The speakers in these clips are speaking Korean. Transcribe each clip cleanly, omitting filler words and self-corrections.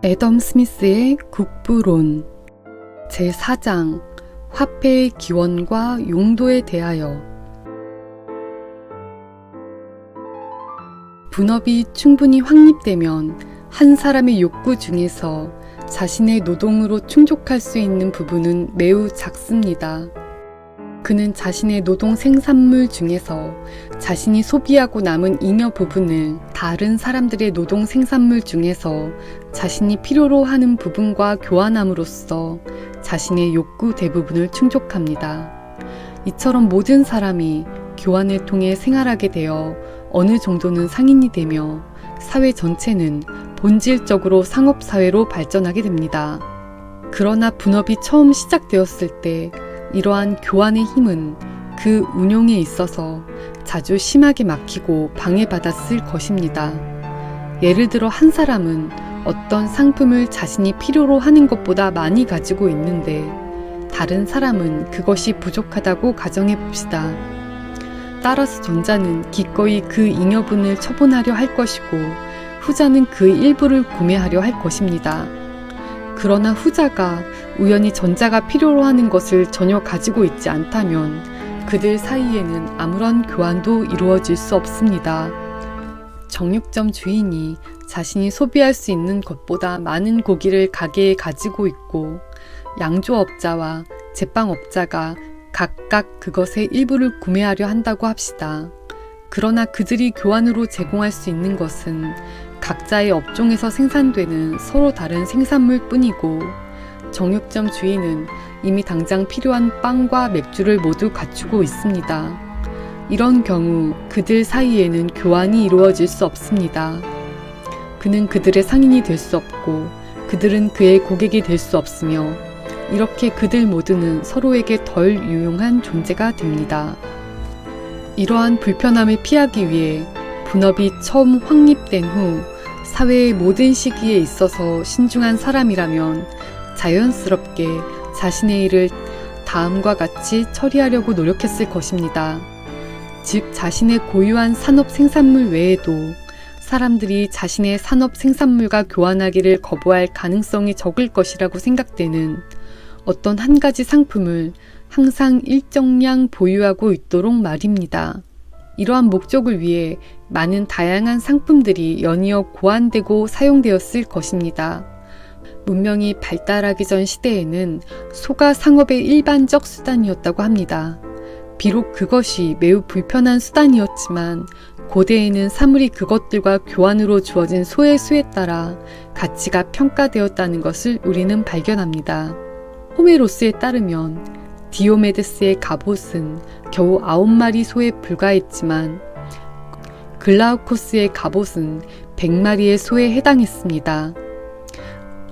애덤 스미스의 국부론 제4장 화폐의 기원과 용도에 대하여. 분업이 충분히 확립되면 한 사람의 욕구 중에서 자신의 노동으로 충족할 수 있는 부분은 매우 작습니다. 그는 자신의 노동 생산물 중에서 자신이 소비하고 남은 잉여 부분을 다른 사람들의 노동 생산물 중에서 자신이 필요로 하는 부분과 교환함으로써 자신의 욕구 대부분을 충족합니다. 이처럼 모든 사람이 교환을 통해 생활하게 되어 어느 정도는 상인이 되며 사회 전체는 본질적으로 상업사회로 발전하게 됩니다. 그러나 분업이 처음 시작되었을 때 이러한 교환의 힘은 그 운용에 있어서 자주 심하게 막히고 방해받았을 것입니다. 예를 들어 한 사람은 어떤 상품을 자신이 필요로 하는 것보다 많이 가지고 있는데 다른 사람은 그것이 부족하다고 가정해 봅시다. 따라서 전자는 기꺼이 그 잉여분을 처분하려 할 것이고 후자는 그 일부를 구매하려 할 것입니다. 그러나 후자가 우연히 전자가 필요로 하는 것을 전혀 가지고 있지 않다면 그들 사이에는 아무런 교환도 이루어질 수 없습니다. 정육점 주인이 자신이 소비할 수 있는 것보다 많은 고기를 가게에 가지고 있고 양조업자와 제빵업자가 각각 그것의 일부를 구매하려 한다고 합시다. 그러나 그들이 교환으로 제공할 수 있는 것은 각자의 업종에서 생산되는 서로 다른 생산물 뿐이고 정육점 주인은 이미 당장 필요한 빵과 맥주를 모두 갖추고 있습니다. 이런 경우 그들 사이에는 교환이 이루어질 수 없습니다. 그는 그들의 상인이 될 수 없고 그들은 그의 고객이 될 수 없으며 이렇게 그들 모두는 서로에게 덜 유용한 존재가 됩니다. 이러한 불편함을 피하기 위해 분업이 처음 확립된 후 사회의 모든 시기에 있어서 신중한 사람이라면 자연스럽게 자신의 일을 다음과 같이 처리하려고 노력했을 것입니다. 즉 자신의 고유한 산업 생산물 외에도 사람들이 자신의 산업 생산물과 교환하기를 거부할 가능성이 적을 것이라고 생각되는 어떤 한 가지 상품을 항상 일정량 보유하고 있도록 말입니다. 이러한 목적을 위해 많은 다양한 상품들이 연이어 고안되고 사용되었을 것입니다. 문명이 발달하기 전 시대에는 소가 상업의 일반적 수단이었다고 합니다. 비록 그것이 매우 불편한 수단이었지만 고대에는 사물이 그것들과 교환으로 주어진 소의 수에 따라 가치가 평가되었다는 것을 우리는 발견합니다. 호메로스에 따르면 디오메데스의 갑옷은 겨우 9마리 소에 불과했지만 글라우코스의 갑옷은 100마리의 소에 해당했습니다.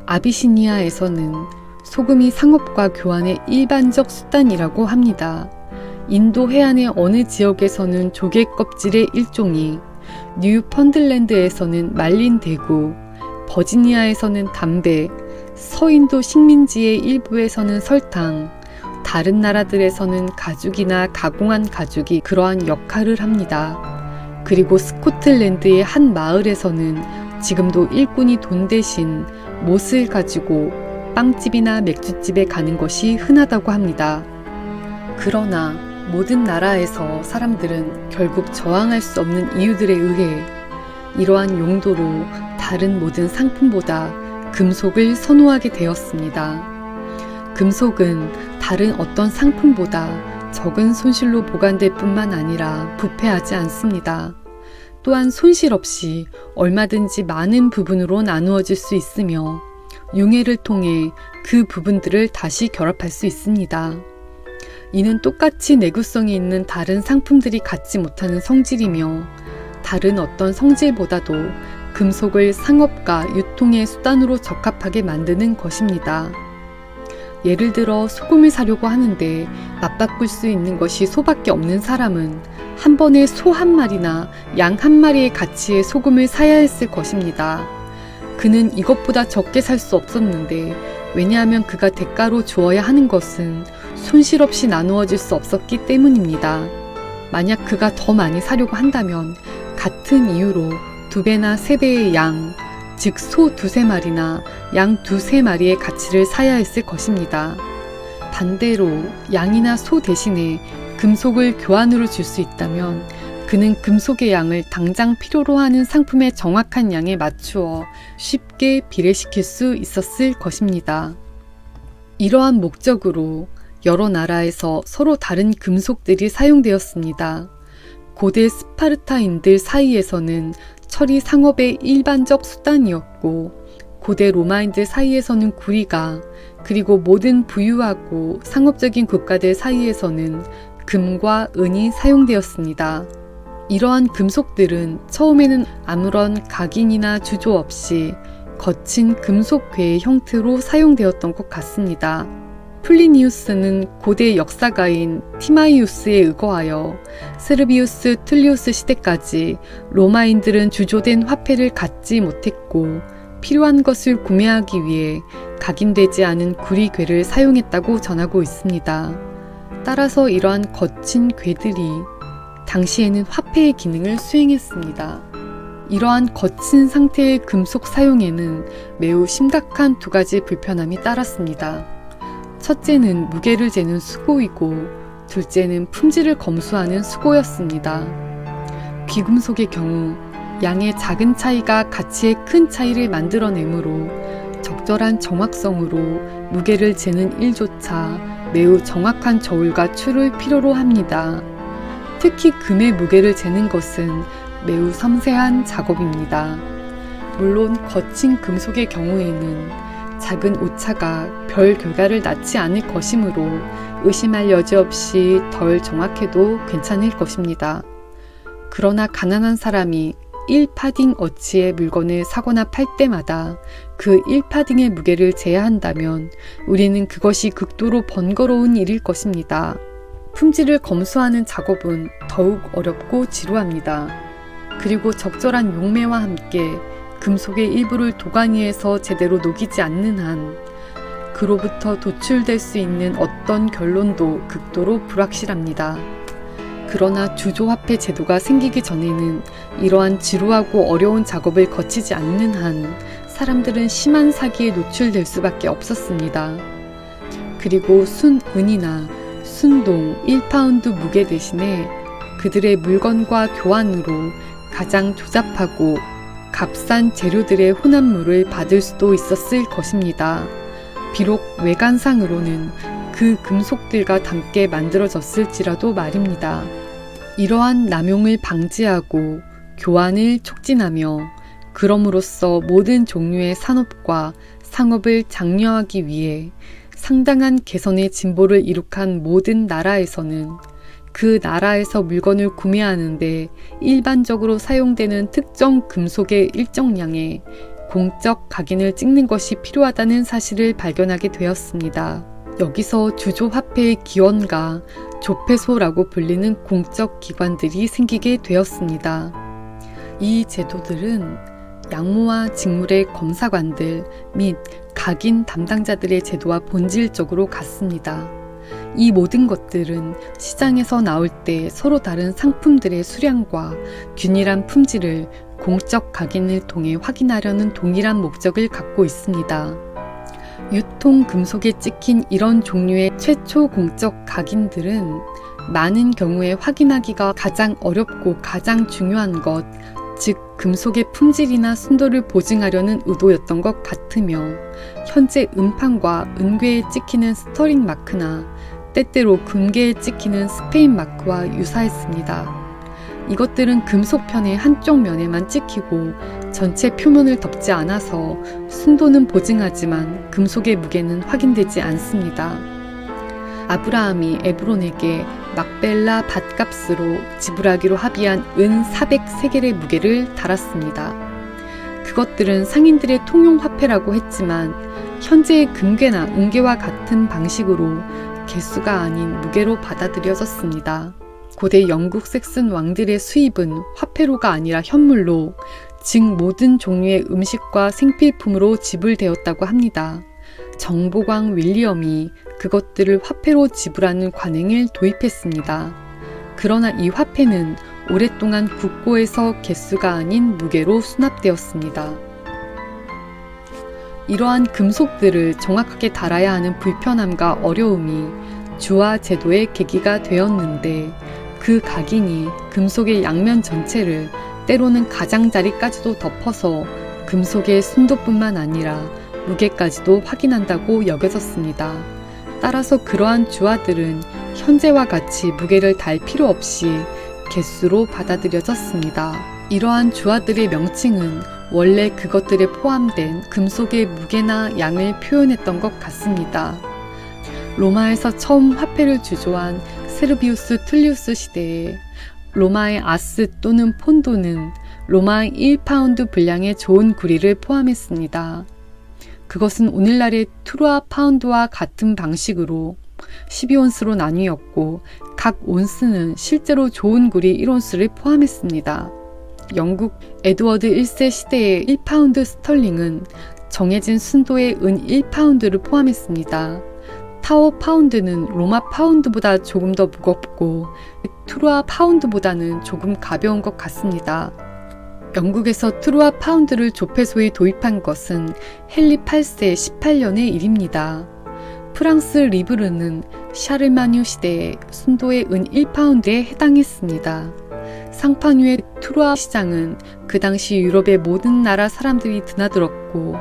아비시니아에서는 소금이 상업과 교환의 일반적 수단이라고 합니다. 인도 해안의 어느 지역에서는 조개 껍질의 일종이, 뉴펀들랜드에서는 말린 대구, 버지니아에서는 담배, 서인도 식민지의 일부에서는 설탕, 다른 나라들에서는 가죽이나 가공한 가죽이 그러한 역할을 합니다. 그리고 스코틀랜드의 한 마을에서는 지금도 일꾼이 돈 대신 못을 가지고 빵집이나 맥주집에 가는 것이 흔하다고 합니다. 그러나 모든 나라에서 사람들은 결국 저항할 수 없는 이유들에 의해 이러한 용도로 다른 모든 상품보다 금속을 선호하게 되었습니다. 금속은 다른 어떤 상품보다 적은 손실로 보관될 뿐만 아니라 부패하지 않습니다. 또한 손실 없이 얼마든지 많은 부분으로 나누어질 수 있으며 융해를 통해 그 부분들을 다시 결합할 수 있습니다. 이는 똑같이 내구성이 있는 다른 상품들이 갖지 못하는 성질이며 다른 어떤 성질보다도 금속을 상업과 유통의 수단으로 적합하게 만드는 것입니다. 예를 들어 소금을 사려고 하는데 맞바꿀 수 있는 것이 소밖에 없는 사람은 한 번에 소 한 마리나 양 한 마리의 가치의 소금을 사야 했을 것입니다. 그는 이것보다 적게 살 수 없었는데 왜냐하면 그가 대가로 주어야 하는 것은 손실 없이 나누어질 수 없었기 때문입니다. 만약 그가 더 많이 사려고 한다면 같은 이유로 2배나 3배의 양, 즉 소 두세 마리나 양 두세 마리의 가치를 사야 했을 것입니다. 반대로 양이나 소 대신에 금속을 교환으로 줄 수 있다면 그는 금속의 양을 당장 필요로 하는 상품의 정확한 양에 맞추어 쉽게 비례시킬 수 있었을 것입니다. 이러한 목적으로 여러 나라에서 서로 다른 금속들이 사용되었습니다. 고대 스파르타인들 사이에서는 철이 상업의 일반적 수단이었고 고대 로마인들 사이에서는 구리가, 그리고 모든 부유하고 상업적인 국가들 사이에서는 금과 은이 사용되었습니다. 이러한 금속들은 처음에는 아무런 각인이나 주조 없이 거친 금속괴의 형태로 사용되었던 것 같습니다. 플리니우스는 고대 역사가인 티마이우스에 의거하여 세르비우스 툴리우스 시대까지 로마인들은 주조된 화폐를 갖지 못했고 필요한 것을 구매하기 위해 각인되지 않은 구리괴를 사용했다고 전하고 있습니다. 따라서 이러한 거친 괴들이 당시에는 화폐의 기능을 수행했습니다. 이러한 거친 상태의 금속 사용에는 매우 심각한 두 가지 불편함이 따랐습니다. 첫째는 무게를 재는 수고이고 둘째는 품질을 검수하는 수고였습니다. 귀금속의 경우 양의 작은 차이가 가치의 큰 차이를 만들어내므로 적절한 정확성으로 무게를 재는 일조차 매우 정확한 저울과 추를 필요로 합니다. 특히 금의 무게를 재는 것은 매우 섬세한 작업입니다. 물론 거친 금속의 경우에는 작은 오차가 별 결과를 낳지 않을 것이므로 의심할 여지 없이 덜 정확해도 괜찮을 것입니다. 그러나 가난한 사람이 1파딩 어치의 물건을 사거나 팔 때마다 그 1파딩의 무게를 재야 한다면 우리는 그것이 극도로 번거로운 일일 것입니다. 품질을 검수하는 작업은 더욱 어렵고 지루합니다. 그리고 적절한 용매와 함께 금속의 일부를 도가니에서 제대로 녹이지 않는 한 그로부터 도출될 수 있는 어떤 결론도 극도로 불확실합니다. 그러나 주조화폐 제도가 생기기 전에는 이러한 지루하고 어려운 작업을 거치지 않는 한 사람들은 심한 사기에 노출될 수밖에 없었습니다. 그리고 순은이나 순동 1파운드 무게 대신에 그들의 물건과 교환으로 가장 조잡하고 값싼 재료들의 혼합물을 받을 수도 있었을 것입니다. 비록 외관상으로는 그 금속들과 함께 만들어졌을지라도 말입니다. 이러한 남용을 방지하고 교환을 촉진하며 그럼으로써 모든 종류의 산업과 상업을 장려하기 위해 상당한 개선의 진보를 이룩한 모든 나라에서는 그 나라에서 물건을 구매하는데 일반적으로 사용되는 특정 금속의 일정량의 공적 각인을 찍는 것이 필요하다는 사실을 발견하게 되었습니다. 여기서 주조화폐의 기원과 조폐소라고 불리는 공적 기관들이 생기게 되었습니다. 이 제도들은 양모와 직물의 검사관들 및 각인 담당자들의 제도와 본질적으로 같습니다. 이 모든 것들은 시장에서 나올 때 서로 다른 상품들의 수량과 균일한 품질을 공적 각인을 통해 확인하려는 동일한 목적을 갖고 있습니다. 유통 금속에 찍힌 이런 종류의 최초 공적 각인들은 많은 경우에 확인하기가 가장 어렵고 가장 중요한 것, 즉 금속의 품질이나 순도를 보증하려는 의도였던 것 같으며 현재 은판과 은괴에 찍히는 스터링 마크나 때때로 금괴에 찍히는 스페인 마크와 유사했습니다. 이것들은 금속편의 한쪽 면에만 찍히고 전체 표면을 덮지 않아서 순도는 보증하지만 금속의 무게는 확인되지 않습니다. 아브라함이 에브론에게 막벨라 밭값으로 지불하기로 합의한 은 400세겔의 무게를 달았습니다. 그것들은 상인들의 통용화폐라고 했지만 현재의 금괴나 은괴와 같은 방식으로 개수가 아닌 무게로 받아들여졌습니다. 고대 영국 섹슨 왕들의 수입은 화폐로가 아니라 현물로, 즉 모든 종류의 음식과 생필품으로 지불되었다고 합니다. 정보광 윌리엄이 그것들을 화폐로 지불하는 관행을 도입했습니다. 그러나 이 화폐는 오랫동안 국고에서 개수가 아닌 무게로 수납되었습니다. 이러한 금속들을 정확하게 달아야 하는 불편함과 어려움이 주화 제도의 계기가 되었는데, 그 각인이 금속의 양면 전체를 때로는 가장자리까지도 덮어서 금속의 순도뿐만 아니라 무게까지도 확인한다고 여겨졌습니다. 따라서 그러한 주화들은 현재와 같이 무게를 달 필요 없이 개수로 받아들여졌습니다. 이러한 주화들의 명칭은 원래 그것들에 포함된 금속의 무게나 양을 표현했던 것 같습니다. 로마에서 처음 화폐를 주조한 세르비우스 툴리우스 시대에 로마의 아스 또는 폰도는 로마의 1파운드 분량의 좋은 구리를 포함했습니다. 그것은 오늘날의 투르아 파운드와 같은 방식으로 12온스로 나뉘었고, 각 온스는 실제로 좋은 구리 1온스를 포함했습니다. 영국 에드워드 1세 시대의 1파운드 스털링은 정해진 순도의 은 1파운드를 포함했습니다. 타워 파운드는 로마 파운드보다 조금 더 무겁고 투르아 파운드보다는 조금 가벼운 것 같습니다. 영국에서 투르아 파운드를 조폐소에 도입한 것은 헨리 8세 18년의 일입니다. 프랑스 리브르는 샤르마뉴 시대의 순도의 은 1파운드에 해당했습니다. 상파뉴의 투르아 시장은 그 당시 유럽의 모든 나라 사람들이 드나들었고,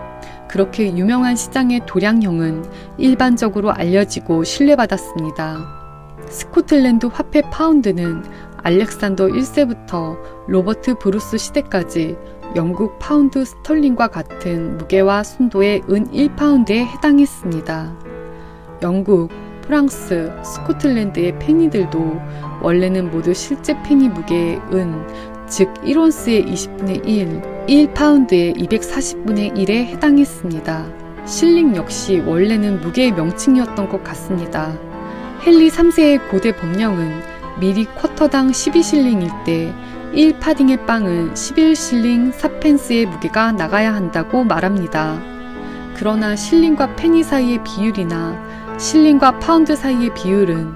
그렇게 유명한 시장의 도량형은 일반적으로 알려지고 신뢰받았습니다. 스코틀랜드 화폐 파운드는 알렉산더 1세부터 로버트 브루스 시대까지 영국 파운드 스털링과 같은 무게와 순도의 은 1파운드에 해당했습니다. 영국, 프랑스, 스코틀랜드의 페니들도 원래는 모두 실제 페니 무게의 은, 즉 1온스의 20분의 1, 1파운드의 240분의 1에 해당했습니다. 실링 역시 원래는 무게의 명칭이었던 것 같습니다. 헨리 3세의 고대 법령은 미리 쿼터당 12실링일 때 1파딩의 빵은 11실링 4펜스의 무게가 나가야 한다고 말합니다. 그러나 실링과 페니 사이의 비율이나 실링과 파운드 사이의 비율은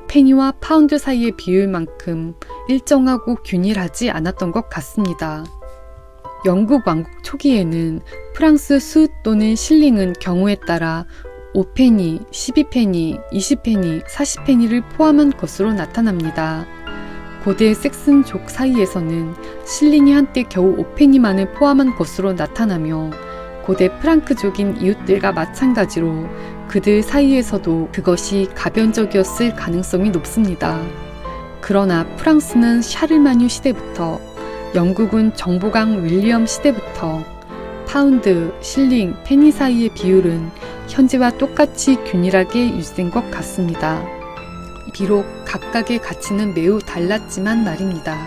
페니와 파운드 사이의 비율만큼 일정하고 균일하지 않았던 것 같습니다. 영국 왕국 초기에는 프랑스 수 또는 실링은 경우에 따라 5페니, 12페니, 20페니, 40페니를 포함한 것으로 나타납니다. 고대 섹슨족 사이에서는 실링이 한때 겨우 5페니만을 포함한 것으로 나타나며, 고대 프랑크족인 이웃들과 마찬가지로 그들 사이에서도 그것이 가변적이었을 가능성이 높습니다. 그러나 프랑스는 샤르마뉴 시대부터, 영국은 정보강 윌리엄 시대부터 파운드, 실링, 페니 사이의 비율은 현재와 똑같이 균일하게 유지된 것 같습니다. 비록 각각의 가치는 매우 달랐지만 말입니다.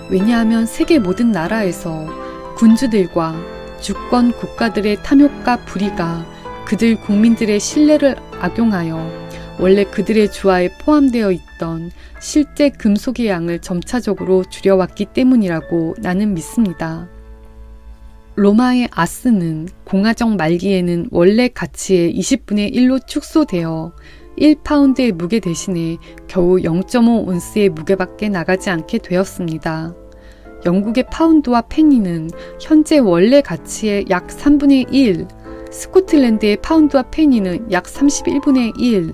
왜냐하면 세계 모든 나라에서 군주들과 주권 국가들의 탐욕과 불의가 그들 국민들의 신뢰를 악용하여 원래 그들의 주화에 포함되어 있던 실제 금속의 양을 점차적으로 줄여왔기 때문이라고 나는 믿습니다. 로마의 아스는 공화정 말기에는 원래 가치의 20분의 1로 축소되어 1파운드의 무게 대신에 겨우 0.5온스의 무게밖에 나가지 않게 되었습니다. 영국의 파운드와 페니는 현재 원래 가치의 약 3분의 1, 스코틀랜드의 파운드와 페니는 약 31분의 1,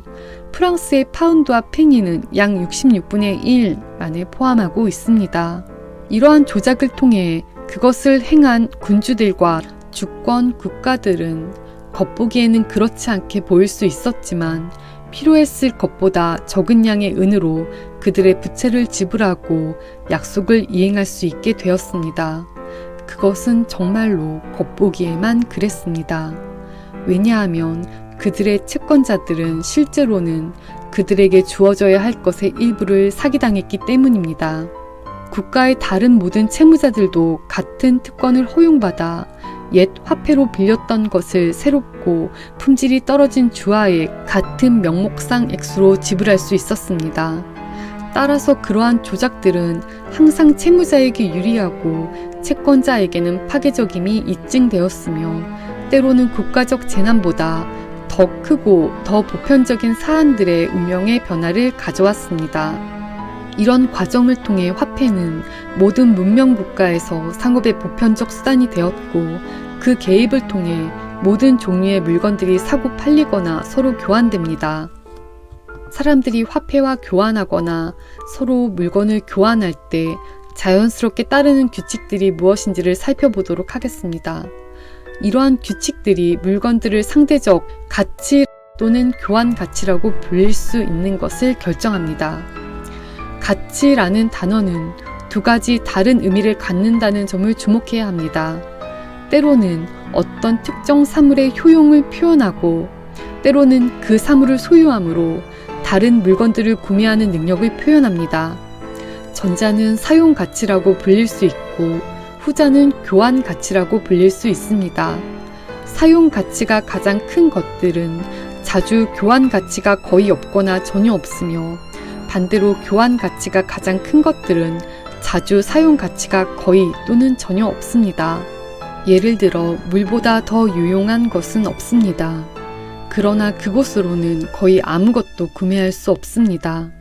프랑스의 파운드와 페니는 약 66분의 1만을 포함하고 있습니다. 이러한 조작을 통해 그것을 행한 군주들과 주권 국가들은 겉보기에는 그렇지 않게 보일 수 있었지만 필요했을 것보다 적은 양의 은으로 그들의 부채를 지불하고 약속을 이행할 수 있게 되었습니다. 그것은 정말로 겉보기에만 그랬습니다. 왜냐하면 그들의 채권자들은 실제로는 그들에게 주어져야 할 것의 일부를 사기당했기 때문입니다. 국가의 다른 모든 채무자들도 같은 특권을 허용받아 옛 화폐로 빌렸던 것을 새롭고 품질이 떨어진 주화에 같은 명목상 액수로 지불할 수 있었습니다. 따라서 그러한 조작들은 항상 채무자에게 유리하고 채권자에게는 파괴적임이 입증되었으며, 때로는 국가적 재난보다 더 크고 더 보편적인 사안들의 운명의 변화를 가져왔습니다. 이런 과정을 통해 화폐는 모든 문명 국가에서 상업의 보편적 수단이 되었고, 그 개입을 통해 모든 종류의 물건들이 사고 팔리거나 서로 교환됩니다. 사람들이 화폐와 교환하거나 서로 물건을 교환할 때 자연스럽게 따르는 규칙들이 무엇인지를 살펴보도록 하겠습니다. 이러한 규칙들이 물건들을 상대적 가치 또는 교환 가치라고 불릴 수 있는 것을 결정합니다. 가치라는 단어는 두 가지 다른 의미를 갖는다는 점을 주목해야 합니다. 때로는 어떤 특정 사물의 효용을 표현하고 때로는 그 사물을 소유함으로 다른 물건들을 구매하는 능력을 표현합니다. 전자는 사용 가치라고 불릴 수 있고 후자는 교환 가치라고 불릴 수 있습니다. 사용 가치가 가장 큰 것들은 자주 교환 가치가 거의 없거나 전혀 없으며 반대로 교환 가치가 가장 큰 것들은 자주 사용 가치가 거의 또는 전혀 없습니다. 예를 들어 물보다 더 유용한 것은 없습니다. 그러나 그곳으로는 거의 아무것도 구매할 수 없습니다.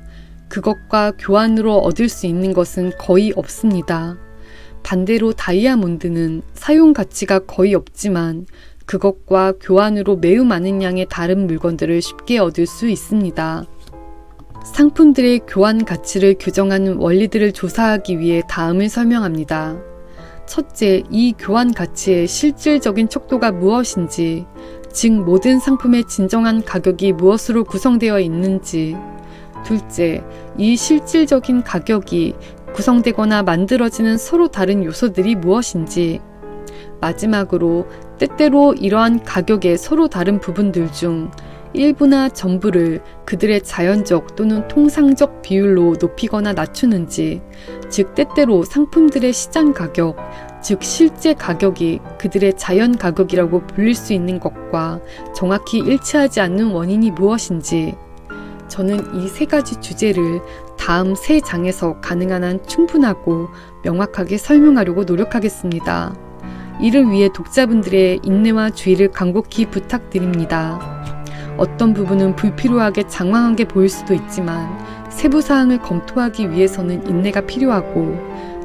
그것과 교환으로 얻을 수 있는 것은 거의 없습니다. 반대로 다이아몬드는 사용 가치가 거의 없지만 그것과 교환으로 매우 많은 양의 다른 물건들을 쉽게 얻을 수 있습니다. 상품들의 교환 가치를 규정하는 원리들을 조사하기 위해 다음을 설명합니다. 첫째, 이 교환 가치의 실질적인 척도가 무엇인지, 즉 모든 상품의 진정한 가격이 무엇으로 구성되어 있는지. 둘째, 이 실질적인 가격이 구성되거나 만들어지는 서로 다른 요소들이 무엇인지. 마지막으로 때때로 이러한 가격의 서로 다른 부분들 중 일부나 전부를 그들의 자연적 또는 통상적 비율로 높이거나 낮추는지, 즉 때때로 상품들의 시장 가격, 즉 실제 가격이 그들의 자연 가격이라고 불릴 수 있는 것과 정확히 일치하지 않는 원인이 무엇인지. 저는 이 세 가지 주제를 다음 세 장에서 가능한 한 충분하고 명확하게 설명하려고 노력하겠습니다. 이를 위해 독자분들의 인내와 주의를 간곡히 부탁드립니다. 어떤 부분은 불필요하게 장황하게 보일 수도 있지만 세부 사항을 검토하기 위해서는 인내가 필요하고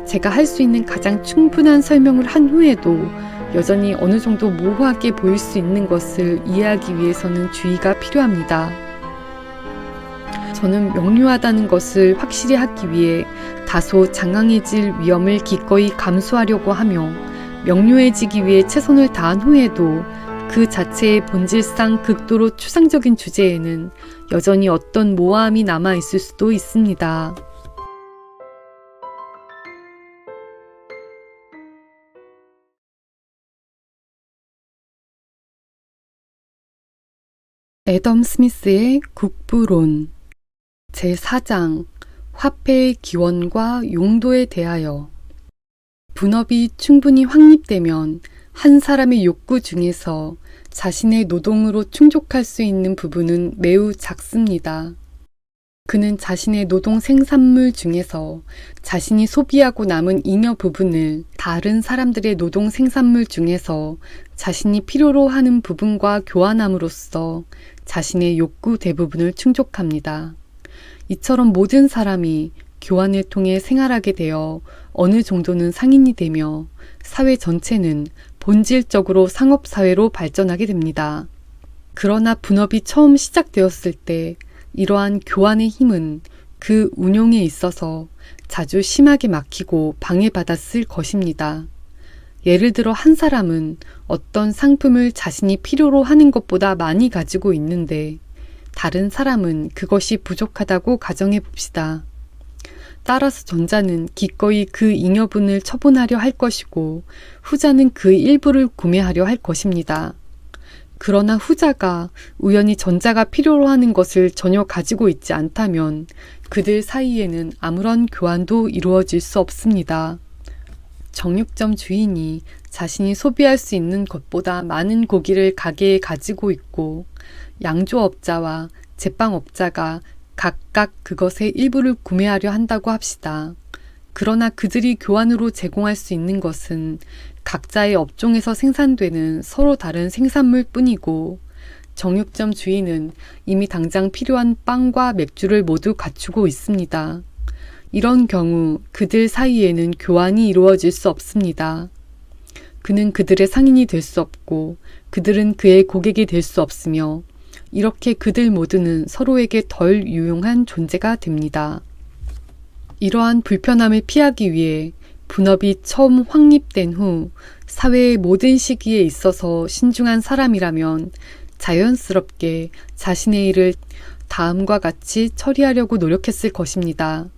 제가 할 수 있는 가장 충분한 설명을 한 후에도 여전히 어느 정도 모호하게 보일 수 있는 것을 이해하기 위해서는 주의가 필요합니다. 저는 명료하다는 것을 확실히 하기 위해 다소 장황해질 위험을 기꺼이 감수하려고 하며 명료해지기 위해 최선을 다한 후에도 그 자체의 본질상 극도로 추상적인 주제에는 여전히 어떤 모호함이 남아 있을 수도 있습니다. 애덤 스미스의 국부론 제4장 화폐의 기원과 용도에 대하여. 분업이 충분히 확립되면 한 사람의 욕구 중에서 자신의 노동으로 충족할 수 있는 부분은 매우 작습니다. 그는 자신의 노동 생산물 중에서 자신이 소비하고 남은 잉여 부분을 다른 사람들의 노동 생산물 중에서 자신이 필요로 하는 부분과 교환함으로써 자신의 욕구 대부분을 충족합니다. 이처럼 모든 사람이 교환을 통해 생활하게 되어 어느 정도는 상인이 되며 사회 전체는 본질적으로 상업사회로 발전하게 됩니다. 그러나 분업이 처음 시작되었을 때 이러한 교환의 힘은 그 운용에 있어서 자주 심하게 막히고 방해받았을 것입니다. 예를 들어 한 사람은 어떤 상품을 자신이 필요로 하는 것보다 많이 가지고 있는데 다른 사람은 그것이 부족하다고 가정해 봅시다. 따라서 전자는 기꺼이 그 잉여분을 처분하려 할 것이고 후자는 그 일부를 구매하려 할 것입니다. 그러나 후자가 우연히 전자가 필요로 하는 것을 전혀 가지고 있지 않다면 그들 사이에는 아무런 교환도 이루어질 수 없습니다. 정육점 주인이 자신이 소비할 수 있는 것보다 많은 고기를 가게에 가지고 있고 양조업자와 제빵업자가 각각 그것의 일부를 구매하려 한다고 합시다. 그러나 그들이 교환으로 제공할 수 있는 것은 각자의 업종에서 생산되는 서로 다른 생산물 뿐이고 정육점 주인은 이미 당장 필요한 빵과 맥주를 모두 갖추고 있습니다. 이런 경우 그들 사이에는 교환이 이루어질 수 없습니다. 그는 그들의 상인이 될 수 없고 그들은 그의 고객이 될 수 없으며 이렇게 그들 모두는 서로에게 덜 유용한 존재가 됩니다. 이러한 불편함을 피하기 위해 분업이 처음 확립된 후 사회의 모든 시기에 있어서 신중한 사람이라면 자연스럽게 자신의 일을 다음과 같이 처리하려고 노력했을 것입니다.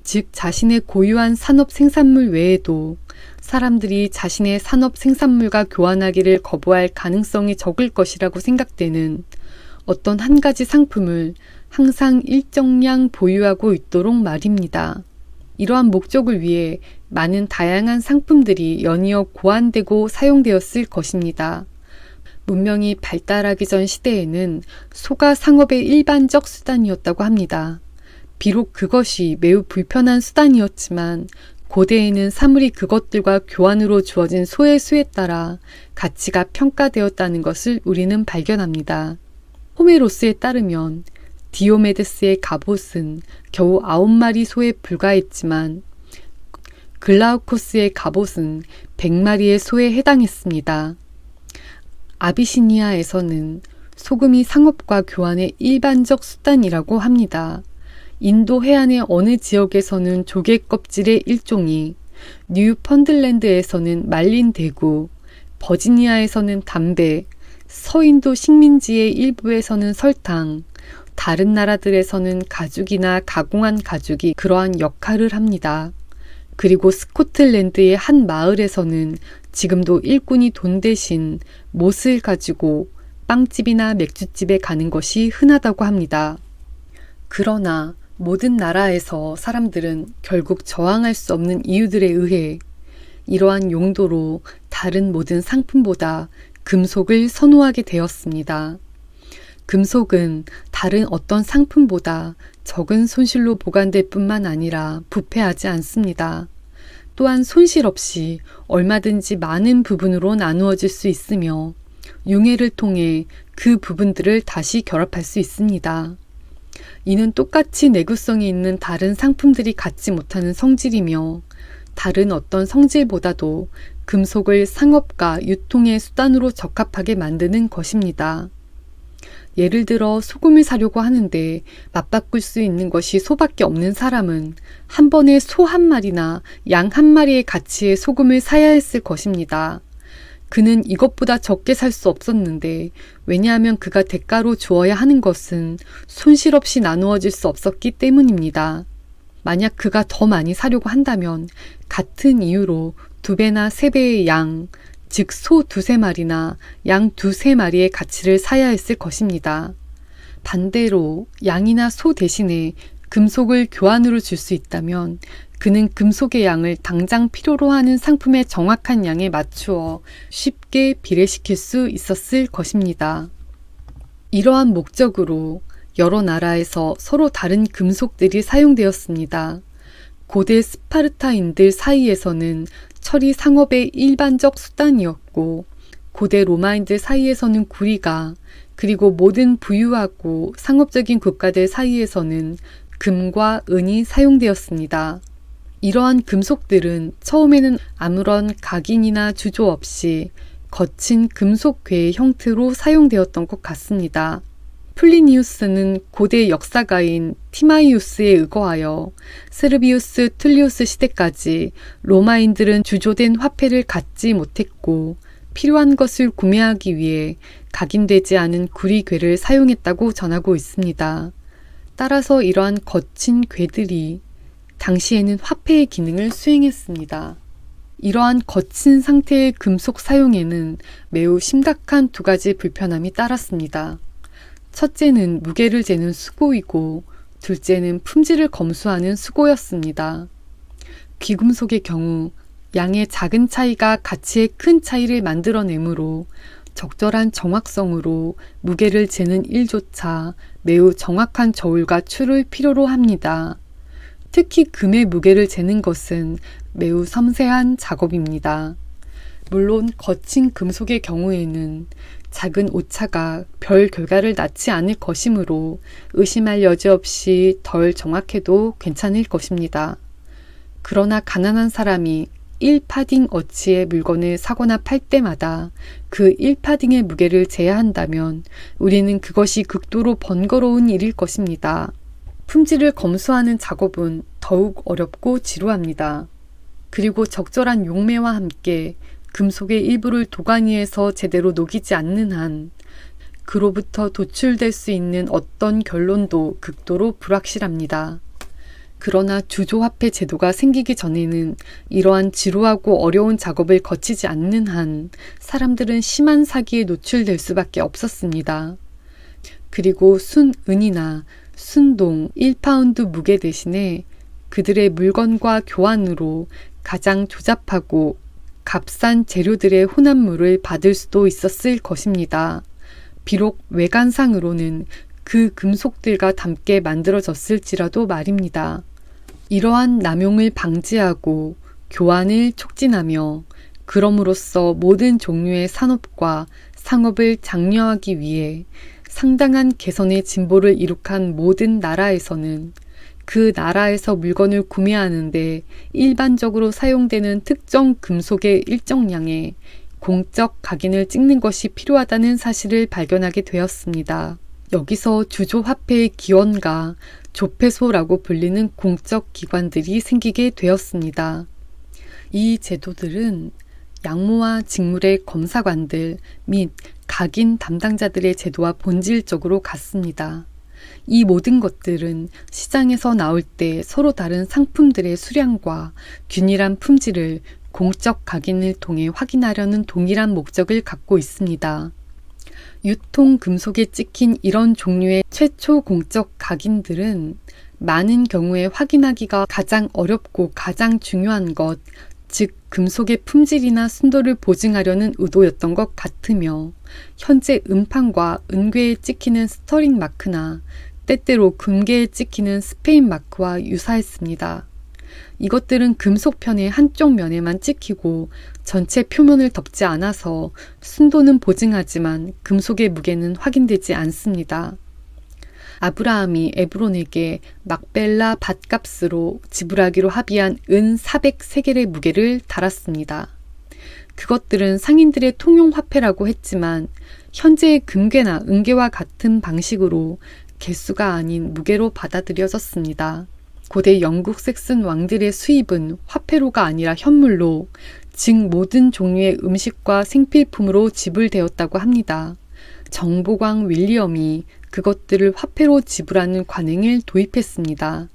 즉, 자신의 고유한 산업 생산물 외에도 사람들이 자신의 산업 생산물과 교환하기를 거부할 가능성이 적을 것이라고 생각되는 어떤 한 가지 상품을 항상 일정량 보유하고 있도록 말입니다. 이러한 목적을 위해 많은 다양한 상품들이 연이어 고안되고 사용되었을 것입니다. 문명이 발달하기 전 시대에는 소가 상업의 일반적 수단이었다고 합니다. 비록 그것이 매우 불편한 수단이었지만 고대에는 사물이 그것들과 교환으로 주어진 소의 수에 따라 가치가 평가되었다는 것을 우리는 발견합니다. 호메로스에 따르면 디오메데스의 갑옷은 겨우 9마리 소에 불과했지만 글라우코스의 갑옷은 100마리의 소에 해당했습니다. 아비시니아에서는 소금이 상업과 교환의 일반적 수단이라고 합니다. 인도 해안의 어느 지역에서는 조개 껍질의 일종이, 뉴펀들랜드에서는 말린 대구, 버지니아에서는 담배, 서인도 식민지의 일부에서는 설탕, 다른 나라들에서는 가죽이나 가공한 가죽이 그러한 역할을 합니다. 그리고 스코틀랜드의 한 마을에서는 지금도 일꾼이 돈 대신 못을 가지고 빵집이나 맥주집에 가는 것이 흔하다고 합니다. 그러나 모든 나라에서 사람들은 결국 저항할 수 없는 이유들에 의해 이러한 용도로 다른 모든 상품보다 금속을 선호하게 되었습니다. 금속은 다른 어떤 상품보다 적은 손실로 보관될 뿐만 아니라 부패하지 않습니다. 또한 손실 없이 얼마든지 많은 부분으로 나누어질 수 있으며 융해를 통해 그 부분들을 다시 결합할 수 있습니다. 이는 똑같이 내구성이 있는 다른 상품들이 갖지 못하는 성질이며 다른 어떤 성질보다도 금속을 상업과 유통의 수단으로 적합하게 만드는 것입니다. 예를 들어 소금을 사려고 하는데 맞바꿀 수 있는 것이 소밖에 없는 사람은 한 번에 소 한 마리나 양 한 마리의 가치의 소금을 사야 했을 것입니다. 그는 이것보다 적게 살 수 없었는데 왜냐하면 그가 대가로 주어야 하는 것은 손실 없이 나누어질 수 없었기 때문입니다. 만약 그가 더 많이 사려고 한다면 같은 이유로 2배나 3배의 양, 즉 소 2~3마리나 양 2~3마리의 가치를 사야 했을 것입니다. 반대로 양이나 소 대신에 금속을 교환으로 줄 수 있다면 그는 금속의 양을 당장 필요로 하는 상품의 정확한 양에 맞추어 쉽게 비례시킬 수 있었을 것입니다. 이러한 목적으로 여러 나라에서 서로 다른 금속들이 사용되었습니다. 고대 스파르타인들 사이에서는 철이 상업의 일반적 수단이었고 고대 로마인들 사이에서는 구리가, 그리고 모든 부유하고 상업적인 국가들 사이에서는 금과 은이 사용되었습니다. 이러한 금속들은 처음에는 아무런 각인이나 주조 없이 거친 금속괴의 형태로 사용되었던 것 같습니다. 플리니우스는 고대 역사가인 티마이우스에 의거하여 세르비우스 툴리우스 시대까지 로마인들은 주조된 화폐를 갖지 못했고 필요한 것을 구매하기 위해 각인되지 않은 구리괴를 사용했다고 전하고 있습니다. 따라서 이러한 거친 괴들이 당시에는 화폐의 기능을 수행했습니다. 이러한 거친 상태의 금속 사용에는 매우 심각한 2가지 불편함이 따랐습니다. 첫째는 무게를 재는 수고이고 둘째는 품질을 검수하는 수고였습니다. 귀금속의 경우 양의 작은 차이가 가치의 큰 차이를 만들어내므로 적절한 정확성으로 무게를 재는 일조차 매우 정확한 저울과 추를 필요로 합니다. 특히 금의 무게를 재는 것은 매우 섬세한 작업입니다. 물론 거친 금속의 경우에는 작은 오차가 별 결과를 낳지 않을 것이므로 의심할 여지 없이 덜 정확해도 괜찮을 것입니다. 그러나 가난한 사람이 1파딩 어치의 물건을 사거나 팔 때마다 그 1파딩의 무게를 제한한다면 우리는 그것이 극도로 번거로운 일일 것입니다. 품질을 검수하는 작업은 더욱 어렵고 지루합니다. 그리고 적절한 용매와 함께 금속의 일부를 도가니에서 제대로 녹이지 않는 한 그로부터 도출될 수 있는 어떤 결론도 극도로 불확실합니다. 그러나 주조화폐 제도가 생기기 전에는 이러한 지루하고 어려운 작업을 거치지 않는 한 사람들은 심한 사기에 노출될 수밖에 없었습니다. 그리고 순은이나 순동 1파운드 무게 대신에 그들의 물건과 교환으로 가장 조잡하고 값싼 재료들의 혼합물을 받을 수도 있었을 것입니다. 비록 외관상으로는 그 금속들과 함께 만들어졌을지라도 말입니다. 이러한 남용을 방지하고 교환을 촉진하며 그럼으로써 모든 종류의 산업과 상업을 장려하기 위해 상당한 개선의 진보를 이룩한 모든 나라에서는 그 나라에서 물건을 구매하는데 일반적으로 사용되는 특정 금속의 일정량의 공적 각인을 찍는 것이 필요하다는 사실을 발견하게 되었습니다. 여기서 주조화폐의 기원과 조폐소라고 불리는 공적 기관들이 생기게 되었습니다. 이 제도들은 양모와 직물의 검사관들 및 각인 담당자들의 제도와 본질적으로 같습니다. 이 모든 것들은 시장에서 나올 때 서로 다른 상품들의 수량과 균일한 품질을 공적 각인을 통해 확인하려는 동일한 목적을 갖고 있습니다. 유통 금속에 찍힌 이런 종류의 최초 공적 각인들은 많은 경우에 확인하기가 가장 어렵고 가장 중요한 것, 즉 금속의 품질이나 순도를 보증하려는 의도였던 것 같으며 현재 음판과 은괴에 찍히는 스터링 마크나 때때로 금괴에 찍히는 스페인 마크와 유사했습니다. 이것들은 금속편의 한쪽 면에만 찍히고 전체 표면을 덮지 않아서 순도는 보증하지만 금속의 무게는 확인되지 않습니다. 아브라함이 에브론에게 막벨라 밭값으로 지불하기로 합의한 은 400세겔의 무게를 달았습니다. 그것들은 상인들의 통용화폐라고 했지만 현재의 금괴나 은괴와 같은 방식으로 개수가 아닌 무게로 받아들여졌습니다. 고대 영국 섹슨 왕들의 수입은 화폐로가 아니라 현물로, 즉 모든 종류의 음식과 생필품으로 지불되었다고 합니다. 정보광 윌리엄이 그것들을 화폐로 지불하는 관행을 도입했습니다.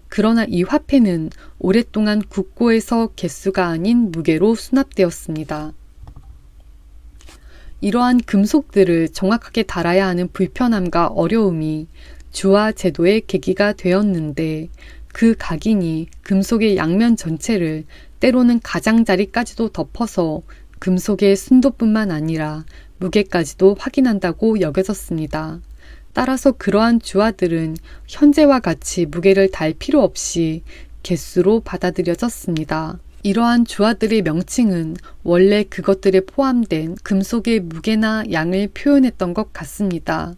그러나 이 화폐는 오랫동안 국고에서 개수가 아닌 무게로 수납되었습니다. 이러한 금속들을 정확하게 달아야 하는 불편함과 어려움이 주화 제도의 계기가 되었는데 그 각인이 금속의 양면 전체를 때로는 가장자리까지도 덮어서 금속의 순도뿐만 아니라 무게까지도 확인한다고 여겨졌습니다. 따라서 그러한 주화들은 현재와 같이 무게를 달 필요 없이 개수로 받아들여졌습니다. 이러한 주화들의 명칭은 원래 그것들에 포함된 금속의 무게나 양을 표현했던 것 같습니다.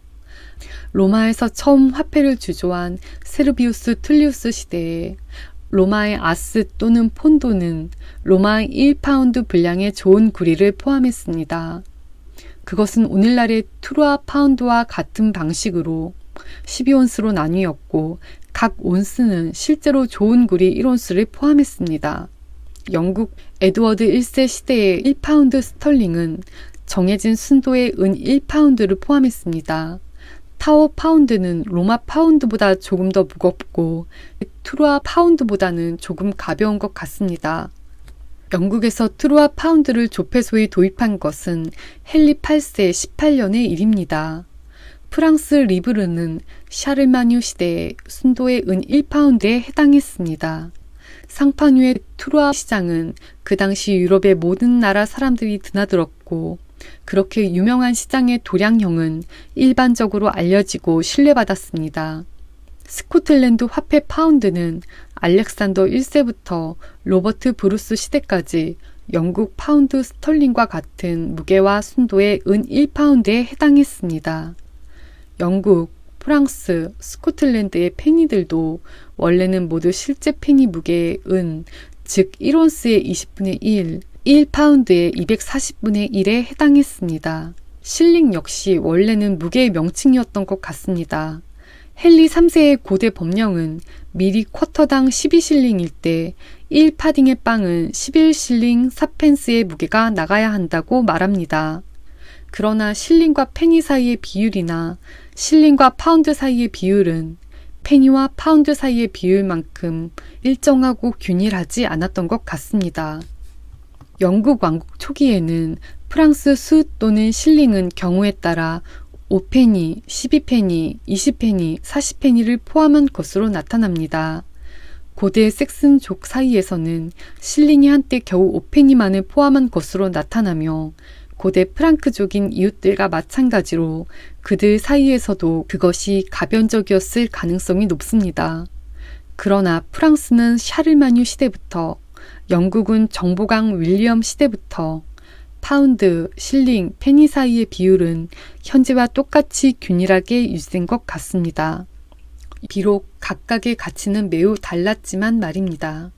로마에서 처음 화폐를 주조한 세르비우스 툴리우스 시대에 로마의 아스 또는 폰도는 로마의 1파운드 분량의 좋은 구리를 포함했습니다. 그것은 오늘날의 트루아 파운드와 같은 방식으로 12온스로 나뉘었고 각 온스는 실제로 좋은 구리 1온스를 포함했습니다. 영국 에드워드 1세 시대의 1파운드 스털링은 정해진 순도의 은 1파운드를 포함했습니다. 타워 파운드는 로마 파운드보다 조금 더 무겁고 트루아 파운드보다는 조금 가벼운 것 같습니다. 영국에서 트루아 파운드를 조폐소에 도입한 것은 헨리 8세 18년의 일입니다. 프랑스 리브르는 샤르마뉴 시대의 순도의 은 1파운드에 해당했습니다. 상판유의 트루아 시장은 그 당시 유럽의 모든 나라 사람들이 드나들었고 그렇게 유명한 시장의 도량형은 일반적으로 알려지고 신뢰받았습니다. 스코틀랜드 화폐 파운드는 알렉산더 1세부터 로버트 브루스 시대까지 영국 파운드 스털링과 같은 무게와 순도의 은 1파운드에 해당했습니다. 영국, 프랑스, 스코틀랜드의 페니들도 원래는 모두 실제 페니 무게의 은, 즉 1온스의 20분의 1, 1파운드의 240분의 1에 해당했습니다. 실링 역시 원래는 무게의 명칭이었던 것 같습니다. 헨리 3세의 고대 법령은 밀이 쿼터당 12실링일 때 1파딩의 빵은 11실링 4펜스의 무게가 나가야 한다고 말합니다. 그러나 실링과 페니 사이의 비율이나 실링과 파운드 사이의 비율은 페니와 파운드 사이의 비율만큼 일정하고 균일하지 않았던 것 같습니다. 영국 왕국 초기에는 프랑스 수 또는 실링은 경우에 따라 5페니, 12페니, 20페니, 40페니를 포함한 것으로 나타납니다. 고대 섹슨족 사이에서는 실링이 한때 겨우 5페니만을 포함한 것으로 나타나며 고대 프랑크족인 이웃들과 마찬가지로 그들 사이에서도 그것이 가변적이었을 가능성이 높습니다. 그러나 프랑스는 샤르마뉴 시대부터, 영국은 정보강 윌리엄 시대부터 파운드, 실링, 페니 사이의 비율은 현재와 똑같이 균일하게 유지된 것 같습니다. 비록 각각의 가치는 매우 달랐지만 말입니다.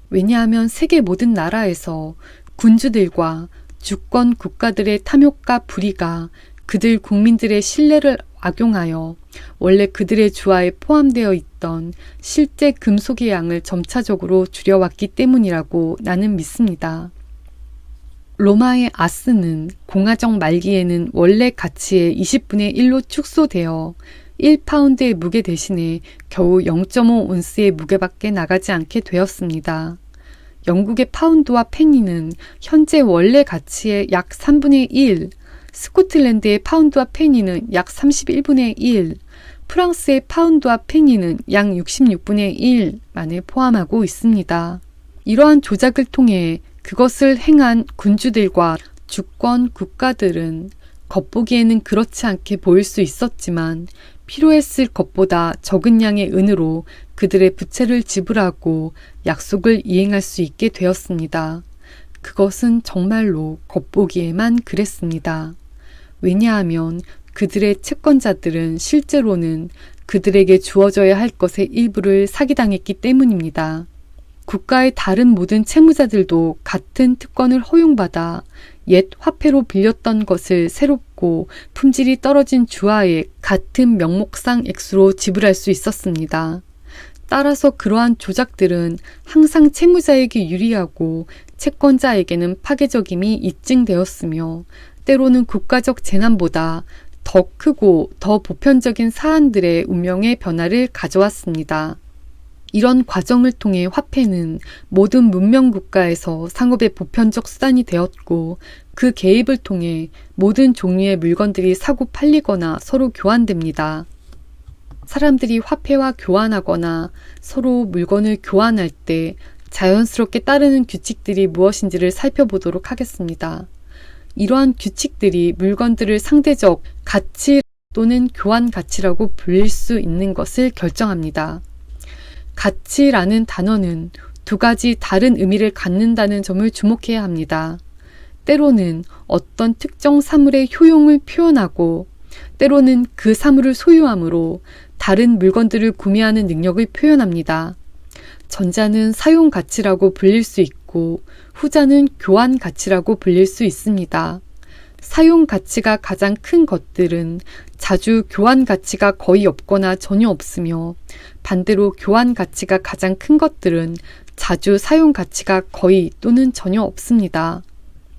왜냐하면 세계 모든 나라에서 군주들과 주권 국가들의 탐욕과 불의가 그들 국민들의 신뢰를 악용하여 원래 그들의 주화에 포함되어 있던 실제 금속의 양을 점차적으로 줄여왔기 때문이라고 나는 믿습니다. 로마의 아스는 공화정 말기에는 원래 가치의 20분의 1로 축소되어 1파운드의 무게 대신에 겨우 0.5온스의 무게밖에 나가지 않게 되었습니다. 영국의 파운드와 페니는 현재 원래 가치의 약 3분의 1, 스코틀랜드의 파운드와 페니는 약 31분의 1, 프랑스의 파운드와 페니는 약 66분의 1만을 포함하고 있습니다. 이러한 조작을 통해 그것을 행한 군주들과 주권 국가들은 겉보기에는 그렇지 않게 보일 수 있었지만 필요했을 것보다 적은 양의 은으로 그들의 부채를 지불하고 약속을 이행할 수 있게 되었습니다. 그것은 정말로 겉보기에만 그랬습니다. 왜냐하면 그들의 채권자들은 실제로는 그들에게 주어져야 할 것의 일부를 사기당했기 때문입니다. 국가의 다른 모든 채무자들도 같은 특권을 허용받아 옛 화폐로 빌렸던 것을 새롭고 품질이 떨어진 주화에 같은 명목상 액수로 지불할 수 있었습니다. 따라서 그러한 조작들은 항상 채무자에게 유리하고 채권자에게는 파괴적임이 입증되었으며 때로는 국가적 재난보다 더 크고 더 보편적인 사안들의 운명의 변화를 가져왔습니다. 이런 과정을 통해 화폐는 모든 문명 국가에서 상업의 보편적 수단이 되었고 그 개입을 통해 모든 종류의 물건들이 사고 팔리거나 서로 교환됩니다. 사람들이 화폐와 교환하거나 서로 물건을 교환할 때 자연스럽게 따르는 규칙들이 무엇인지를 살펴보도록 하겠습니다. 이러한 규칙들이 물건들을 상대적 가치 또는 교환 가치라고 불릴 수 있는 것을 결정합니다. 가치라는 단어는 두 가지 다른 의미를 갖는다는 점을 주목해야 합니다. 때로는 어떤 특정 사물의 효용을 표현하고 때로는 그 사물을 소유함으로 다른 물건들을 구매하는 능력을 표현합니다. 전자는 사용 가치라고 불릴 수 있고 후자는 교환 가치라고 불릴 수 있습니다. 사용 가치가 가장 큰 것들은 자주 교환 가치가 거의 없거나 전혀 없으며 반대로 교환 가치가 가장 큰 것들은 자주 사용 가치가 거의 또는 전혀 없습니다.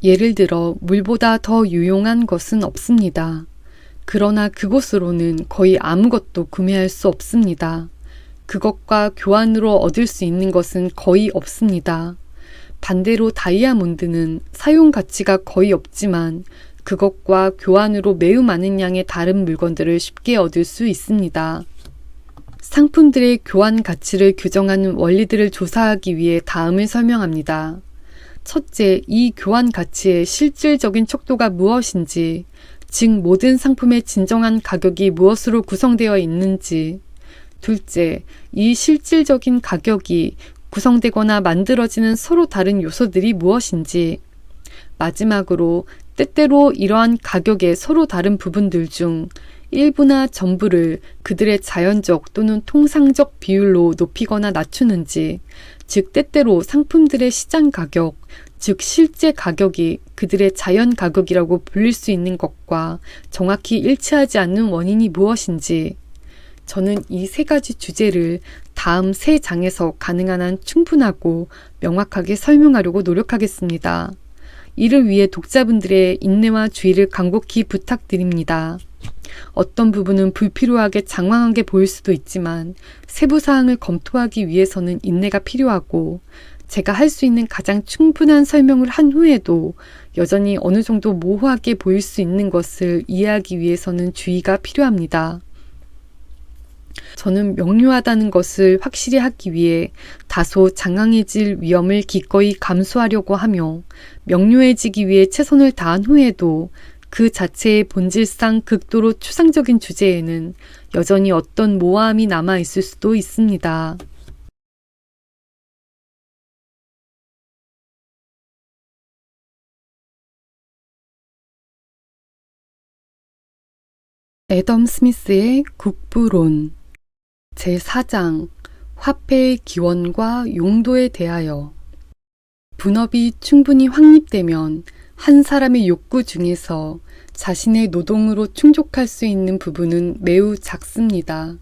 예를 들어 물보다 더 유용한 것은 없습니다. 그러나 그곳으로는 거의 아무것도 구매할 수 없습니다. 그것과 교환으로 얻을 수 있는 것은 거의 없습니다. 반대로 다이아몬드는 사용 가치가 거의 없지만 그것과 교환으로 매우 많은 양의 다른 물건들을 쉽게 얻을 수 있습니다. 상품들의 교환 가치를 규정하는 원리들을 조사하기 위해 다음을 설명합니다. 첫째, 이 교환 가치의 실질적인 척도가 무엇인지, 즉 모든 상품의 진정한 가격이 무엇으로 구성되어 있는지. 둘째, 이 실질적인 가격이 구성되거나 만들어지는 서로 다른 요소들이 무엇인지. 마지막으로 때때로 이러한 가격의 서로 다른 부분들 중 일부나 전부를 그들의 자연적 또는 통상적 비율로 높이거나 낮추는지, 즉 때때로 상품들의 시장 가격, 즉 실제 가격이 그들의 자연 가격이라고 불릴 수 있는 것과 정확히 일치하지 않는 원인이 무엇인지, 저는 이 세 가지 주제를 다음 세 장에서 가능한 한 충분하고 명확하게 설명하려고 노력하겠습니다. 이를 위해 독자분들의 인내와 주의를 간곡히 부탁드립니다. 어떤 부분은 불필요하게 장황하게 보일 수도 있지만 세부 사항을 검토하기 위해서는 인내가 필요하고, 제가 할 수 있는 가장 충분한 설명을 한 후에도 여전히 어느 정도 모호하게 보일 수 있는 것을 이해하기 위해서는 주의가 필요합니다. 저는 명료하다는 것을 확실히 하기 위해 다소 장황해질 위험을 기꺼이 감수하려고 하며, 명료해지기 위해 최선을 다한 후에도 그 자체의 본질상 극도로 추상적인 주제에는 여전히 어떤 모호함이 남아 있을 수도 있습니다. 애덤 스미스의 국부론 제4장 화폐의 기원과 용도에 대하여. 분업이 충분히 확립되면 한 사람의 욕구 중에서 자신의 노동으로 충족할 수 있는 부분은 매우 작습니다.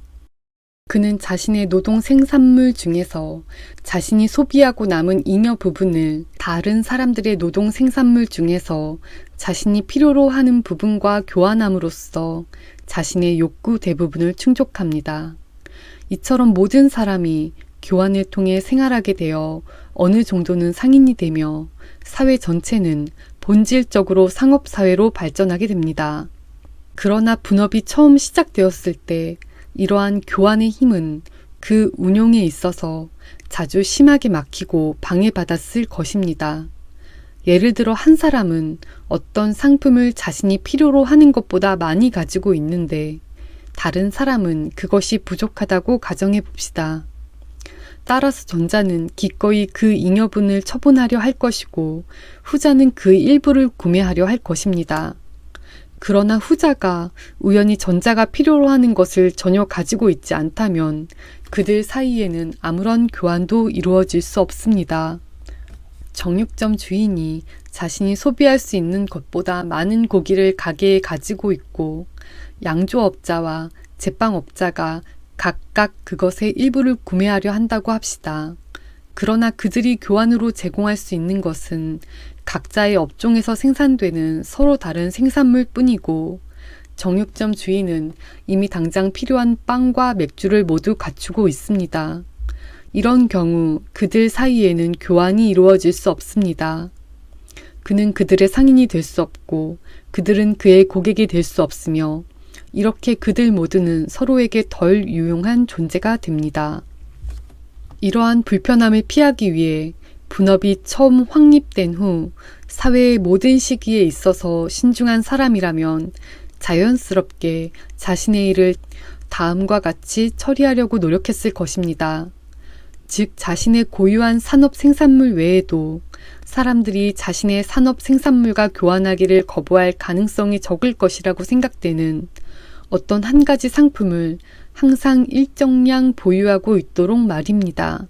그는 자신의 노동 생산물 중에서 자신이 소비하고 남은 잉여 부분을 다른 사람들의 노동 생산물 중에서 자신이 필요로 하는 부분과 교환함으로써 자신의 욕구 대부분을 충족합니다. 이처럼 모든 사람이 교환을 통해 생활하게 되어 어느 정도는 상인이 되며 사회 전체는 본질적으로 상업사회로 발전하게 됩니다. 그러나 분업이 처음 시작되었을 때 이러한 교환의 힘은 그 운용에 있어서 자주 심하게 막히고 방해받았을 것입니다. 예를 들어 한 사람은 어떤 상품을 자신이 필요로 하는 것보다 많이 가지고 있는데 다른 사람은 그것이 부족하다고 가정해 봅시다. 따라서 전자는 기꺼이 그 잉여분을 처분하려 할 것이고 후자는 그 일부를 구매하려 할 것입니다. 그러나 후자가 우연히 전자가 필요로 하는 것을 전혀 가지고 있지 않다면 그들 사이에는 아무런 교환도 이루어질 수 없습니다. 정육점 주인이 자신이 소비할 수 있는 것보다 많은 고기를 가게에 가지고 있고 양조업자와 제빵업자가 각각 그것의 일부를 구매하려 한다고 합시다. 그러나 그들이 교환으로 제공할 수 있는 것은 각자의 업종에서 생산되는 서로 다른 생산물 뿐이고, 정육점 주인은 이미 당장 필요한 빵과 맥주를 모두 갖추고 있습니다. 이런 경우 그들 사이에는 교환이 이루어질 수 없습니다. 그는 그들의 상인이 될 수 없고 그들은 그의 고객이 될 수 없으며, 이렇게 그들 모두는 서로에게 덜 유용한 존재가 됩니다. 이러한 불편함을 피하기 위해 분업이 처음 확립된 후 사회의 모든 시기에 있어서 신중한 사람이라면 자연스럽게 자신의 일을 다음과 같이 처리하려고 노력했을 것입니다. 즉 자신의 고유한 산업 생산물 외에도 사람들이 자신의 산업 생산물과 교환하기를 거부할 가능성이 적을 것이라고 생각되는 어떤 한 가지 상품을 항상 일정량 보유하고 있도록 말입니다.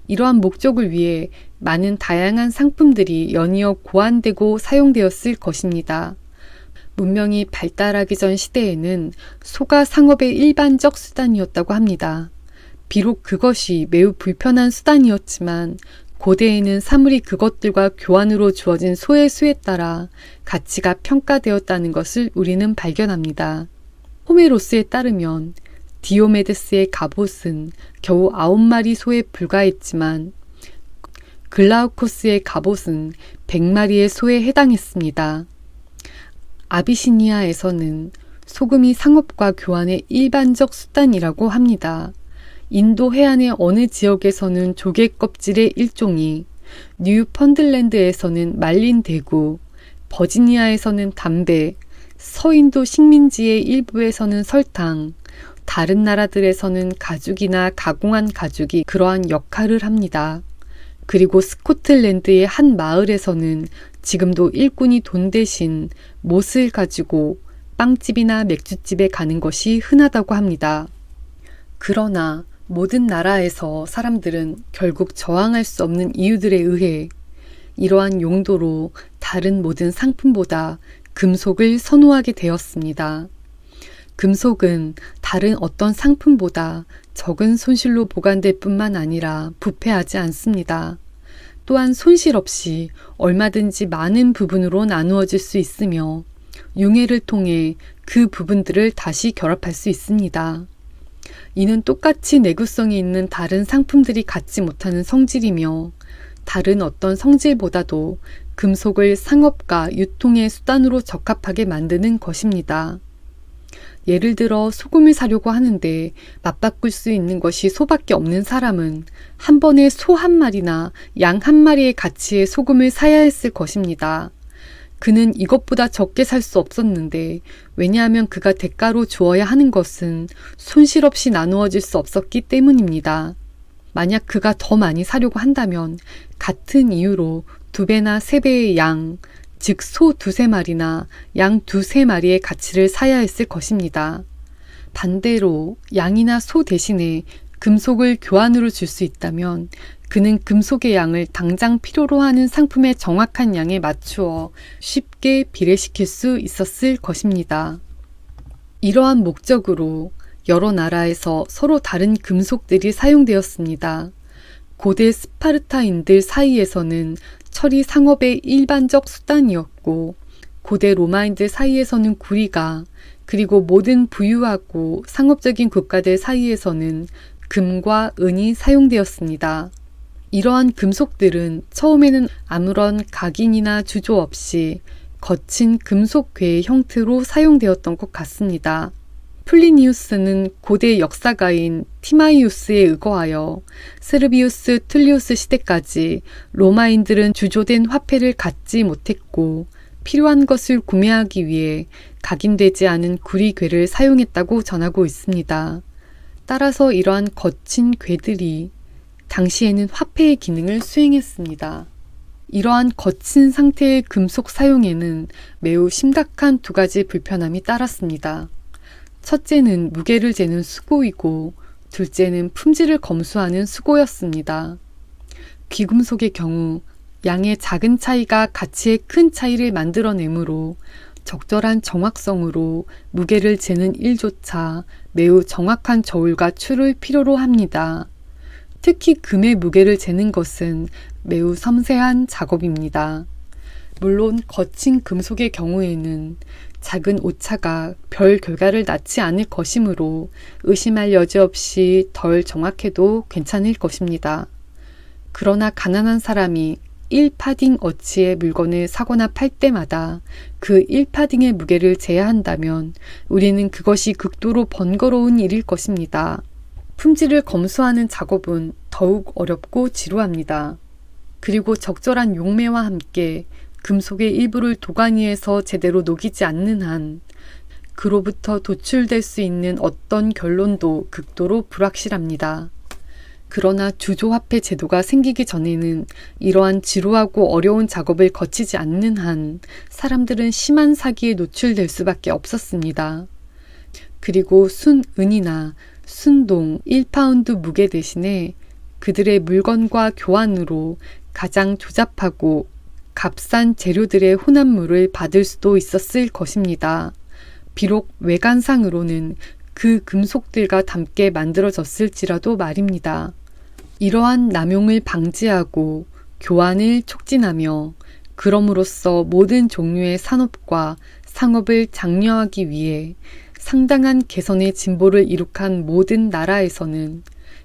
이러한 목적을 위해 많은 다양한 상품들이 연이어 고안되고 사용되었을 것입니다. 문명이 발달하기 전 시대에는 소가 상업의 일반적 수단이었다고 합니다. 비록 그것이 매우 불편한 수단이었지만 고대에는 사물이 그것들과 교환으로 주어진 소의 수에 따라 가치가 평가되었다는 것을 우리는 발견합니다. 호메로스에 따르면 디오메데스의 갑옷은 겨우 9마리 소에 불과했지만 글라우코스의 갑옷은 100마리의 소에 해당했습니다. 아비시니아에서는 소금이 상업과 교환의 일반적 수단이라고 합니다. 인도 해안의 어느 지역에서는 조개 껍질의 일종이, 뉴펀들랜드에서는 말린 대구, 버지니아에서는 담배, 서인도 식민지의 일부에서는 설탕, 다른 나라들에서는 가죽이나 가공한 가죽이 그러한 역할을 합니다. 그리고 스코틀랜드의 한 마을에서는 지금도 일꾼이 돈 대신 못을 가지고 빵집이나 맥주집에 가는 것이 흔하다고 합니다. 그러나 모든 나라에서 사람들은 결국 저항할 수 없는 이유들에 의해 이러한 용도로 다른 모든 상품보다 금속을 선호하게 되었습니다. 금속은 다른 어떤 상품보다 적은 손실로 보관될 뿐만 아니라 부패하지 않습니다. 또한 손실 없이 얼마든지 많은 부분으로 나누어질 수 있으며 융해를 통해 그 부분들을 다시 결합할 수 있습니다. 이는 똑같이 내구성이 있는 다른 상품들이 갖지 못하는 성질이며 다른 어떤 성질보다도 금속을 상업과 유통의 수단으로 적합하게 만드는 것입니다. 예를 들어 소금을 사려고 하는데 맞바꿀 수 있는 것이 소밖에 없는 사람은 한 번에 소 한 마리나 양 한 마리의 가치의 소금을 사야 했을 것입니다. 그는 이것보다 적게 살 수 없었는데 왜냐하면 그가 대가로 주어야 하는 것은 손실 없이 나누어질 수 없었기 때문입니다. 만약 그가 더 많이 사려고 한다면 같은 이유로 2배나 3배의 양, 즉 소 2~3마리나 양 2~3마리의 가치를 사야 했을 것입니다. 반대로 양이나 소 대신에 금속을 교환으로 줄 수 있다면 그는 금속의 양을 당장 필요로 하는 상품의 정확한 양에 맞추어 쉽게 비례시킬 수 있었을 것입니다. 이러한 목적으로 여러 나라에서 서로 다른 금속들이 사용되었습니다. 고대 스파르타인들 사이에서는 철이 상업의 일반적 수단이었고 고대 로마인들 사이에서는 구리가, 그리고 모든 부유하고 상업적인 국가들 사이에서는 금과 은이 사용되었습니다. 이러한 금속들은 처음에는 아무런 각인이나 주조 없이 거친 금속괴의 형태로 사용되었던 것 같습니다. 플리니우스는 고대 역사가인 티마이우스에 의거하여 세르비우스 툴리우스 시대까지 로마인들은 주조된 화폐를 갖지 못했고 필요한 것을 구매하기 위해 각인되지 않은 구리괴를 사용했다고 전하고 있습니다. 따라서 이러한 거친 괴들이 당시에는 화폐의 기능을 수행했습니다. 이러한 거친 상태의 금속 사용에는 매우 심각한 2가지 불편함이 따랐습니다. 첫째는 무게를 재는 수고이고 둘째는 품질을 검수하는 수고였습니다. 귀금속의 경우 양의 작은 차이가 가치의 큰 차이를 만들어내므로 적절한 정확성으로 무게를 재는 일조차 매우 정확한 저울과 추를 필요로 합니다. 특히 금의 무게를 재는 것은 매우 섬세한 작업입니다. 물론 거친 금속의 경우에는 작은 오차가 별 결과를 낳지 않을 것이므로 의심할 여지 없이 덜 정확해도 괜찮을 것입니다. 그러나 가난한 사람이 1파딩 어치의 물건을 사거나 팔 때마다 그 1파딩의 무게를 재야 한다면 우리는 그것이 극도로 번거로운 일일 것입니다. 품질을 검수하는 작업은 더욱 어렵고 지루합니다. 그리고 적절한 용매와 함께 금속의 일부를 도가니에서 제대로 녹이지 않는 한 그로부터 도출될 수 있는 어떤 결론도 극도로 불확실합니다. 그러나 주조화폐 제도가 생기기 전에는 이러한 지루하고 어려운 작업을 거치지 않는 한 사람들은 심한 사기에 노출될 수밖에 없었습니다. 그리고 순은이나 순동 1파운드 무게 대신에 그들의 물건과 교환으로 가장 조잡하고 값싼 재료들의 혼합물을 받을 수도 있었을 것입니다. 비록 외관상으로는 그 금속들과 함께 만들어졌을지라도 말입니다. 이러한 남용을 방지하고 교환을 촉진하며 그럼으로써 모든 종류의 산업과 상업을 장려하기 위해 상당한 개선의 진보를 이룩한 모든 나라에서는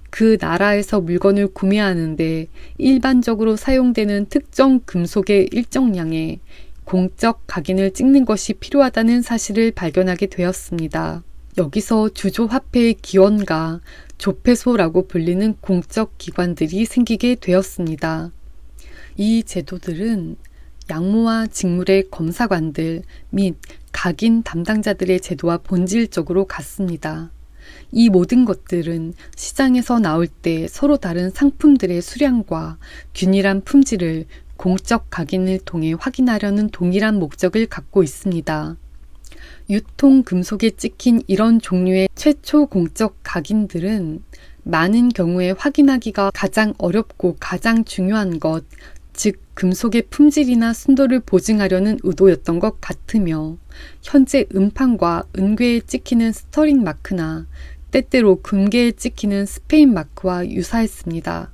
그 나라에서 물건을 구매하는데 일반적으로 사용되는 특정 금속의 일정량의 공적 각인을 찍는 것이 필요하다는 사실을 발견하게 되었습니다. 여기서 주조화폐의 기원과 조폐소라고 불리는 공적 기관들이 생기게 되었습니다. 이 제도들은 양모와 직물의 검사관들 및 각인 담당자들의 제도와 본질적으로 같습니다. 이 모든 것들은 시장에서 나올 때 서로 다른 상품들의 수량과 균일한 품질을 공적 각인을 통해 확인하려는 동일한 목적을 갖고 있습니다. 유통 금속에 찍힌 이런 종류의 최초 공적 각인들은 많은 경우에 확인하기가 가장 어렵고 가장 중요한 것, 즉 금속의 품질이나 순도를 보증하려는 의도였던 것 같으며 현재 음판과 은괴에 찍히는 스터링 마크나 때때로 금괴에 찍히는 스페인 마크와 유사했습니다.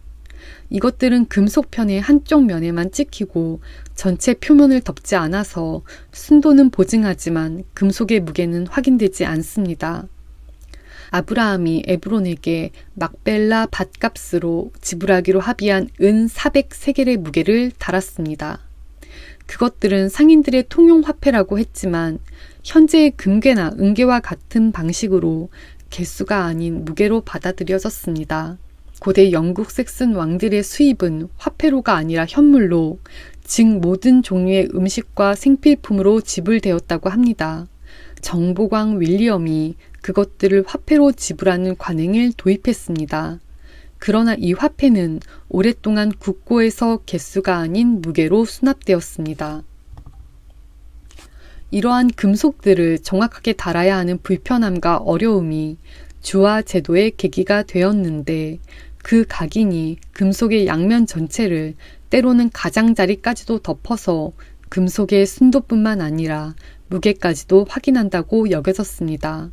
이것들은 금속편의 한쪽 면에만 찍히고 전체 표면을 덮지 않아서 순도는 보증하지만 금속의 무게는 확인되지 않습니다. 아브라함이 에브론에게 막벨라 밭값으로 지불하기로 합의한 은 400세겔의 무게를 달았습니다. 그것들은 상인들의 통용 화폐라고 했지만 현재의 금괴나 은괴와 같은 방식으로 개수가 아닌 무게로 받아들여졌습니다. 고대 영국 섹슨 왕들의 수입은 화폐로가 아니라 현물로, 즉 모든 종류의 음식과 생필품으로 지불되었다고 합니다. 정보광 윌리엄이 그것들을 화폐로 지불하는 관행을 도입했습니다. 그러나 이 화폐는 오랫동안 국고에서 개수가 아닌 무게로 수납되었습니다. 이러한 금속들을 정확하게 달아야 하는 불편함과 어려움이 주화 제도의 계기가 되었는데 그 각인이 금속의 양면 전체를 때로는 가장자리까지도 덮어서 금속의 순도뿐만 아니라 무게까지도 확인한다고 여겨졌습니다.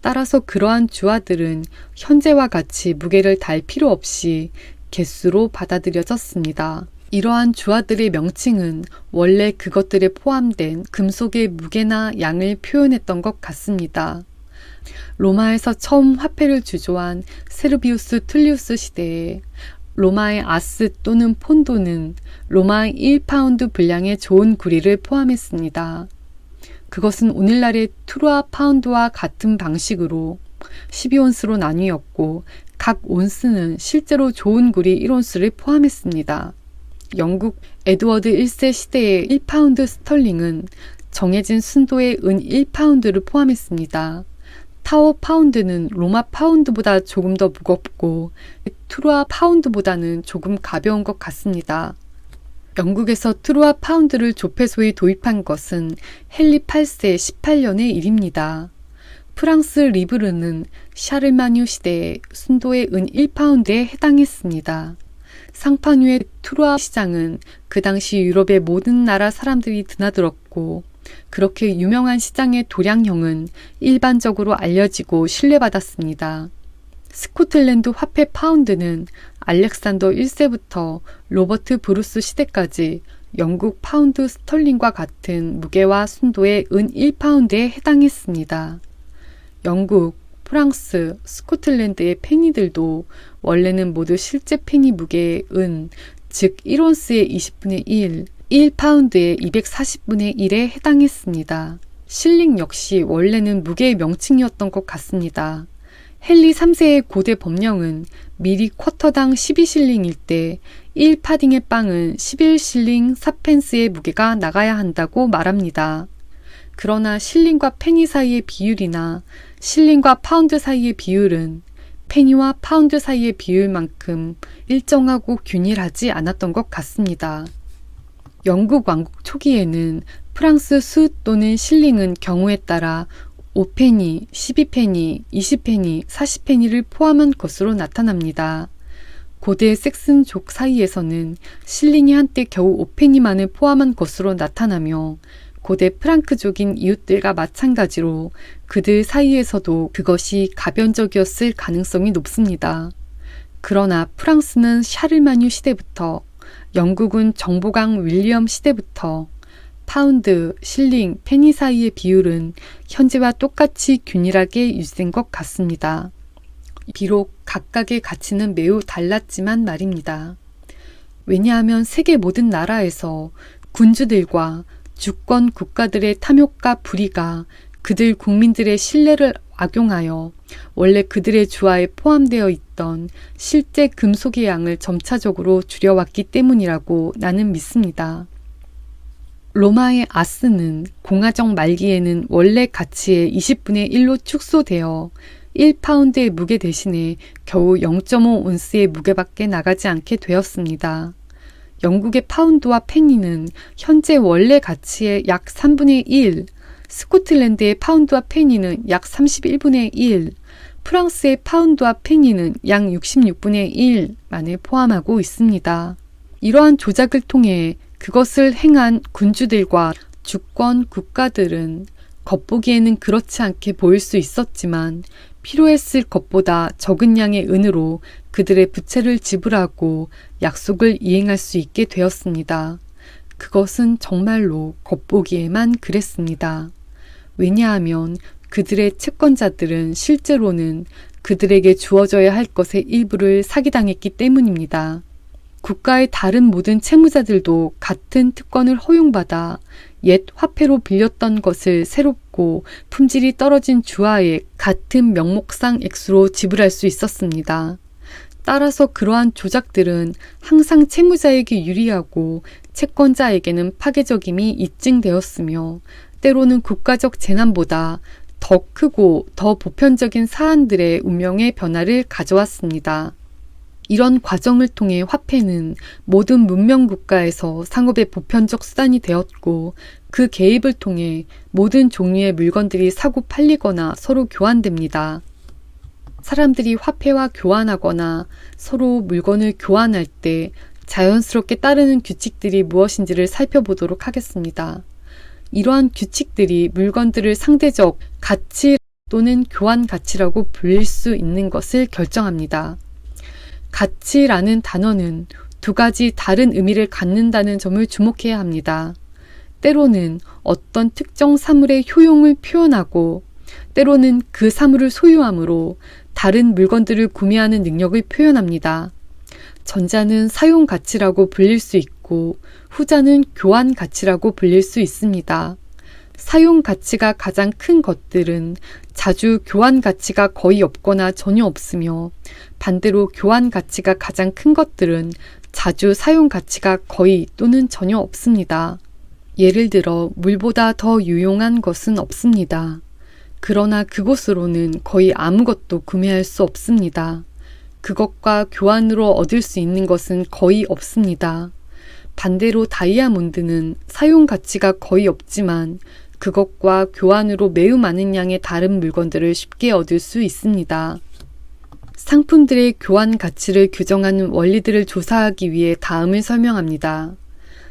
따라서 그러한 주화들은 현재와 같이 무게를 달 필요 없이 개수로 받아들여졌습니다. 이러한 주화들의 명칭은 원래 그것들에 포함된 금속의 무게나 양을 표현했던 것 같습니다. 로마에서 처음 화폐를 주조한 세르비우스 툴리우스 시대에 로마의 아스 또는 폰도는 로마의 1파운드 분량의 좋은 구리를 포함했습니다. 그것은 오늘날의 트루아 파운드와 같은 방식으로 12온스로 나뉘었고 각 온스는 실제로 좋은 구리 1온스를 포함했습니다. 영국 에드워드 1세 시대의 1파운드 스털링은 정해진 순도의 은 1파운드를 포함했습니다. 타워 파운드는 로마 파운드보다 조금 더 무겁고 트루아 파운드보다는 조금 가벼운 것 같습니다. 영국에서 트루아 파운드를 조폐소에 도입한 것은 헨리 8세 18년의 일입니다. 프랑스 리브르는 샤르마뉴 시대의 순도의 은 1파운드에 해당했습니다. 상파뉴의 트루아 시장은 그 당시 유럽의 모든 나라 사람들이 드나들었고 그렇게 유명한 시장의 도량형은 일반적으로 알려지고 신뢰받았습니다. 스코틀랜드 화폐 파운드는 알렉산더 1세부터 로버트 브루스 시대까지 영국 파운드 스털링과 같은 무게와 순도의 은 1파운드에 해당했습니다. 영국, 프랑스, 스코틀랜드의 페니들도 원래는 모두 실제 페니 무게의 은, 즉 1온스의 20분의 1, 1파운드의 240분의 1에 해당했습니다. 실링 역시 원래는 무게의 명칭이었던 것 같습니다. 헨리 3세의 고대 법령은 밀이 쿼터당 12실링일 때 1파딩의 빵은 11실링 4펜스의 무게가 나가야 한다고 말합니다. 그러나 실링과 페니 사이의 비율이나 실링과 파운드 사이의 비율은 페니와 파운드 사이의 비율만큼 일정하고 균일하지 않았던 것 같습니다. 영국 왕국 초기에는 프랑스 수 또는 실링은 경우에 따라 5페니, 12페니, 20페니, 40페니를 포함한 것으로 나타납니다. 고대 섹슨족 사이에서는 실링이 한때 겨우 5페니만을 포함한 것으로 나타나며 고대 프랑크족인 이웃들과 마찬가지로 그들 사이에서도 그것이 가변적이었을 가능성이 높습니다. 그러나 프랑스는 샤르마뉴 시대부터 영국은 정보강 윌리엄 시대부터 파운드, 실링, 페니 사이의 비율은 현재와 똑같이 균일하게 유지된 것 같습니다. 비록 각각의 가치는 매우 달랐지만 말입니다. 왜냐하면 세계 모든 나라에서 군주들과 주권 국가들의 탐욕과 불의가 그들 국민들의 신뢰를 악용하여 원래 그들의 주화에 포함되어 있던 실제 금속의 양을 점차적으로 줄여왔기 때문이라고 나는 믿습니다. 로마의 아스는 공화정 말기에는 원래 가치의 20분의 1로 축소되어 1파운드의 무게 대신에 겨우 0.5온스의 무게밖에 나가지 않게 되었습니다. 영국의 파운드와 페니는 현재 원래 가치의 약 3분의 1, 스코틀랜드의 파운드와 페니는 약 31분의 1, 프랑스의 파운드와 페니는 약 66분의 1만을 포함하고 있습니다. 이러한 조작을 통해 그것을 행한 군주들과 주권 국가들은 겉보기에는 그렇지 않게 보일 수 있었지만 필요했을 것보다 적은 양의 은으로 그들의 부채를 지불하고 약속을 이행할 수 있게 되었습니다. 그것은 정말로 겉보기에만 그랬습니다. 왜냐하면 그들의 채권자들은 실제로는 그들에게 주어져야 할 것의 일부를 사기당했기 때문입니다. 국가의 다른 모든 채무자들도 같은 특권을 허용받아 옛 화폐로 빌렸던 것을 새롭고 품질이 떨어진 주화에 같은 명목상 액수로 지불할 수 있었습니다. 따라서 그러한 조작들은 항상 채무자에게 유리하고 채권자에게는 파괴적임이 입증되었으며 때로는 국가적 재난보다 더 크고 더 보편적인 사안들의 운명의 변화를 가져왔습니다. 이런 과정을 통해 화폐는 모든 문명 국가에서 상업의 보편적 수단이 되었고 그 개입을 통해 모든 종류의 물건들이 사고 팔리거나 서로 교환됩니다. 사람들이 화폐와 교환하거나 서로 물건을 교환할 때 자연스럽게 따르는 규칙들이 무엇인지를 살펴보도록 하겠습니다. 이러한 규칙들이 물건들을 상대적 가치 또는 교환 가치라고 불릴 수 있는 것을 결정합니다. 가치라는 단어는 두 가지 다른 의미를 갖는다는 점을 주목해야 합니다. 때로는 어떤 특정 사물의 효용을 표현하고 때로는 그 사물을 소유함으로 다른 물건들을 구매하는 능력을 표현합니다. 전자는 사용 가치라고 불릴 수 있고 후자는 교환 가치라고 불릴 수 있습니다. 사용 가치가 가장 큰 것들은 자주 교환 가치가 거의 없거나 전혀 없으며 반대로 교환 가치가 가장 큰 것들은 자주 사용 가치가 거의 또는 전혀 없습니다. 예를 들어 물보다 더 유용한 것은 없습니다. 그러나 그곳으로는 거의 아무것도 구매할 수 없습니다. 그것과 교환으로 얻을 수 있는 것은 거의 없습니다. 반대로 다이아몬드는 사용 가치가 거의 없지만 그것과 교환으로 매우 많은 양의 다른 물건들을 쉽게 얻을 수 있습니다. 상품들의 교환 가치를 규정하는 원리들을 조사하기 위해 다음을 설명합니다.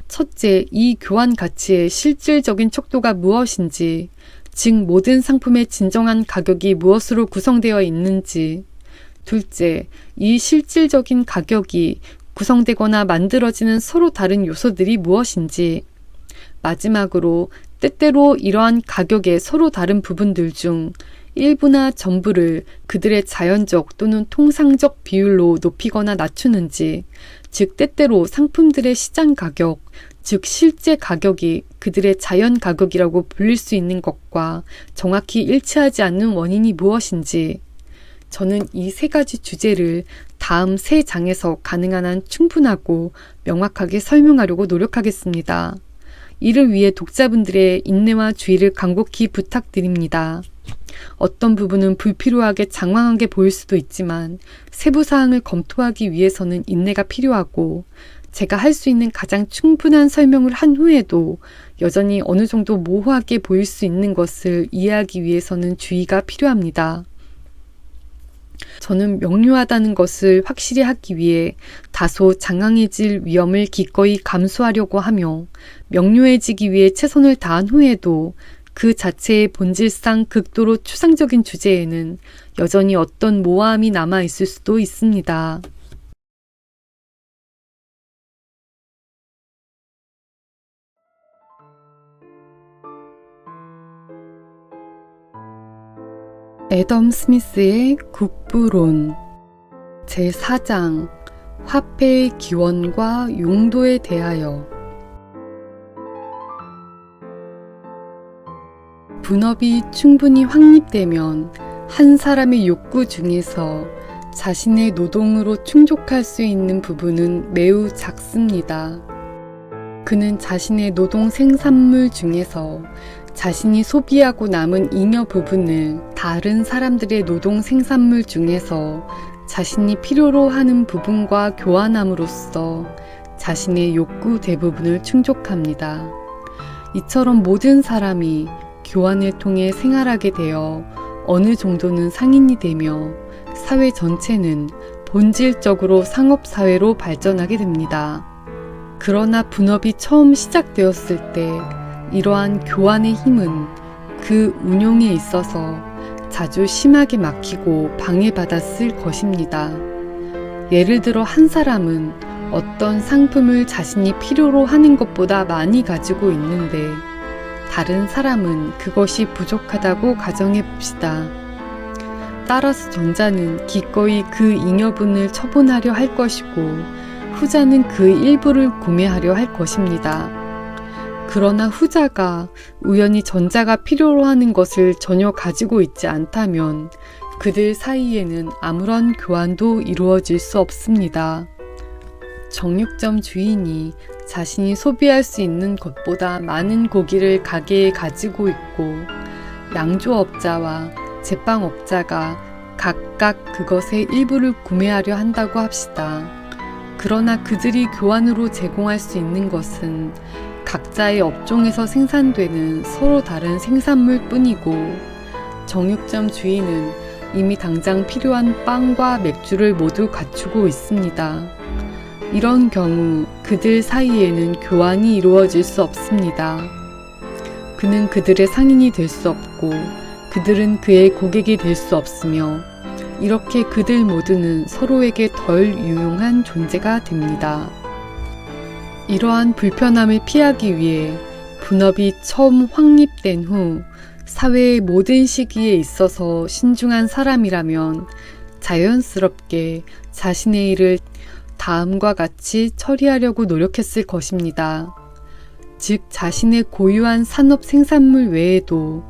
첫째, 이 교환 가치의 실질적인 척도가 무엇인지, 즉 모든 상품의 진정한 가격이 무엇으로 구성되어 있는지. 둘째, 이 실질적인 가격이 구성되거나 만들어지는 서로 다른 요소들이 무엇인지. 마지막으로 때때로 이러한 가격의 서로 다른 부분들 중 일부나 전부를 그들의 자연적 또는 통상적 비율로 높이거나 낮추는지, 즉 때때로 상품들의 시장 가격, 즉 실제 가격이 그들의 자연 가격이라고 불릴 수 있는 것과 정확히 일치하지 않는 원인이 무엇인지. 저는 이 세 가지 주제를 다음 세 장에서 가능한 한 충분하고 명확하게 설명하려고 노력하겠습니다. 이를 위해 독자분들의 인내와 주의를 간곡히 부탁드립니다. 어떤 부분은 불필요하게 장황하게 보일 수도 있지만 세부 사항을 검토하기 위해서는 인내가 필요하고 제가 할 수 있는 가장 충분한 설명을 한 후에도 여전히 어느 정도 모호하게 보일 수 있는 것을 이해하기 위해서는 주의가 필요합니다. 저는 명료하다는 것을 확실히 하기 위해 다소 장황해질 위험을 기꺼이 감수하려고 하며 명료해지기 위해 최선을 다한 후에도 그 자체의 본질상 극도로 추상적인 주제에는 여전히 어떤 모호함이 남아 있을 수도 있습니다. 애덤 스미스의 국부론 제4장 화폐의 기원과 용도에 대하여. 분업이 충분히 확립되면 한 사람의 욕구 중에서 자신의 노동으로 충족할 수 있는 부분은 매우 작습니다. 그는 자신의 노동 생산물 중에서 자신이 소비하고 남은 잉여 부분을 다른 사람들의 노동 생산물 중에서 자신이 필요로 하는 부분과 교환함으로써 자신의 욕구 대부분을 충족합니다. 이처럼 모든 사람이 교환을 통해 생활하게 되어 어느 정도는 상인이 되며 사회 전체는 본질적으로 상업사회로 발전하게 됩니다. 그러나 분업이 처음 시작되었을 때 이러한 교환의 힘은 그 운용에 있어서 자주 심하게 막히고 방해받았을 것입니다. 예를 들어 한 사람은 어떤 상품을 자신이 필요로 하는 것보다 많이 가지고 있는데 다른 사람은 그것이 부족하다고 가정해 봅시다. 따라서 전자는 기꺼이 그 잉여분을 처분하려 할 것이고 후자는 그 일부를 구매하려 할 것입니다. 그러나 후자가 우연히 전자가 필요로 하는 것을 전혀 가지고 있지 않다면 그들 사이에는 아무런 교환도 이루어질 수 없습니다. 정육점 주인이 자신이 소비할 수 있는 것보다 많은 고기를 가게에 가지고 있고 양조업자와 제빵업자가 각각 그것의 일부를 구매하려 한다고 합시다. 그러나 그들이 교환으로 제공할 수 있는 것은 각자의 업종에서 생산되는 서로 다른 생산물 뿐이고 정육점 주인은 이미 당장 필요한 빵과 맥주를 모두 갖추고 있습니다. 이런 경우 그들 사이에는 교환이 이루어질 수 없습니다. 그는 그들의 상인이 될 수 없고 그들은 그의 고객이 될 수 없으며 이렇게 그들 모두는 서로에게 덜 유용한 존재가 됩니다. 이러한 불편함을 피하기 위해 분업이 처음 확립된 후 사회의 모든 시기에 있어서 신중한 사람이라면 자연스럽게 자신의 일을 다음과 같이 처리하려고 노력했을 것입니다. 즉 자신의 고유한 산업 생산물 외에도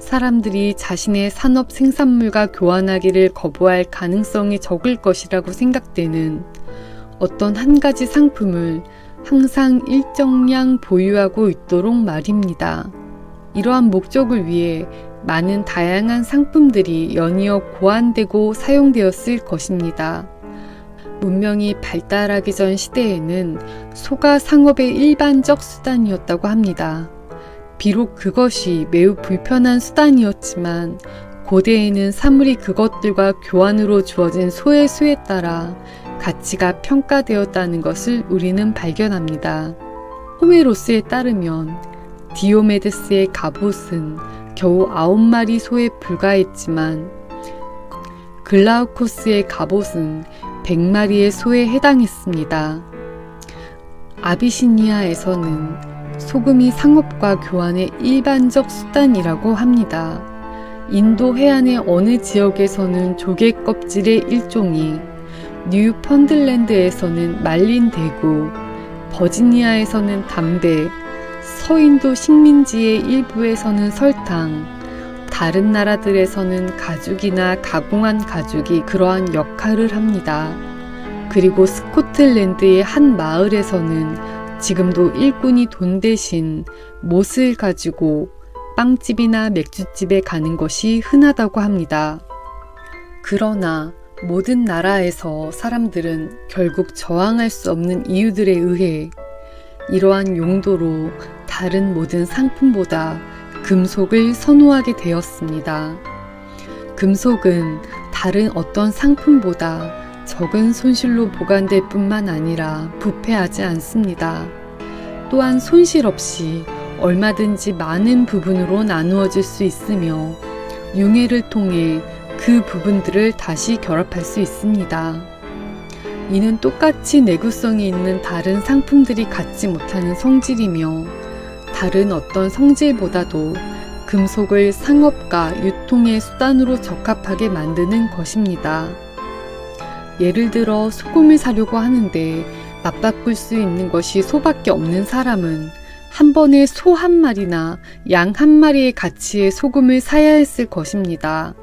사람들이 자신의 산업 생산물과 교환하기를 거부할 가능성이 적을 것이라고 생각되는 어떤 한 가지 상품을 항상 일정량 보유하고 있도록 말입니다. 이러한 목적을 위해 많은 다양한 상품들이 연이어 고안되고 사용되었을 것입니다. 문명이 발달하기 전 시대에는 소가 상업의 일반적 수단이었다고 합니다. 비록 그것이 매우 불편한 수단이었지만 고대에는 사물이 그것들과 교환으로 주어진 소의 수에 따라 가치가 평가되었다는 것을 우리는 발견합니다. 호메로스에 따르면 디오메데스의 갑옷은 겨우 9마리 소에 불과했지만 글라우코스의 갑옷은 100마리의 소에 해당했습니다. 아비시니아에서는 소금이 상업과 교환의 일반적 수단이라고 합니다. 인도 해안의 어느 지역에서는 조개 껍질의 일종이, 뉴펀들랜드에서는 말린 대구, 버지니아에서는 담배, 서인도 식민지의 일부에서는 설탕, 다른 나라들에서는 가죽이나 가공한 가죽이 그러한 역할을 합니다. 그리고 스코틀랜드의 한 마을에서는 지금도 일꾼이 돈 대신 못을 가지고 빵집이나 맥주집에 가는 것이 흔하다고 합니다. 그러나 모든 나라에서 사람들은 결국 저항할 수 없는 이유들에 의해 이러한 용도로 다른 모든 상품보다 금속을 선호하게 되었습니다. 금속은 다른 어떤 상품보다 적은 손실로 보관될 뿐만 아니라 부패하지 않습니다. 또한 손실 없이 얼마든지 많은 부분으로 나누어질 수 있으며 융해를 통해 그 부분들을 다시 결합할 수 있습니다. 이는 똑같이 내구성이 있는 다른 상품들이 갖지 못하는 성질이며 다른 어떤 성질보다도 금속을 상업과 유통의 수단으로 적합하게 만드는 것입니다. 예를 들어 소금을 사려고 하는데 맞바꿀 수 있는 것이 소밖에 없는 사람은 한 번에 소 한 마리나 양 한 마리의 가치의 소금을 사야 했을 것입니다.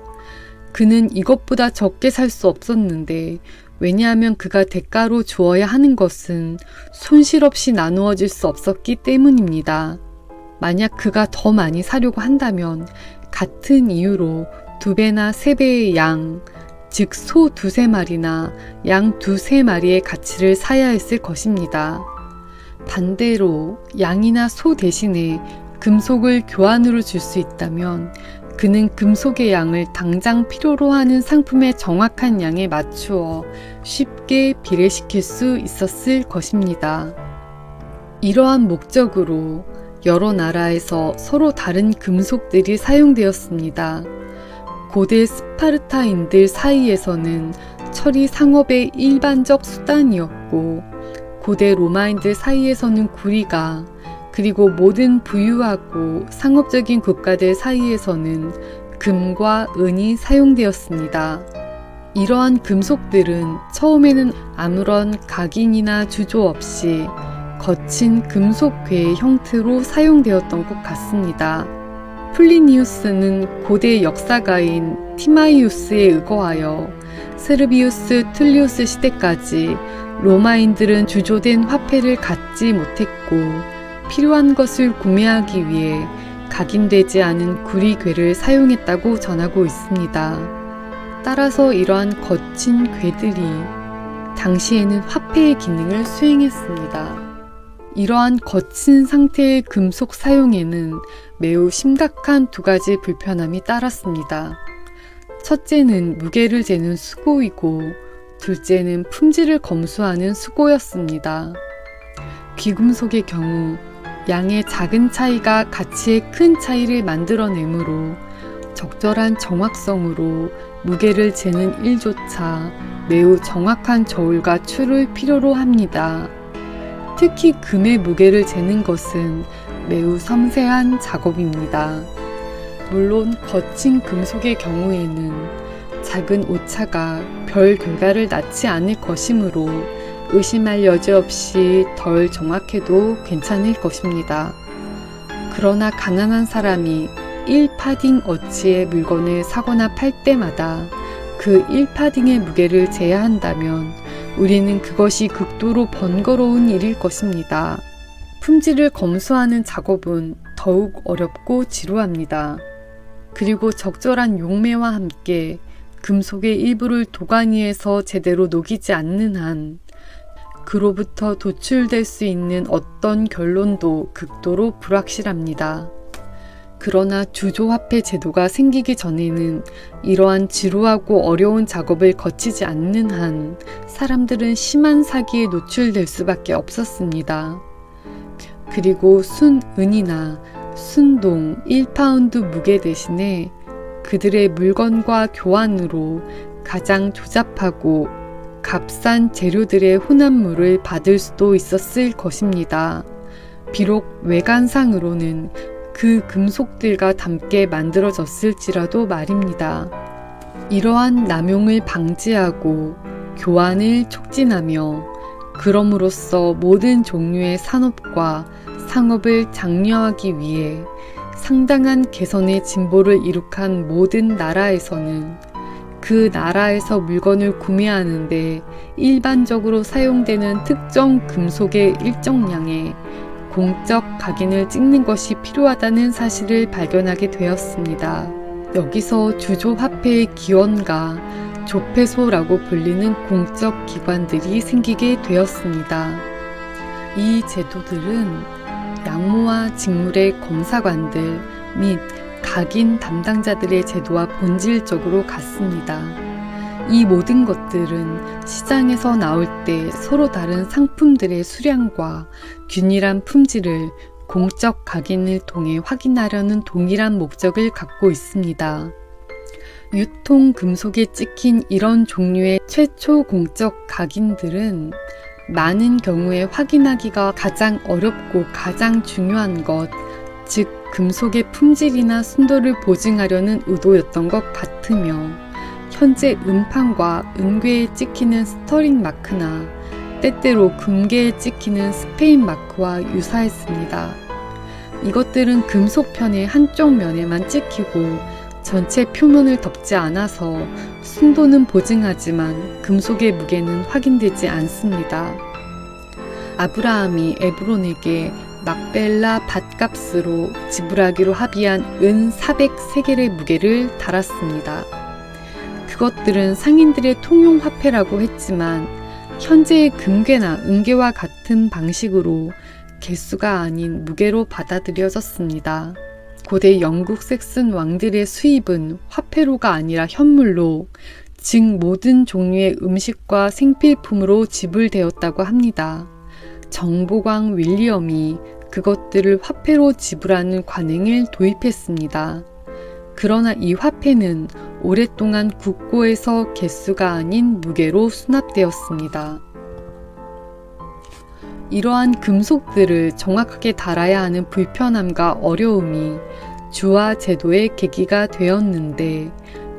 그는 이것보다 적게 살 수 없었는데 왜냐하면 그가 대가로 주어야 하는 것은 손실 없이 나누어질 수 없었기 때문입니다. 만약 그가 더 많이 사려고 한다면 같은 이유로 2배나 3배의 양, 즉 소 2-3마리나 양 2-3마리의 가치를 사야 했을 것입니다. 반대로 양이나 소 대신에 금속을 교환으로 줄 수 있다면 그는 금속의 양을 당장 필요로 하는 상품의 정확한 양에 맞추어 쉽게 비례시킬 수 있었을 것입니다. 이러한 목적으로 여러 나라에서 서로 다른 금속들이 사용되었습니다. 고대 스파르타인들 사이에서는 철이 상업의 일반적 수단이었고, 고대 로마인들 사이에서는 구리가, 그리고 모든 부유하고 상업적인 국가들 사이에서는 금과 은이 사용되었습니다. 이러한 금속들은 처음에는 아무런 각인이나 주조 없이 거친 금속괴의 형태로 사용되었던 것 같습니다. 플리니우스는 고대 역사가인 티마이우스에 의거하여 세르비우스 툴리우스 시대까지 로마인들은 주조된 화폐를 갖지 못했고, 필요한 것을 구매하기 위해 각인되지 않은 구리괴를 사용했다고 전하고 있습니다. 따라서 이러한 거친 괴들이 당시에는 화폐의 기능을 수행했습니다. 이러한 거친 상태의 금속 사용에는 매우 심각한 두 가지 불편함이 따랐습니다. 첫째는 무게를 재는 수고이고, 둘째는 품질을 검수하는 수고였습니다. 귀금속의 경우 양의 작은 차이가 가치의 큰 차이를 만들어내므로 적절한 정확성으로 무게를 재는 일조차 매우 정확한 저울과 추를 필요로 합니다. 특히 금의 무게를 재는 것은 매우 섬세한 작업입니다. 물론 거친 금속의 경우에는 작은 오차가 별 결과를 낳지 않을 것이므로 의심할 여지 없이 덜 정확해도 괜찮을 것입니다. 그러나 가난한 사람이 1파딩 어치의 물건을 사거나 팔 때마다 그 1파딩의 무게를 재야 한다면 우리는 그것이 극도로 번거로운 일일 것입니다. 품질을 검수하는 작업은 더욱 어렵고 지루합니다. 그리고 적절한 용매와 함께 금속의 일부를 도가니에서 제대로 녹이지 않는 한 그로부터 도출될 수 있는 어떤 결론도 극도로 불확실합니다. 그러나 주조화폐 제도가 생기기 전에는 이러한 지루하고 어려운 작업을 거치지 않는 한 사람들은 심한 사기에 노출될 수밖에 없었습니다. 그리고 순은이나 순동 1파운드 무게 대신에 그들의 물건과 교환으로 가장 조잡하고 값싼 재료들의 혼합물을 받을 수도 있었을 것입니다. 비록 외관상으로는 그 금속들과 함께 만들어졌을지라도 말입니다. 이러한 남용을 방지하고 교환을 촉진하며 그럼으로써 모든 종류의 산업과 상업을 장려하기 위해 상당한 개선의 진보를 이룩한 모든 나라에서는 그 나라에서 물건을 구매하는데 일반적으로 사용되는 특정 금속의 일정량의 공적 각인을 찍는 것이 필요하다는 사실을 발견하게 되었습니다. 여기서 주조화폐의 기원과 조폐소라고 불리는 공적 기관들이 생기게 되었습니다. 이 제도들은 양모와 직물의 검사관들 및 각인 담당자들의 제도와 본질적으로 같습니다. 이 모든 것들은 시장에서 나올 때 서로 다른 상품들의 수량과 균일한 품질을 공적 각인을 통해 확인하려는 동일한 목적을 갖고 있습니다. 유통 금속에 찍힌 이런 종류의 최초 공적 각인들은 많은 경우에 확인하기가 가장 어렵고 가장 중요한 것, 즉 금속의 품질이나 순도를 보증하려는 의도였던 것 같으며 현재 은판과 은괴에 찍히는 스터링 마크나 때때로 금괴에 찍히는 스페인 마크와 유사했습니다. 이것들은 금속편의 한쪽 면에만 찍히고 전체 표면을 덮지 않아서 순도는 보증하지만 금속의 무게는 확인되지 않습니다. 아브라함이 에브론에게 막벨라 밭값으로 지불하기로 합의한 은 400세겔의 무게를 달았습니다. 그것들은 상인들의 통용 화폐라고 했지만 현재의 금괴나 은괴와 같은 방식으로 개수가 아닌 무게로 받아들여졌습니다. 고대 영국 섹슨 왕들의 수입은 화폐로가 아니라 현물로, 즉 모든 종류의 음식과 생필품으로 지불되었다고 합니다. 정보광 윌리엄이 그것들을 화폐로 지불하는 관행을 도입했습니다. 그러나 이 화폐는 오랫동안 국고에서 개수가 아닌 무게로 수납되었습니다. 이러한 금속들을 정확하게 달아야 하는 불편함과 어려움이 주화 제도의 계기가 되었는데,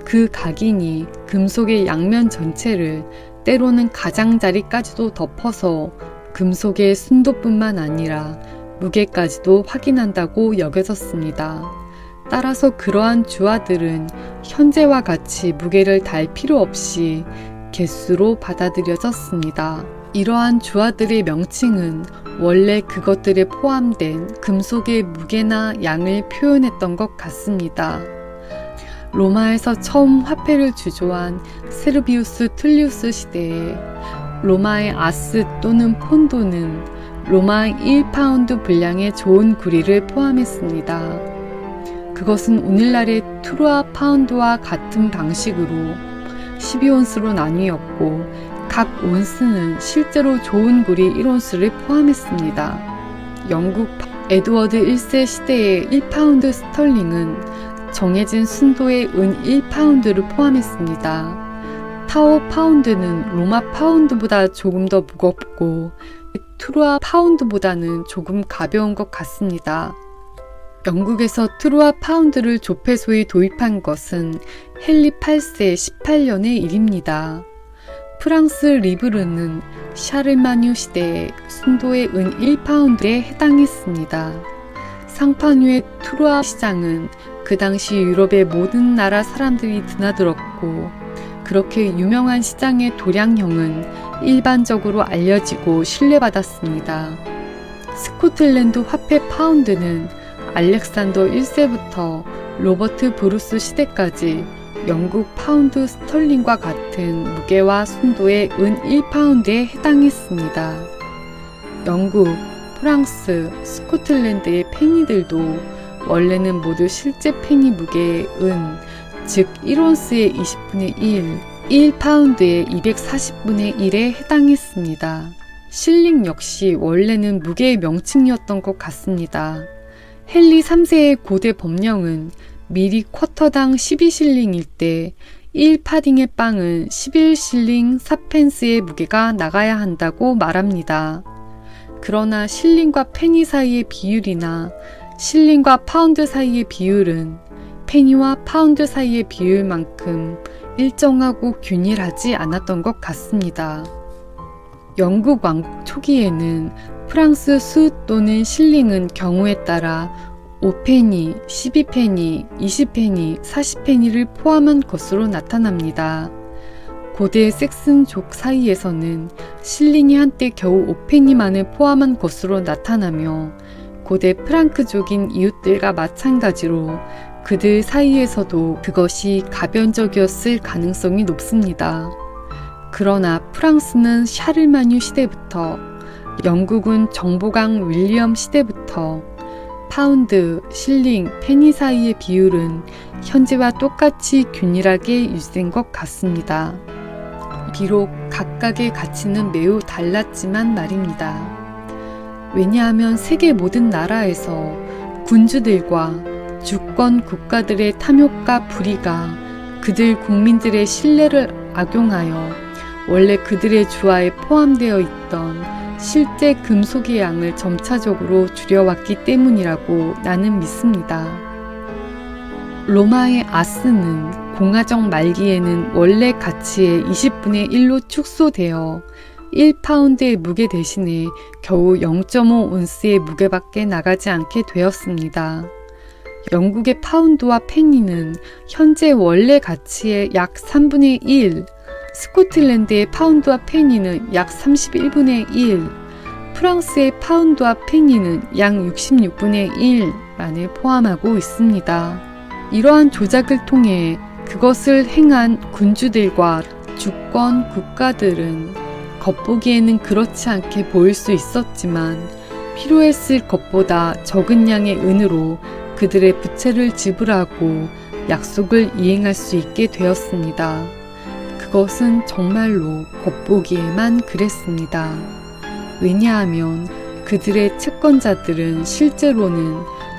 그 각인이 금속의 양면 전체를 때로는 가장자리까지도 덮어서 금속의 순도뿐만 아니라 무게까지도 확인한다고 여겨졌습니다. 따라서 그러한 주화들은 현재와 같이 무게를 달 필요 없이 개수로 받아들여졌습니다. 이러한 주화들의 명칭은 원래 그것들에 포함된 금속의 무게나 양을 표현했던 것 같습니다. 로마에서 처음 화폐를 주조한 세르비우스 툴리우스 시대에 로마의 아스 또는 폰도는 로마의 1파운드 분량의 좋은 구리를 포함했습니다. 그것은 오늘날의 트루아 파운드와 같은 방식으로 12온스로 나뉘었고, 각 온스는 실제로 좋은 구리 1온스를 포함했습니다. 영국 에드워드 1세 시대의 1파운드 스털링은 정해진 순도의 은 1파운드를 포함했습니다. 타오 파운드는 로마 파운드보다 조금 더 무겁고 트루아 파운드보다는 조금 가벼운 것 같습니다. 영국에서 트루아 파운드를 조폐소에 도입한 것은 헨리 8세 18년의 일입니다. 프랑스 리브르는 샤르마뉴 시대의 순도의 은 1파운드에 해당했습니다. 상판유의 트루아 시장은 그 당시 유럽의 모든 나라 사람들이 드나들었고, 그렇게 유명한 시장의 도량형은 일반적으로 알려지고 신뢰받았습니다. 스코틀랜드 화폐 파운드는 알렉산더 1세부터 로버트 브루스 시대까지 영국 파운드 스털링과 같은 무게와 순도의 은 1파운드에 해당했습니다. 영국, 프랑스, 스코틀랜드의 페니들도 원래는 모두 실제 페니 무게의 은, 즉 1온스의 20분의 1, 1파운드의 240분의 1에 해당했습니다. 실링 역시 원래는 무게의 명칭이었던 것 같습니다. 헨리 3세의 고대 법령은 밀이 쿼터당 12실링일 때 1파딩의 빵은 11실링 4펜스의 무게가 나가야 한다고 말합니다. 그러나 실링과 페니 사이의 비율이나 실링과 파운드 사이의 비율은 페니와 파운드 사이의 비율만큼 일정하고 균일하지 않았던 것 같습니다. 영국 왕국 초기에는 프랑스 수 또는 실링은 경우에 따라 5페니, 12페니, 20페니, 40페니를 포함한 것으로 나타납니다. 고대 섹슨족 사이에서는 실링이 한때 겨우 5페니만을 포함한 것으로 나타나며, 고대 프랑크족인 이웃들과 마찬가지로 그들 사이에서도 그것이 가변적이었을 가능성이 높습니다. 그러나 프랑스는 샤르마뉴 시대부터, 영국은 정보강 윌리엄 시대부터 파운드, 실링, 페니 사이의 비율은 현재와 똑같이 균일하게 유지된 것 같습니다. 비록 각각의 가치는 매우 달랐지만 말입니다. 왜냐하면 세계 모든 나라에서 군주들과 주권 국가들의 탐욕과 불의가 그들 국민들의 신뢰를 악용하여 원래 그들의 주화에 포함되어 있던 실제 금속의 양을 점차적으로 줄여왔기 때문이라고 나는 믿습니다. 로마의 아스는 공화정 말기에는 원래 가치의 20분의 1로 축소되어 1파운드의 무게 대신에 겨우 0.5온스의 무게밖에 나가지 않게 되었습니다. 영국의 파운드와 페니는 현재 원래 가치의 약 3분의 1, 스코틀랜드의 파운드와 페니는 약 31분의 1, 프랑스의 파운드와 페니는 약 66분의 1만을 포함하고 있습니다. 이러한 조작을 통해 그것을 행한 군주들과 주권 국가들은 겉보기에는 그렇지 않게 보일 수 있었지만 필요했을 것보다 적은 양의 은으로 그들의 부채를 지불하고 약속을 이행할 수 있게 되었습니다. 그것은 정말로 겉보기에만 그랬습니다. 왜냐하면 그들의 채권자들은 실제로는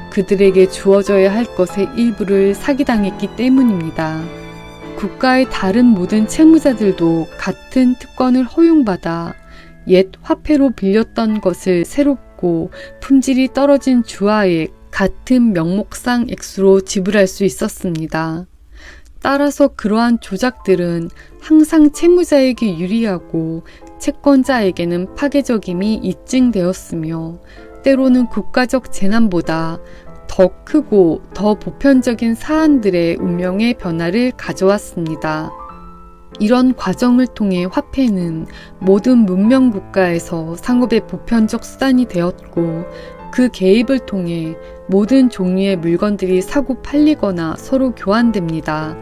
그들에게 주어져야 할 것의 일부를 사기당했기 때문입니다. 국가의 다른 모든 채무자들도 같은 특권을 허용받아 옛 화폐로 빌렸던 것을 새롭고 품질이 떨어진 주화에 같은 명목상 액수로 지불할 수 있었습니다. 따라서 그러한 조작들은 항상 채무자에게 유리하고 채권자에게는 파괴적임이 입증되었으며 때로는 국가적 재난보다 더 크고 더 보편적인 사안들의 운명의 변화를 가져왔습니다. 이런 과정을 통해 화폐는 모든 문명 국가에서 상업의 보편적 수단이 되었고 그 개입을 통해 모든 종류의 물건들이 사고 팔리거나 서로 교환됩니다.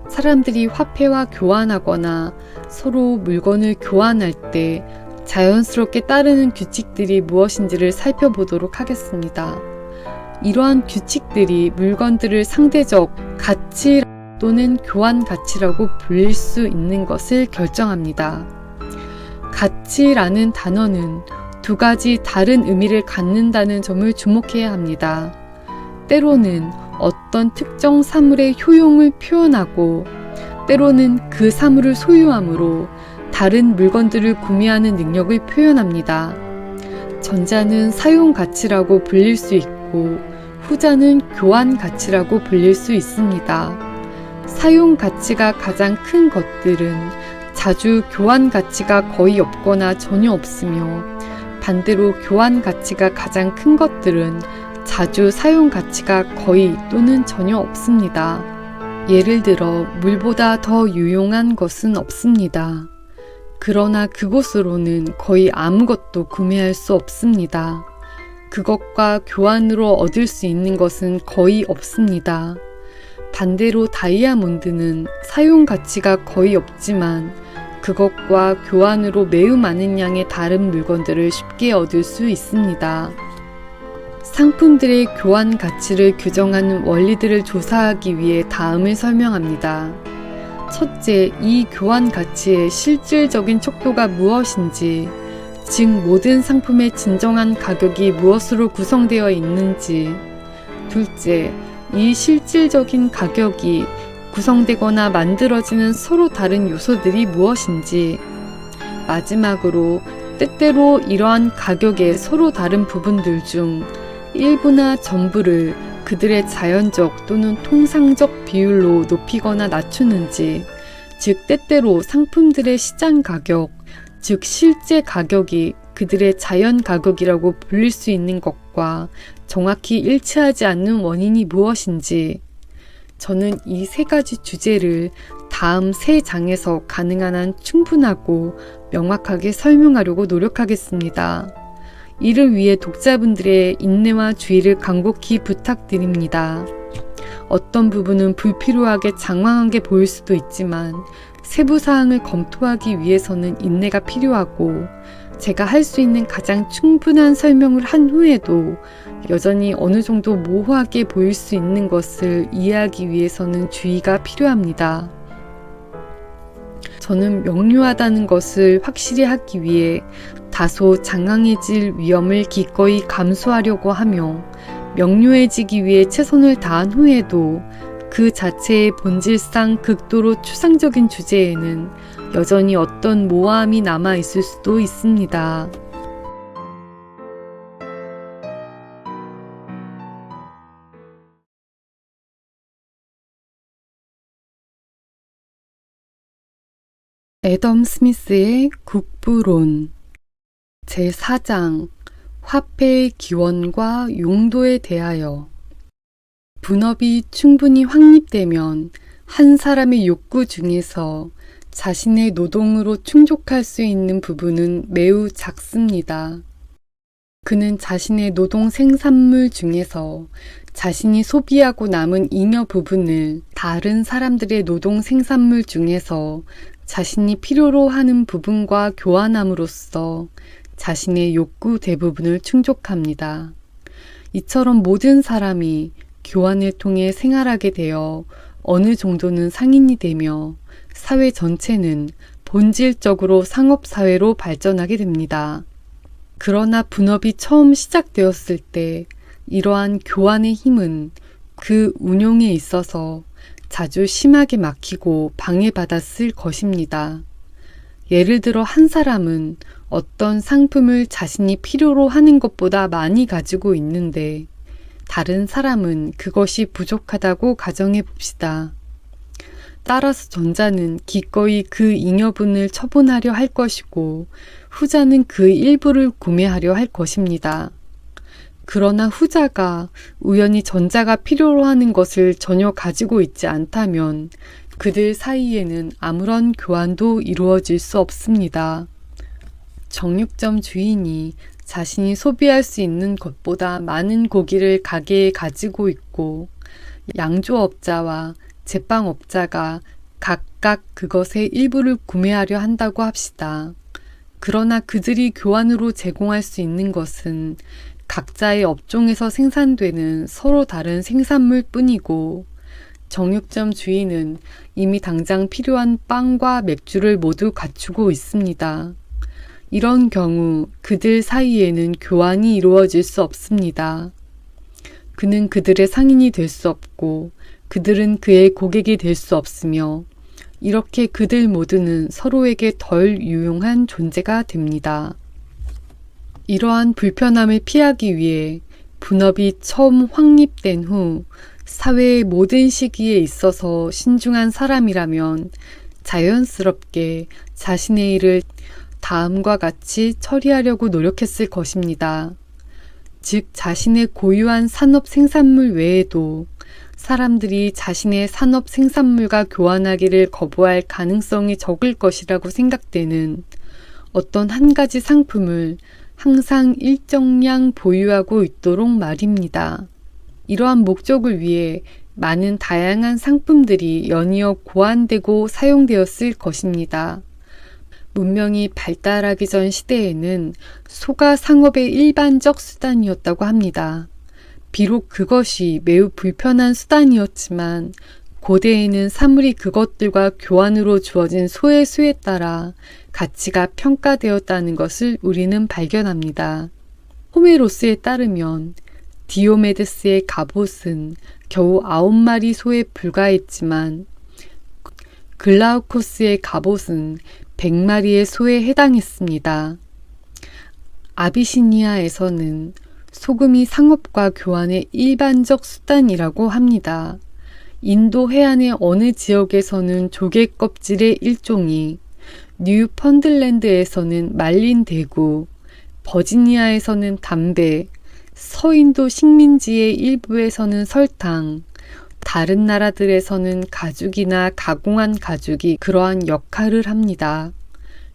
사람들이 화폐와 교환하거나 서로 물건을 교환할 때 자연스럽게 따르는 규칙들이 무엇인지를 살펴보도록 하겠습니다. 이러한 규칙들이 물건들을 상대적 가치 또는 교환 가치라고 불릴 수 있는 것을 결정합니다. 가치라는 단어는 두 가지 다른 의미를 갖는다는 점을 주목해야 합니다. 때로는 어떤 특정 사물의 효용을 표현하고 때로는 그 사물을 소유함으로 다른 물건들을 구매하는 능력을 표현합니다. 전자는 사용 가치라고 불릴 수 있고 후자는 교환 가치라고 불릴 수 있습니다. 사용 가치가 가장 큰 것들은 자주 교환 가치가 거의 없거나 전혀 없으며 반대로 교환 가치가 가장 큰 것들은 자주 사용 가치가 거의 또는 전혀 없습니다. 예를 들어 물보다 더 유용한 것은 없습니다. 그러나 그곳으로는 거의 아무것도 구매할 수 없습니다. 그것과 교환으로 얻을 수 있는 것은 거의 없습니다. 반대로 다이아몬드는 사용 가치가 거의 없지만 그것과 교환으로 매우 많은 양의 다른 물건들을 쉽게 얻을 수 있습니다. 상품들의 교환 가치를 규정하는 원리들을 조사하기 위해 다음을 설명합니다. 첫째, 이 교환 가치의 실질적인 척도가 무엇인지, 즉 모든 상품의 진정한 가격이 무엇으로 구성되어 있는지. 둘째, 이 실질적인 가격이 구성되거나 만들어지는 서로 다른 요소들이 무엇인지. 마지막으로 때때로 이러한 가격의 서로 다른 부분들 중 일부나 전부를 그들의 자연적 또는 통상적 비율로 높이거나 낮추는지, 즉 때때로 상품들의 시장 가격, 즉 실제 가격이 그들의 자연 가격이라고 불릴 수 있는 것과 정확히 일치하지 않는 원인이 무엇인지. 저는 이 세 가지 주제를 다음 세 장에서 가능한 한 충분하고 명확하게 설명하려고 노력하겠습니다. 이를 위해 독자분들의 인내와 주의를 간곡히 부탁드립니다. 어떤 부분은 불필요하게 장황하게 보일 수도 있지만 세부 사항을 검토하기 위해서는 인내가 필요하고 제가 할 수 있는 가장 충분한 설명을 한 후에도 여전히 어느 정도 모호하게 보일 수 있는 것을 이해하기 위해서는 주의가 필요합니다. 저는 명료하다는 것을 확실히 하기 위해 다소 장황해질 위험을 기꺼이 감수하려고 하며 명료해지기 위해 최선을 다한 후에도 그 자체의 본질상 극도로 추상적인 주제에는 여전히 어떤 모호함이 남아 있을 수도 있습니다. 애덤 스미스의 국부론 제4장 화폐의 기원과 용도에 대하여. 분업이 충분히 확립되면 한 사람의 욕구 중에서 자신의 노동으로 충족할 수 있는 부분은 매우 작습니다. 그는 자신의 노동 생산물 중에서 자신이 소비하고 남은 잉여 부분을 다른 사람들의 노동 생산물 중에서 자신이 필요로 하는 부분과 교환함으로써 자신의 욕구 대부분을 충족합니다. 이처럼 모든 사람이 교환을 통해 생활하게 되어 어느 정도는 상인이 되며 사회 전체는 본질적으로 상업사회로 발전하게 됩니다. 그러나 분업이 처음 시작되었을 때 이러한 교환의 힘은 그 운용에 있어서 자주 심하게 막히고 방해받았을 것입니다. 예를 들어 한 사람은 어떤 상품을 자신이 필요로 하는 것보다 많이 가지고 있는데 다른 사람은 그것이 부족하다고 가정해 봅시다. 따라서 전자는 기꺼이 그 잉여분을 처분하려 할 것이고 후자는 그 일부를 구매하려 할 것입니다. 그러나 후자가 우연히 전자가 필요로 하는 것을 전혀 가지고 있지 않다면 그들 사이에는 아무런 교환도 이루어질 수 없습니다. 정육점 주인이 자신이 소비할 수 있는 것보다 많은 고기를 가게에 가지고 있고 양조업자와 제빵업자가 각각 그것의 일부를 구매하려 한다고 합시다. 그러나 그들이 교환으로 제공할 수 있는 것은 각자의 업종에서 생산되는 서로 다른 생산물 뿐이고 정육점 주인은 이미 당장 필요한 빵과 맥주를 모두 갖추고 있습니다. 이런 경우 그들 사이에는 교환이 이루어질 수 없습니다. 그는 그들의 상인이 될 수 없고 그들은 그의 고객이 될 수 없으며 이렇게 그들 모두는 서로에게 덜 유용한 존재가 됩니다. 이러한 불편함을 피하기 위해 분업이 처음 확립된 후 사회의 모든 시기에 있어서 신중한 사람이라면 자연스럽게 자신의 일을 다음과 같이 처리하려고 노력했을 것입니다. 즉 자신의 고유한 산업 생산물 외에도 사람들이 자신의 산업 생산물과 교환하기를 거부할 가능성이 적을 것이라고 생각되는 어떤 한 가지 상품을 항상 일정량 보유하고 있도록 말입니다. 이러한 목적을 위해 많은 다양한 상품들이 연이어 고안되고 사용되었을 것입니다. 문명이 발달하기 전 시대에는 소가 상업의 일반적 수단이었다고 합니다. 비록 그것이 매우 불편한 수단이었지만 고대에는 사물이 그것들과 교환으로 주어진 소의 수에 따라 가치가 평가되었다는 것을 우리는 발견합니다. 호메로스에 따르면 디오메데스의 갑옷은 겨우 9마리 소에 불과했지만 글라우코스의 갑옷은 100마리의 소에 해당했습니다. 아비시니아에서는 소금이 상업과 교환의 일반적 수단이라고 합니다. 인도 해안의 어느 지역에서는 조개 껍질의 일종이, 뉴펀들랜드에서는 말린 대구, 버지니아에서는 담배, 서인도 식민지의 일부에서는 설탕, 다른 나라들에서는 가죽이나 가공한 가죽이 그러한 역할을 합니다.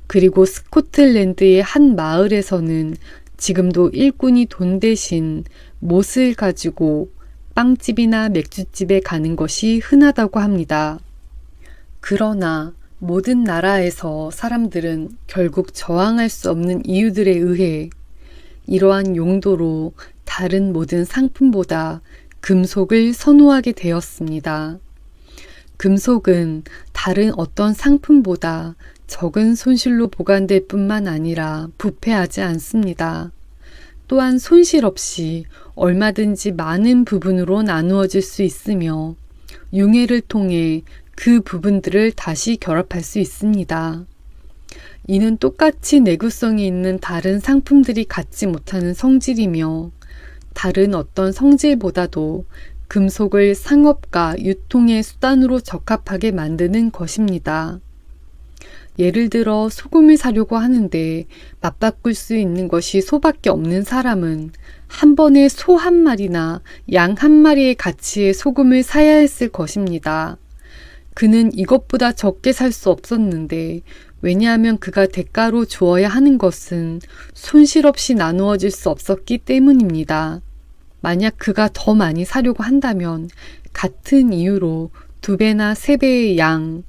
그리고 스코틀랜드의 한 마을에서는 지금도 일꾼이 돈 대신 못을 가지고 빵집이나 맥주집에 가는 것이 흔하다고 합니다. 그러나 모든 나라에서 사람들은 결국 저항할 수 없는 이유들에 의해 이러한 용도로 다른 모든 상품보다 금속을 선호하게 되었습니다. 금속은 다른 어떤 상품보다 적은 손실로 보관될 뿐만 아니라 부패하지 않습니다. 또한 손실 없이 얼마든지 많은 부분으로 나누어질 수 있으며 융해를 통해 그 부분들을 다시 결합할 수 있습니다. 이는 똑같이 내구성이 있는 다른 상품들이 갖지 못하는 성질이며 다른 어떤 성질보다도 금속을 상업과 유통의 수단으로 적합하게 만드는 것입니다. 예를 들어 소금을 사려고 하는데 맞바꿀 수 있는 것이 소밖에 없는 사람은 한 번에 소 한 마리나 양 한 마리의 가치의 소금을 사야 했을 것입니다. 그는 이것보다 적게 살 수 없었는데 왜냐하면 그가 대가로 주어야 하는 것은 손실 없이 나누어질 수 없었기 때문입니다. 만약 그가 더 많이 사려고 한다면 같은 이유로 2배나 3배의 양,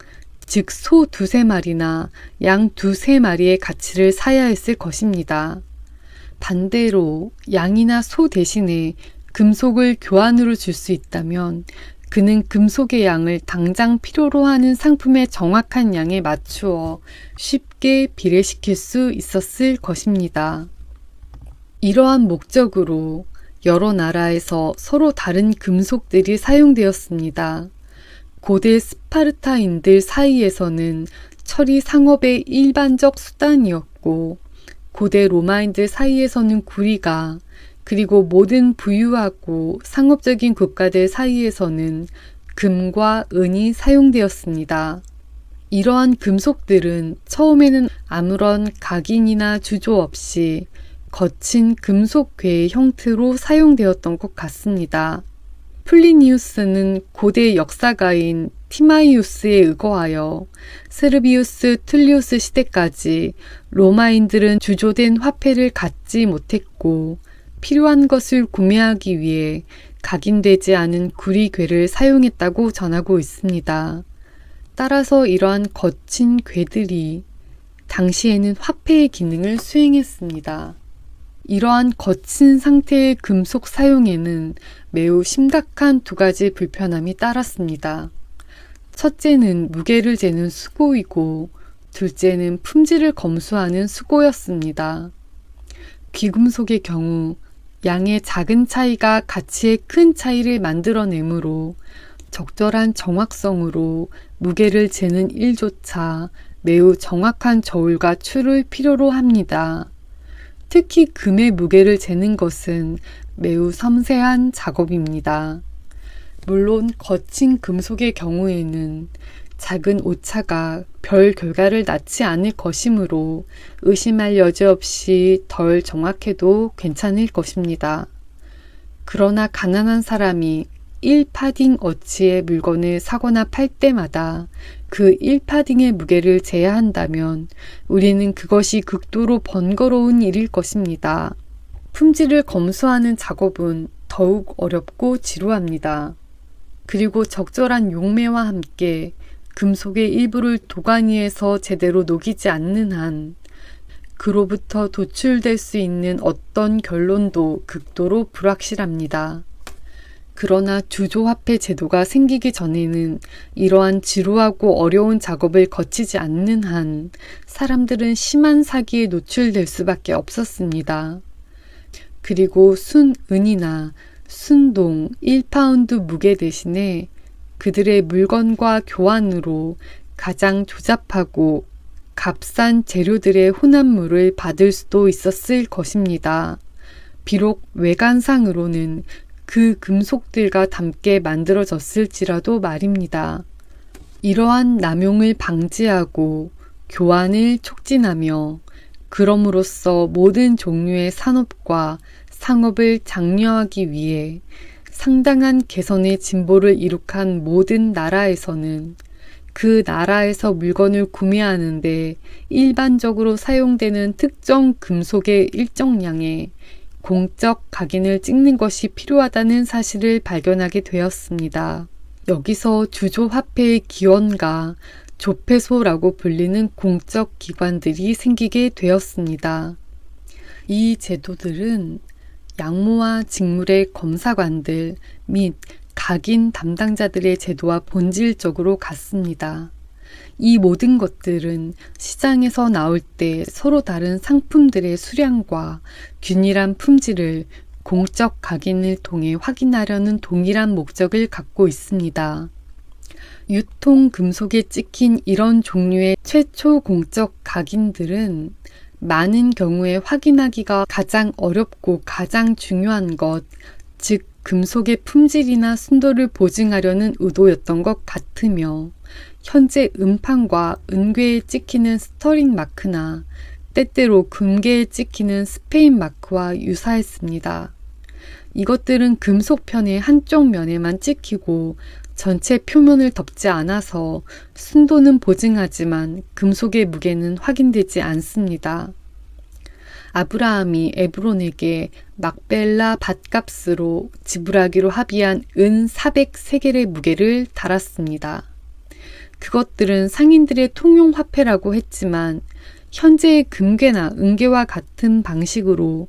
즉 소 2-3마리나 양 2-3마리의 가치를 사야 했을 것입니다. 반대로 양이나 소 대신에 금속을 교환으로 줄 수 있다면 그는 금속의 양을 당장 필요로 하는 상품의 정확한 양에 맞추어 쉽게 비례시킬 수 있었을 것입니다. 이러한 목적으로 여러 나라에서 서로 다른 금속들이 사용되었습니다. 고대 스파르타인들 사이에서는 철이 상업의 일반적 수단이었고, 고대 로마인들 사이에서는 구리가, 그리고 모든 부유하고 상업적인 국가들 사이에서는 금과 은이 사용되었습니다. 이러한 금속들은 처음에는 아무런 각인이나 주조 없이 거친 금속괴의 형태로 사용되었던 것 같습니다. 플리니우스는 고대 역사가인 티마이우스에 의거하여 세르비우스 툴리우스 시대까지 로마인들은 주조된 화폐를 갖지 못했고 필요한 것을 구매하기 위해 각인되지 않은 구리괴를 사용했다고 전하고 있습니다. 따라서 이러한 거친 괴들이 당시에는 화폐의 기능을 수행했습니다. 이러한 거친 상태의 금속 사용에는 매우 심각한 두 가지 불편함이 따랐습니다. 첫째는 무게를 재는 수고이고 둘째는 품질을 검수하는 수고였습니다. 귀금속의 경우 양의 작은 차이가 가치의 큰 차이를 만들어내므로 적절한 정확성으로 무게를 재는 일조차 매우 정확한 저울과 추를 필요로 합니다. 특히 금의 무게를 재는 것은 매우 섬세한 작업입니다. 물론 거친 금속의 경우에는 작은 오차가 별 결과를 낳지 않을 것이므로 의심할 여지 없이 덜 정확해도 괜찮을 것입니다. 그러나 가난한 사람이 1파딩 어치의 물건을 사거나 팔 때마다 그 1파딩의 무게를 재야 한다면 우리는 그것이 극도로 번거로운 일일 것입니다. 품질을 검수하는 작업은 더욱 어렵고 지루합니다. 그리고 적절한 용매와 함께 금속의 일부를 도가니에서 제대로 녹이지 않는 한 그로부터 도출될 수 있는 어떤 결론도 극도로 불확실합니다. 그러나 주조화폐 제도가 생기기 전에는 이러한 지루하고 어려운 작업을 거치지 않는 한 사람들은 심한 사기에 노출될 수밖에 없었습니다. 그리고 순은이나 순동 1파운드 무게 대신에 그들의 물건과 교환으로 가장 조잡하고 값싼 재료들의 혼합물을 받을 수도 있었을 것입니다. 비록 외관상으로는 그 금속들과 함께 만들어졌을지라도 말입니다. 이러한 남용을 방지하고 교환을 촉진하며 그럼으로써 모든 종류의 산업과 상업을 장려하기 위해 상당한 개선의 진보를 이룩한 모든 나라에서는 그 나라에서 물건을 구매하는데 일반적으로 사용되는 특정 금속의 일정량의 공적 각인을 찍는 것이 필요하다는 사실을 발견하게 되었습니다. 여기서 주조화폐의 기원과 조폐소라고 불리는 공적 기관들이 생기게 되었습니다. 이 제도들은 양모와 직물의 검사관들 및 각인 담당자들의 제도와 본질적으로 같습니다. 이 모든 것들은 시장에서 나올 때 서로 다른 상품들의 수량과 균일한 품질을 공적 각인을 통해 확인하려는 동일한 목적을 갖고 있습니다. 유통 금속에 찍힌 이런 종류의 최초 공적 각인들은 많은 경우에 확인하기가 가장 어렵고 가장 중요한 것, 즉 금속의 품질이나 순도를 보증하려는 의도였던 것 같으며 현재 음판과 은괴에 찍히는 스터링 마크나 때때로 금괴에 찍히는 스페인 마크와 유사했습니다. 이것들은 금속편의 한쪽 면에만 찍히고 전체 표면을 덮지 않아서 순도는 보증하지만 금속의 무게는 확인되지 않습니다. 아브라함이 에브론에게 막벨라 밭값으로 지불하기로 합의한 은 400세겔의 무게를 달았습니다. 그것들은 상인들의 통용 화폐라고 했지만 현재의 금괴나 은괴와 같은 방식으로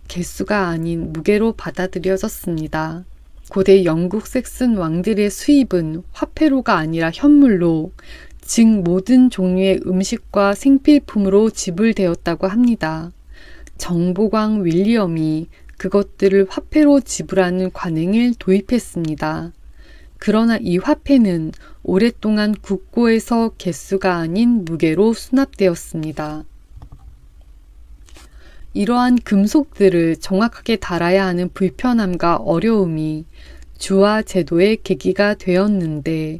개수가 아닌 무게로 받아들여졌습니다. 고대 영국 섹슨 왕들의 수입은 화폐로가 아니라 현물로, 즉 모든 종류의 음식과 생필품으로 지불되었다고 합니다. 정보광 윌리엄이 그것들을 화폐로 지불하는 관행을 도입했습니다. 그러나 이 화폐는 오랫동안 국고에서 개수가 아닌 무게로 수납되었습니다. 이러한 금속들을 정확하게 달아야 하는 불편함과 어려움이 주화 제도의 계기가 되었는데,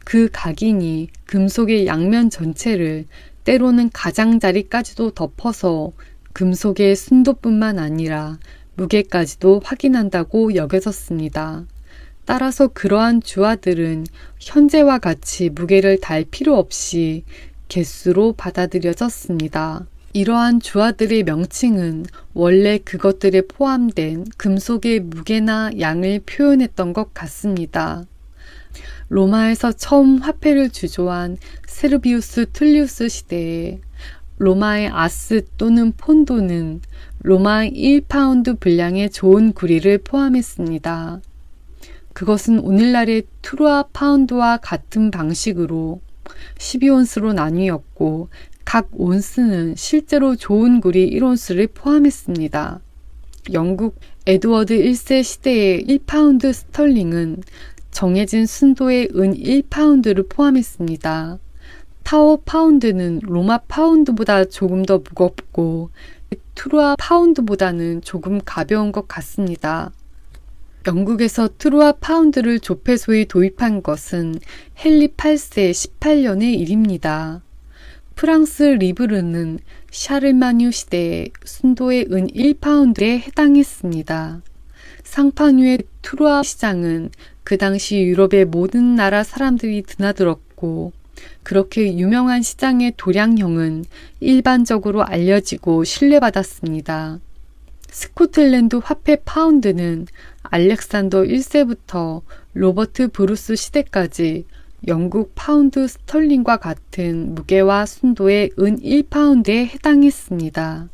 그 각인이 금속의 양면 전체를 때로는 가장자리까지도 덮어서 금속의 순도뿐만 아니라 무게까지도 확인한다고 여겨졌습니다. 따라서 그러한 주화들은 현재와 같이 무게를 달 필요 없이 개수로 받아들여졌습니다. 이러한 주화들의 명칭은 원래 그것들에 포함된 금속의 무게나 양을 표현했던 것 같습니다. 로마에서 처음 화폐를 주조한 세르비우스 툴리우스 시대에 로마의 아스 또는 폰도는 로마의 1파운드 분량의 좋은 구리를 포함했습니다. 그것은 오늘날의 트루아 파운드와 같은 방식으로 12온스로 나뉘었고, 각 온스는 실제로 좋은 구리 1온스를 포함했습니다. 영국 에드워드 1세 시대의 1파운드 스털링은 정해진 순도의 은 1파운드를 포함했습니다. 타워 파운드는 로마 파운드보다 조금 더 무겁고 트루아 파운드보다는 조금 가벼운 것 같습니다. 영국에서 트루아 파운드를 조폐소에 도입한 것은 헨리 8세 18년의 일입니다. 프랑스 리브르는 샤르마뉴 시대의 순도의 은 1파운드에 해당했습니다. 상파뉴의 트루아 시장은 그 당시 유럽의 모든 나라 사람들이 드나들었고, 그렇게 유명한 시장의 도량형은 일반적으로 알려지고 신뢰받았습니다. 스코틀랜드 화폐 파운드는 알렉산더 1세부터 로버트 브루스 시대까지 영국 파운드 스털링과 같은 무게와 순도의 은 1파운드에 해당했습니다.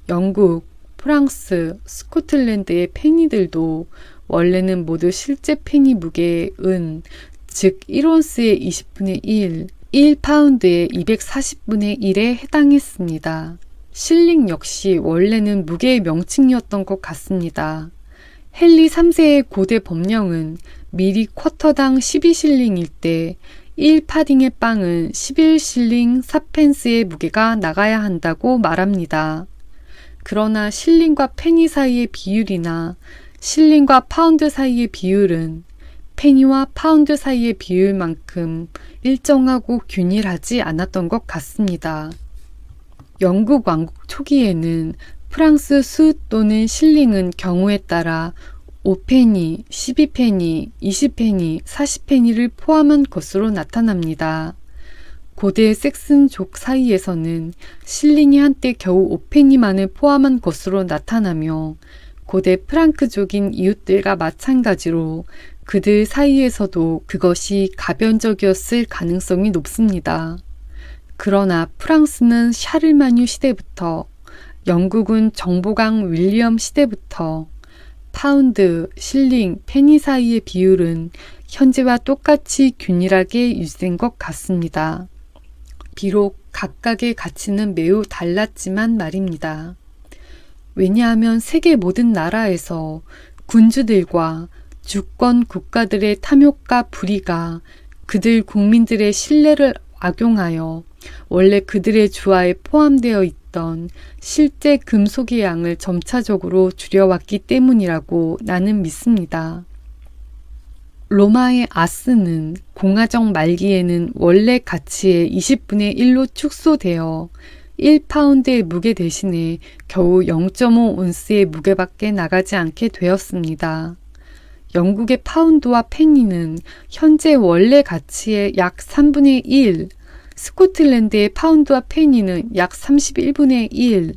영국, 프랑스, 스코틀랜드의 페니들도 원래는 모두 실제 페니 무게의 은, 즉 1온스의 20분의 1, 1파운드의 240분의 1에 해당했습니다. 실링 역시 원래는 무게의 명칭이었던 것 같습니다. 헨리 3세의 고대 법령은 미리 쿼터당 12실링일 때 1파딩의 빵은 11실링 4펜스의 무게가 나가야 한다고 말합니다. 그러나 실링과 페니 사이의 비율이나 실링과 파운드 사이의 비율은 페니와 파운드 사이의 비율만큼 일정하고 균일하지 않았던 것 같습니다. 영국 왕국 초기에는 프랑스 수 또는 실링은 경우에 따라 5페니, 12페니, 20페니, 40페니를 포함한 것으로 나타납니다. 고대 섹슨족 사이에서는 실링이 한때 겨우 5페니만을 포함한 것으로 나타나며, 고대 프랑크족인 이웃들과 마찬가지로 그들 사이에서도 그것이 가변적이었을 가능성이 높습니다. 그러나 프랑스는 샤르마뉴 시대부터, 영국은 정보강 윌리엄 시대부터 파운드, 실링, 페니 사이의 비율은 현재와 똑같이 균일하게 유지된 것 같습니다. 비록 각각의 가치는 매우 달랐지만 말입니다. 왜냐하면 세계 모든 나라에서 군주들과 주권 국가들의 탐욕과 불의가 그들 국민들의 신뢰를 악용하여 원래 그들의 주화에 포함되어 있던 실제 금속의 양을 점차적으로 줄여왔기 때문이라고 나는 믿습니다. 로마의 아스는 공화정 말기에는 원래 가치의 20분의 1로 축소되어 1파운드의 무게 대신에 겨우 0.5온스의 무게밖에 나가지 않게 되었습니다. 영국의 파운드와 페니는 현재 원래 가치의 약 3분의 1, 스코틀랜드의 파운드와 페니는 약 31분의 1,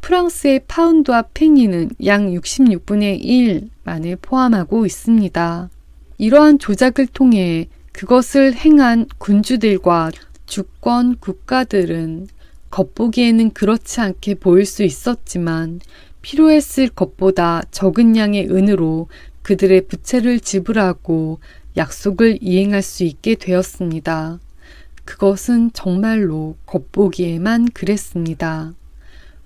프랑스의 파운드와 페니는 약 66분의 1만을 포함하고 있습니다. 이러한 조작을 통해 그것을 행한 군주들과 주권 국가들은 겉보기에는 그렇지 않게 보일 수 있었지만 필요했을 것보다 적은 양의 은으로 그들의 부채를 지불하고 약속을 이행할 수 있게 되었습니다. 그것은 정말로 겉보기에만 그랬습니다.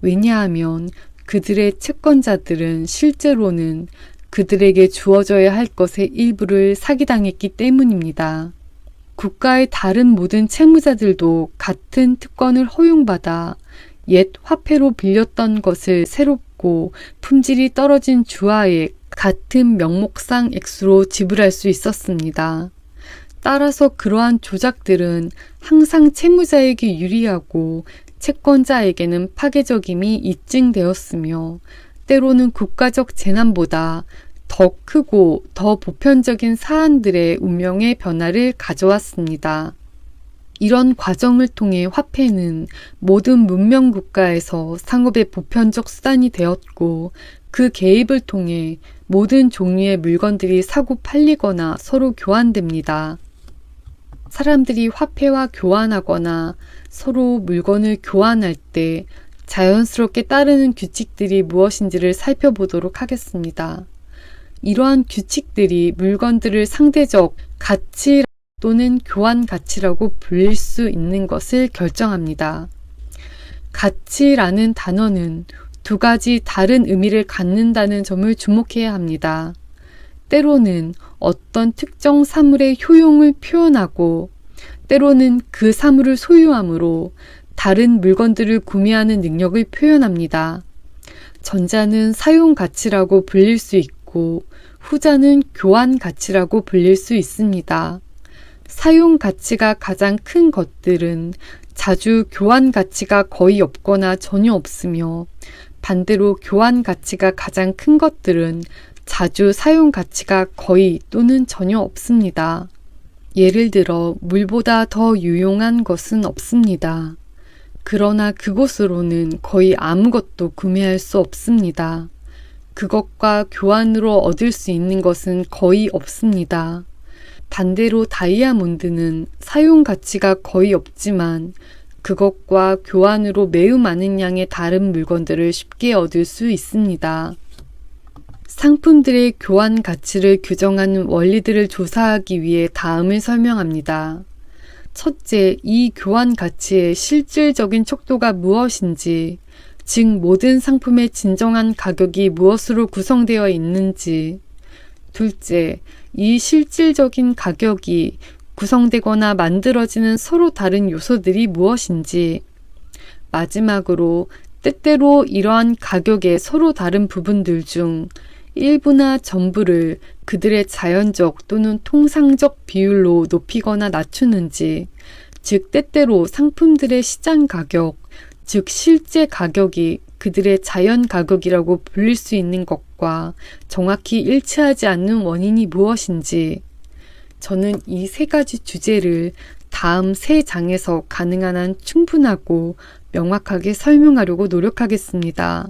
왜냐하면 그들의 채권자들은 실제로는 그들에게 주어져야 할 것의 일부를 사기당했기 때문입니다. 국가의 다른 모든 채무자들도 같은 특권을 허용받아 옛 화폐로 빌렸던 것을 새롭고 품질이 떨어진 주화에 같은 명목상 액수로 지불할 수 있었습니다. 따라서 그러한 조작들은 항상 채무자에게 유리하고 채권자에게는 파괴적임이 입증되었으며 때로는 국가적 재난보다 더 크고 더 보편적인 사안들의 운명의 변화를 가져왔습니다. 이런 과정을 통해 화폐는 모든 문명 국가에서 상업의 보편적 수단이 되었고 그 개입을 통해 모든 종류의 물건들이 사고 팔리거나 서로 교환됩니다. 사람들이 화폐와 교환하거나 서로 물건을 교환할 때 자연스럽게 따르는 규칙들이 무엇인지를 살펴보도록 하겠습니다. 이러한 규칙들이 물건들을 상대적 가치 또는 교환 가치라고 불릴 수 있는 것을 결정합니다. 가치라는 단어는 두 가지 다른 의미를 갖는다는 점을 주목해야 합니다. 때로는 어떤 특정 사물의 효용을 표현하고 때로는 그 사물을 소유함으로 다른 물건들을 구매하는 능력을 표현합니다. 전자는 사용 가치라고 불릴 수 있고 후자는 교환 가치라고 불릴 수 있습니다. 사용 가치가 가장 큰 것들은 자주 교환 가치가 거의 없거나 전혀 없으며 반대로 교환 가치가 가장 큰 것들은 자주 사용 가치가 거의 또는 전혀 없습니다. 예를 들어 물보다 더 유용한 것은 없습니다. 그러나 그곳으로는 거의 아무것도 구매할 수 없습니다. 그것과 교환으로 얻을 수 있는 것은 거의 없습니다. 반대로 다이아몬드는 사용 가치가 거의 없지만 그것과 교환으로 매우 많은 양의 다른 물건들을 쉽게 얻을 수 있습니다. 상품들의 교환 가치를 규정하는 원리들을 조사하기 위해 다음을 설명합니다. 첫째, 이 교환 가치의 실질적인 척도가 무엇인지, 즉 모든 상품의 진정한 가격이 무엇으로 구성되어 있는지. 둘째, 이 실질적인 가격이 구성되거나 만들어지는 서로 다른 요소들이 무엇인지. 마지막으로 때때로 이러한 가격의 서로 다른 부분들 중 일부나 전부를 그들의 자연적 또는 통상적 비율로 높이거나 낮추는지, 즉 때때로 상품들의 시장 가격, 즉 실제 가격이 그들의 자연 가격이라고 불릴 수 있는 것과 정확히 일치하지 않는 원인이 무엇인지. 저는 이 세 가지 주제를 다음 세 장에서 가능한 한 충분하고 명확하게 설명하려고 노력하겠습니다.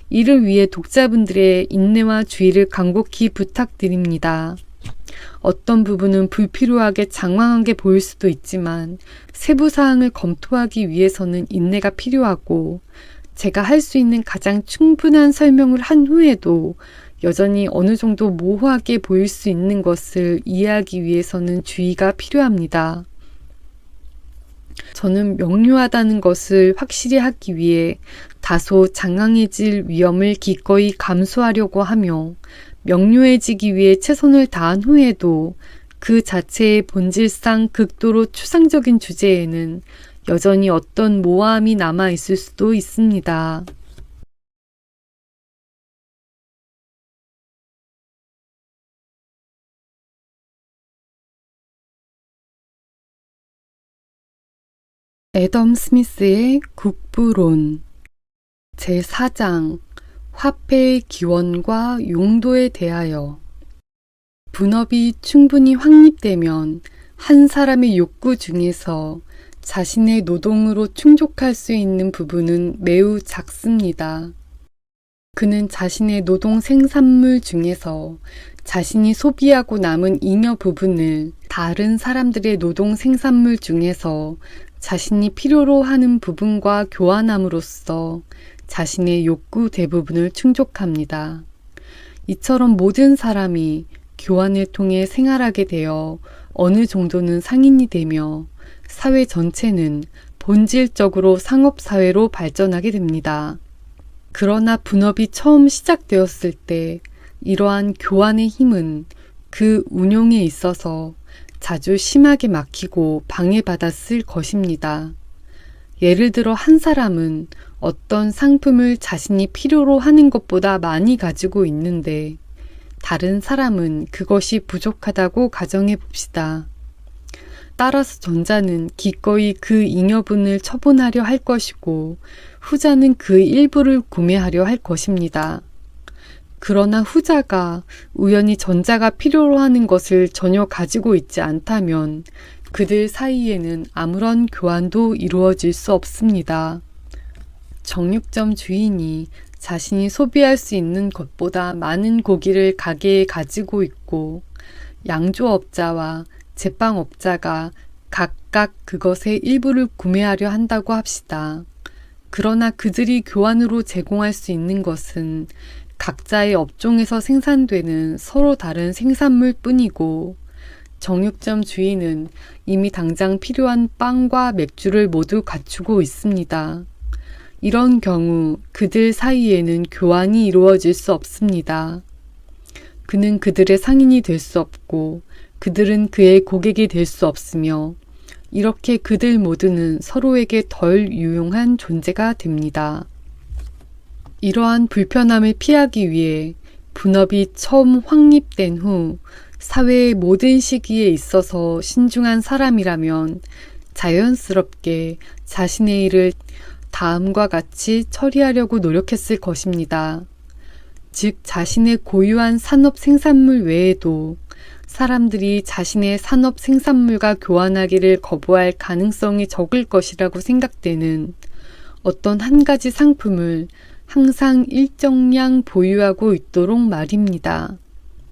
이를 위해 독자분들의 인내와 주의를 간곡히 부탁드립니다. 어떤 부분은 불필요하게 장황하게 보일 수도 있지만 세부 사항을 검토하기 위해서는 인내가 필요하고 제가 할 수 있는 가장 충분한 설명을 한 후에도 여전히 어느 정도 모호하게 보일 수 있는 것을 이해하기 위해서는 주의가 필요합니다. 저는 명료하다는 것을 확실히 하기 위해 다소 장황해질 위험을 기꺼이 감수하려고 하며 명료해지기 위해 최선을 다한 후에도 그 자체의 본질상 극도로 추상적인 주제에는 여전히 어떤 모호함이 남아 있을 수도 있습니다. 애덤 스미스의 국부론 제4장 화폐의 기원과 용도에 대하여. 분업이 충분히 확립되면 한 사람의 욕구 중에서 자신의 노동으로 충족할 수 있는 부분은 매우 작습니다. 그는 자신의 노동 생산물 중에서 자신이 소비하고 남은 잉여 부분을 다른 사람들의 노동 생산물 중에서 자신이 필요로 하는 부분과 교환함으로써 자신의 욕구 대부분을 충족합니다. 이처럼 모든 사람이 교환을 통해 생활하게 되어 어느 정도는 상인이 되며 사회 전체는 본질적으로 상업사회로 발전하게 됩니다. 그러나 분업이 처음 시작되었을 때 이러한 교환의 힘은 그 운용에 있어서 자주 심하게 막히고 방해받았을 것입니다. 예를 들어 한 사람은 어떤 상품을 자신이 필요로 하는 것보다 많이 가지고 있는데 다른 사람은 그것이 부족하다고 가정해 봅시다. 따라서 전자는 기꺼이 그 잉여분을 처분하려 할 것이고 후자는 그 일부를 구매하려 할 것입니다. 그러나 후자가 우연히 전자가 필요로 하는 것을 전혀 가지고 있지 않다면 그들 사이에는 아무런 교환도 이루어질 수 없습니다. 정육점 주인이 자신이 소비할 수 있는 것보다 많은 고기를 가게에 가지고 있고 양조업자와 제빵업자가 각각 그것의 일부를 구매하려 한다고 합시다. 그러나 그들이 교환으로 제공할 수 있는 것은 각자의 업종에서 생산되는 서로 다른 생산물 뿐이고 정육점 주인은 이미 당장 필요한 빵과 맥주를 모두 갖추고 있습니다. 이런 경우 그들 사이에는 교환이 이루어질 수 없습니다. 그는 그들의 상인이 될 수 없고 그들은 그의 고객이 될 수 없으며 이렇게 그들 모두는 서로에게 덜 유용한 존재가 됩니다. 이러한 불편함을 피하기 위해 분업이 처음 확립된 후 사회의 모든 시기에 있어서 신중한 사람이라면 자연스럽게 자신의 일을 다음과 같이 처리하려고 노력했을 것입니다. 즉 자신의 고유한 산업 생산물 외에도 사람들이 자신의 산업 생산물과 교환하기를 거부할 가능성이 적을 것이라고 생각되는 어떤 한 가지 상품을 항상 일정량 보유하고 있도록 말입니다.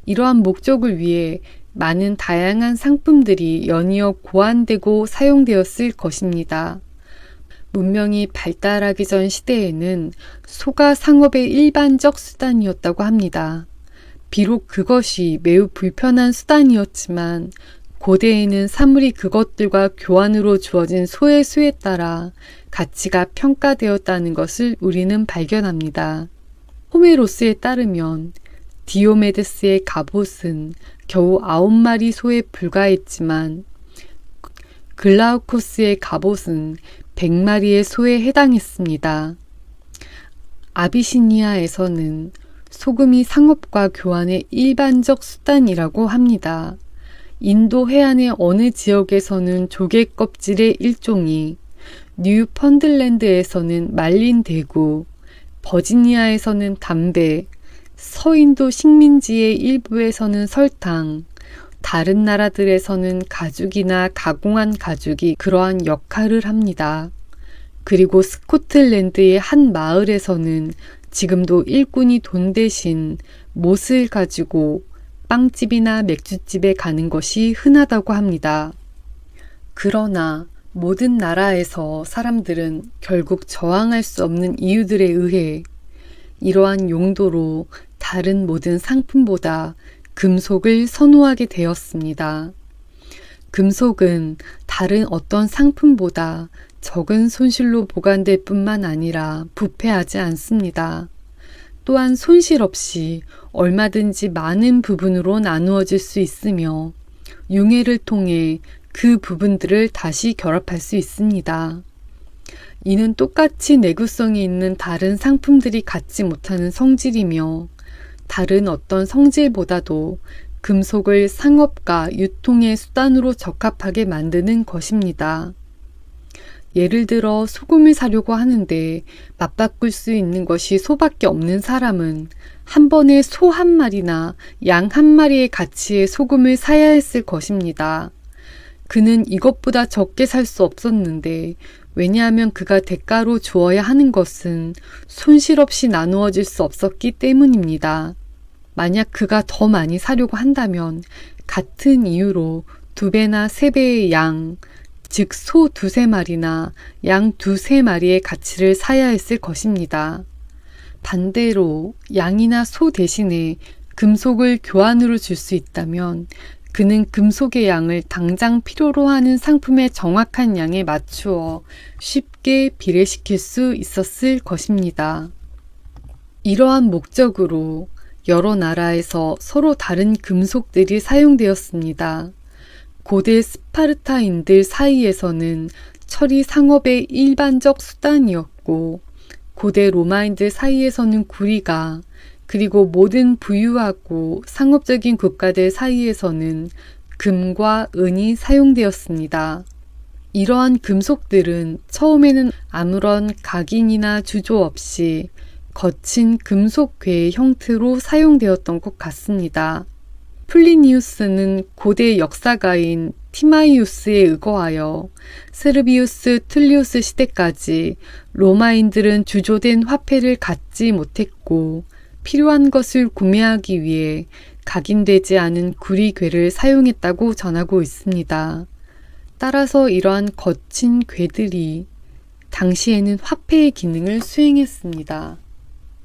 이러한 목적을 위해 많은 다양한 상품들이 연이어 고안되고 사용되었을 것입니다. 문명이 발달하기 전 시대에는 소가 상업의 일반적 수단이었다고 합니다. 비록 그것이 매우 불편한 수단이었지만 고대에는 사물이 그것들과 교환으로 주어진 소의 수에 따라 가치가 평가되었다는 것을 우리는 발견합니다. 호메로스에 따르면 디오메데스의 갑옷은 겨우 9마리 소에 불과했지만 글라우코스의 갑옷은 100마리의 소에 해당했습니다. 아비시니아에서는 소금이 상업과 교환의 일반적 수단이라고 합니다. 인도 해안의 어느 지역에서는 조개 껍질의 일종이, 뉴펀들랜드에서는 말린 대구, 버지니아에서는 담배, 서인도 식민지의 일부에서는 설탕, 다른 나라들에서는 가죽이나 가공한 가죽이 그러한 역할을 합니다. 그리고 스코틀랜드의 한 마을에서는 지금도 일꾼이 돈 대신 못을 가지고 빵집이나 맥주집에 가는 것이 흔하다고 합니다. 그러나 모든 나라에서 사람들은 결국 저항할 수 없는 이유들에 의해 이러한 용도로 다른 모든 상품보다 금속을 선호하게 되었습니다. 금속은 다른 어떤 상품보다 적은 손실로 보관될 뿐만 아니라 부패하지 않습니다. 또한 손실 없이 얼마든지 많은 부분으로 나누어질 수 있으며 융해를 통해 그 부분들을 다시 결합할 수 있습니다. 이는 똑같이 내구성이 있는 다른 상품들이 갖지 못하는 성질이며 다른 어떤 성질보다도 금속을 상업과 유통의 수단으로 적합하게 만드는 것입니다. 예를 들어 소금을 사려고 하는데 맞바꿀 수 있는 것이 소밖에 없는 사람은 한 번에 소 한 마리나 양 한 마리의 가치의 소금을 사야 했을 것입니다. 그는 이것보다 적게 살 수 없었는데 왜냐하면 그가 대가로 주어야 하는 것은 손실 없이 나누어질 수 없었기 때문입니다. 만약 그가 더 많이 사려고 한다면 같은 이유로 2배나 3배의 양, 즉 소 2~3마리나 양 2~3마리의 가치를 사야 했을 것입니다. 반대로 양이나 소 대신에 금속을 교환으로 줄 수 있다면 그는 금속의 양을 당장 필요로 하는 상품의 정확한 양에 맞추어 쉽게 비례시킬 수 있었을 것입니다. 이러한 목적으로 여러 나라에서 서로 다른 금속들이 사용되었습니다. 고대 스파르타인들 사이에서는 철이 상업의 일반적 수단이었고 고대 로마인들 사이에서는 구리가, 그리고 모든 부유하고 상업적인 국가들 사이에서는 금과 은이 사용되었습니다. 이러한 금속들은 처음에는 아무런 각인이나 주조 없이 거친 금속괴의 형태로 사용되었던 것 같습니다. 플리니우스는 고대 역사가인 티마이우스에 의거하여 세르비우스 툴리우스 시대까지 로마인들은 주조된 화폐를 갖지 못했고 필요한 것을 구매하기 위해 각인되지 않은 구리괴를 사용했다고 전하고 있습니다. 따라서 이러한 거친 괴들이 당시에는 화폐의 기능을 수행했습니다.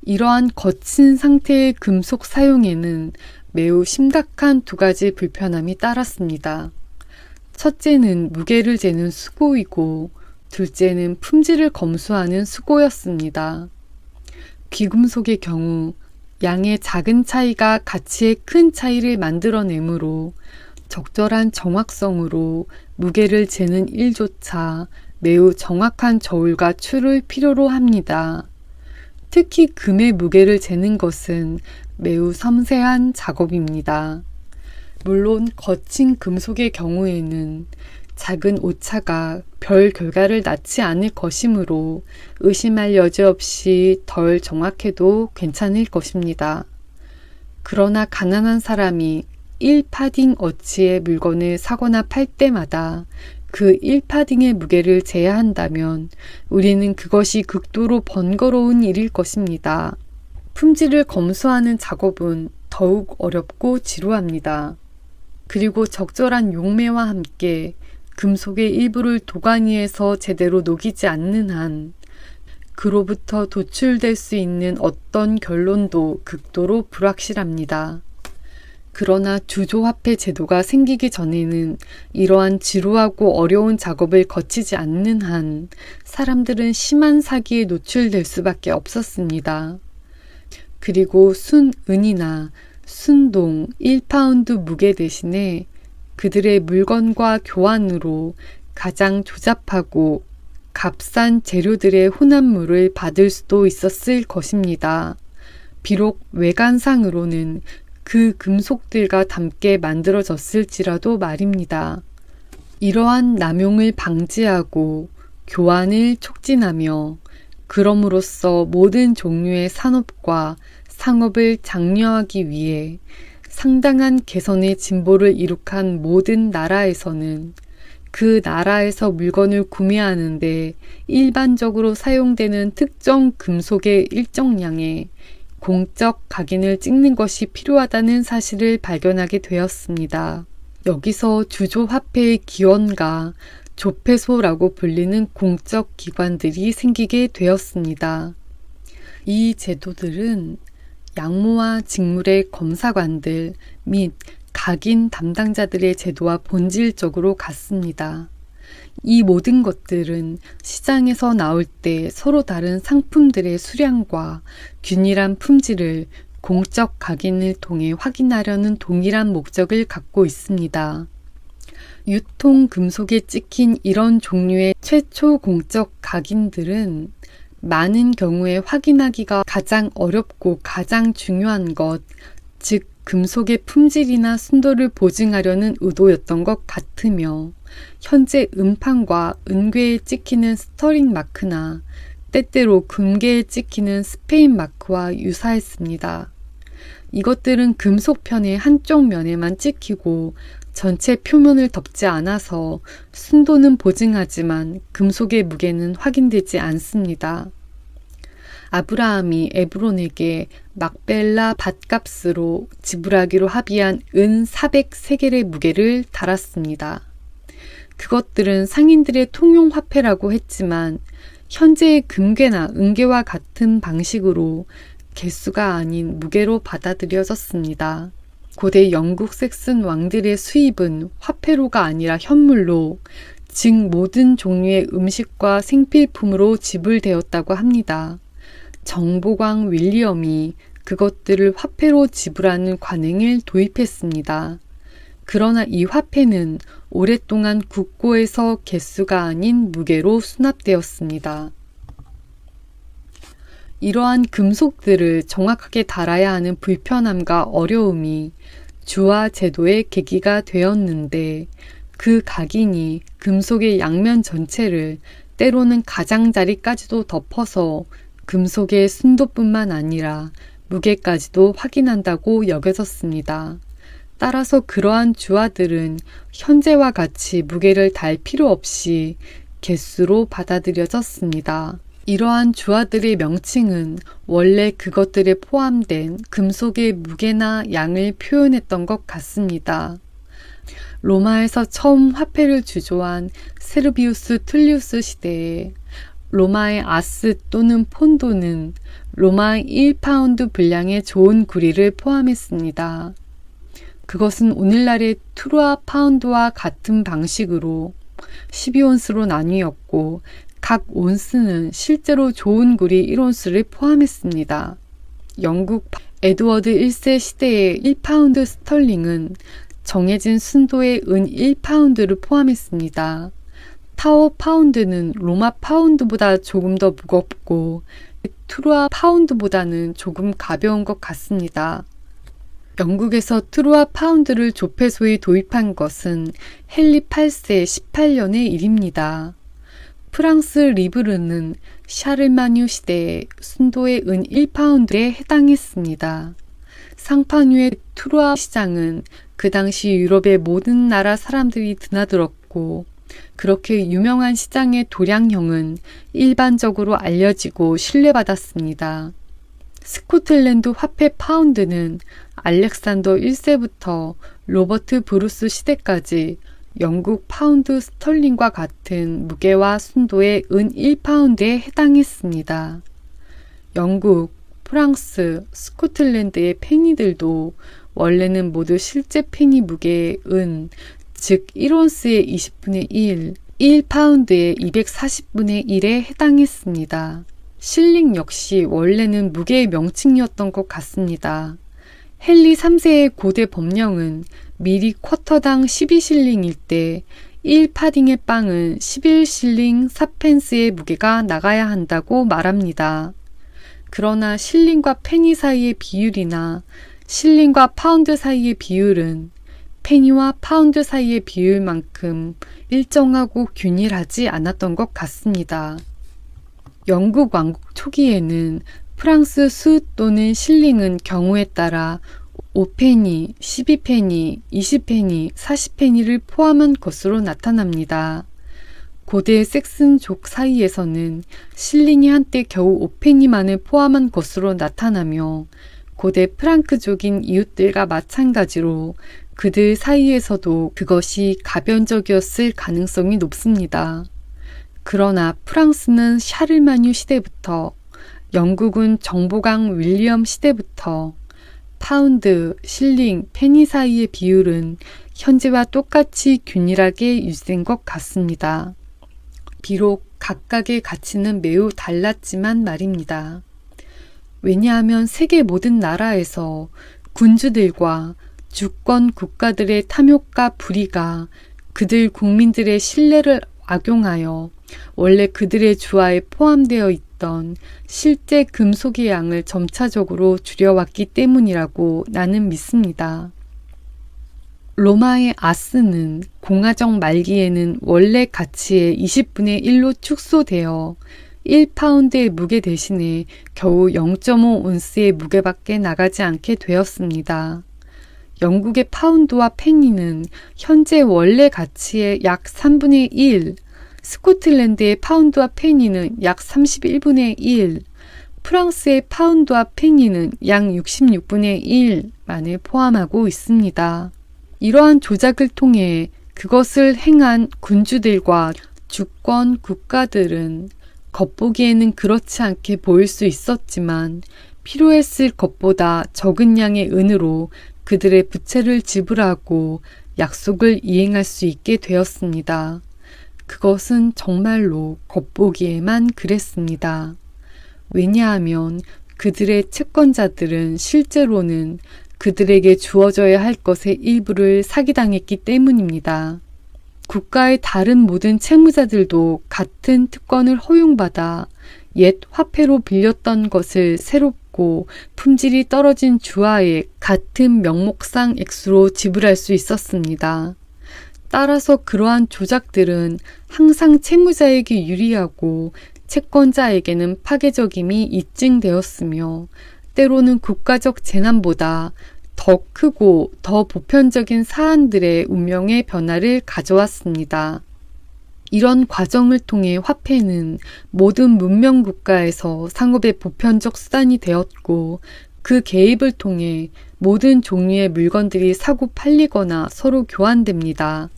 이러한 거친 상태의 금속 사용에는 매우 심각한 2가지 불편함이 따랐습니다. 첫째는 무게를 재는 수고이고 둘째는 품질을 검수하는 수고였습니다. 귀금속의 경우 양의 작은 차이가 가치의 큰 차이를 만들어내므로 적절한 정확성으로 무게를 재는 일조차 매우 정확한 저울과 추를 필요로 합니다. 특히 금의 무게를 재는 것은 매우 섬세한 작업입니다. 물론 거친 금속의 경우에는 작은 오차가 별 결과를 낳지 않을 것이므로 의심할 여지 없이 덜 정확해도 괜찮을 것입니다. 그러나 가난한 사람이 1파딩 어치의 물건을 사거나 팔 때마다 그 1파딩의 무게를 재야 한다면 우리는 그것이 극도로 번거로운 일일 것입니다. 품질을 검수하는 작업은 더욱 어렵고 지루합니다. 그리고 적절한 용매와 함께 금속의 일부를 도가니에서 제대로 녹이지 않는 한 그로부터 도출될 수 있는 어떤 결론도 극도로 불확실합니다. 그러나 주조화폐 제도가 생기기 전에는 이러한 지루하고 어려운 작업을 거치지 않는 한 사람들은 심한 사기에 노출될 수밖에 없었습니다. 그리고 순은이나 순동 1파운드 무게 대신에 그들의 물건과 교환으로 가장 조잡하고 값싼 재료들의 혼합물을 받을 수도 있었을 것입니다. 비록 외관상으로는 그 금속들과 담게 만들어졌을지라도 말입니다. 이러한 남용을 방지하고 교환을 촉진하며 그럼으로써 모든 종류의 산업과 상업을 장려하기 위해 상당한 개선의 진보를 이룩한 모든 나라에서는 그 나라에서 물건을 구매하는데 일반적으로 사용되는 특정 금속의 일정량의 공적 각인을 찍는 것이 필요하다는 사실을 발견하게 되었습니다. 여기서 주조화폐의 기원과 조폐소라고 불리는 공적 기관들이 생기게 되었습니다. 이 제도들은 양모와 직물의 검사관들 및 각인 담당자들의 제도와 본질적으로 같습니다. 이 모든 것들은 시장에서 나올 때 서로 다른 상품들의 수량과 균일한 품질을 공적 각인을 통해 확인하려는 동일한 목적을 갖고 있습니다. 유통 금속에 찍힌 이런 종류의 최초 공적 각인들은 많은 경우에 확인하기가 가장 어렵고 가장 중요한 것, 즉 금속의 품질이나 순도를 보증하려는 의도였던 것 같으며 현재 음판과 은괴에 찍히는 스터링 마크나 때때로 금괴에 찍히는 스페인 마크와 유사했습니다. 이것들은 금속편의 한쪽 면에만 찍히고 전체 표면을 덮지 않아서 순도는 보증하지만 금속의 무게는 확인되지 않습니다. 아브라함이 에브론에게 막벨라 밭값으로 지불하기로 합의한 은 400세겔의 무게를 달았습니다. 그것들은 상인들의 통용 화폐라고 했지만 현재의 금괴나 은괴와 같은 방식으로 개수가 아닌 무게로 받아들여졌습니다. 고대 영국 섹슨 왕들의 수입은 화폐로가 아니라 현물로, 즉 모든 종류의 음식과 생필품으로 지불되었다고 합니다. 정보광 윌리엄이 그것들을 화폐로 지불하는 관행을 도입했습니다. 그러나 이 화폐는 오랫동안 국고에서 개수가 아닌 무게로 수납되었습니다. 이러한 금속들을 정확하게 달아야 하는 불편함과 어려움이 주화 제도의 계기가 되었는데, 그 각인이 금속의 양면 전체를 때로는 가장자리까지도 덮어서 금속의 순도뿐만 아니라 무게까지도 확인한다고 여겨졌습니다. 따라서 그러한 주화들은 현재와 같이 무게를 달 필요 없이 개수로 받아들여졌습니다. 이러한 주화들의 명칭은 원래 그것들에 포함된 금속의 무게나 양을 표현했던 것 같습니다. 로마에서 처음 화폐를 주조한 세르비우스 툴리우스 시대에 로마의 아스 또는 폰도는 로마의 1파운드 분량의 좋은 구리를 포함했습니다. 그것은 오늘날의 트루아 파운드와 같은 방식으로 12온스로 나뉘었고, 각 온스는 실제로 좋은 구리 1온스를 포함했습니다. 영국 에드워드 1세 시대의 1파운드 스털링은 정해진 순도의 은 1파운드를 포함했습니다. 타워 파운드는 로마 파운드보다 조금 더 무겁고 트루아 파운드보다는 조금 가벼운 것 같습니다. 영국에서 트루아 파운드를 조폐소에 도입한 것은 헨리 8세 18년의 일입니다. 프랑스 리브르는 샤르마뉴 시대의 순도의 은 1파운드에 해당했습니다. 상파뉴의 트루아 시장은 그 당시 유럽의 모든 나라 사람들이 드나들었고, 그렇게 유명한 시장의 도량형은 일반적으로 알려지고 신뢰받았습니다. 스코틀랜드 화폐 파운드는 알렉산더 1세부터 로버트 브루스 시대까지 영국 파운드 스털링과 같은 무게와 순도의 은 1파운드에 해당했습니다. 영국, 프랑스, 스코틀랜드의 페니들도 원래는 모두 실제 페니 무게의 은, 즉 1온스의 20분의 1, 1파운드의 240분의 1에 해당했습니다. 실링 역시 원래는 무게의 명칭이었던 것 같습니다. 헨리 3세의 고대 법령은 밀이 쿼터당 12실링일 때 1파딩의 빵은 11실링 4펜스의 무게가 나가야 한다고 말합니다. 그러나 실링과 페니 사이의 비율이나 실링과 파운드 사이의 비율은 페니와 파운드 사이의 비율만큼 일정하고 균일하지 않았던 것 같습니다. 영국 왕국 초기에는 프랑스 수 또는 실링은 경우에 따라 5페니, 12페니, 20페니, 40페니를 포함한 것으로 나타납니다. 고대 섹슨족 사이에서는 실링이 한때 겨우 5페니만을 포함한 것으로 나타나며, 고대 프랑크족인 이웃들과 마찬가지로 그들 사이에서도 그것이 가변적이었을 가능성이 높습니다. 그러나 프랑스는 샤르마뉴 시대부터, 영국은 정보강 윌리엄 시대부터 파운드, 실링, 페니 사이의 비율은 현재와 똑같이 균일하게 유지된 것 같습니다. 비록 각각의 가치는 매우 달랐지만 말입니다. 왜냐하면 세계 모든 나라에서 군주들과 주권 국가들의 탐욕과 불의가 그들 국민들의 신뢰를 악용하여 원래 그들의 주화에 포함되어 있던 실제 금속의 양을 점차적으로 줄여왔기 때문이라고 나는 믿습니다. 로마의 아스는 공화정 말기에는 원래 가치의 20분의 1로 축소되어 1파운드의 무게 대신에 겨우 0.5온스의 무게밖에 나가지 않게 되었습니다. 영국의 파운드와 페니는 현재 원래 가치의 약 3분의 1, 스코틀랜드의 파운드와 페니는 약 31분의 1, 프랑스의 파운드와 페니는 약 66분의 1만을 포함하고 있습니다. 이러한 조작을 통해 그것을 행한 군주들과 주권 국가들은 겉보기에는 그렇지 않게 보일 수 있었지만 필요했을 것보다 적은 양의 은으로 그들의 부채를 지불하고 약속을 이행할 수 있게 되었습니다. 그것은 정말로 겉보기에만 그랬습니다. 왜냐하면 그들의 채권자들은 실제로는 그들에게 주어져야 할 것의 일부를 사기당했기 때문입니다. 국가의 다른 모든 채무자들도 같은 특권을 허용받아 옛 화폐로 빌렸던 것을 새롭고 품질이 떨어진 주화에 같은 명목상 액수로 지불할 수 있었습니다. 따라서 그러한 조작들은 항상 채무자에게 유리하고 채권자에게는 파괴적임이 입증되었으며 때로는 국가적 재난보다 더 크고 더 보편적인 사안들의 운명의 변화를 가져왔습니다. 이런 과정을 통해 화폐는 모든 문명 국가에서 상업의 보편적 수단이 되었고 그 개입을 통해 모든 종류의 물건들이 사고 팔리거나 서로 교환됩니다.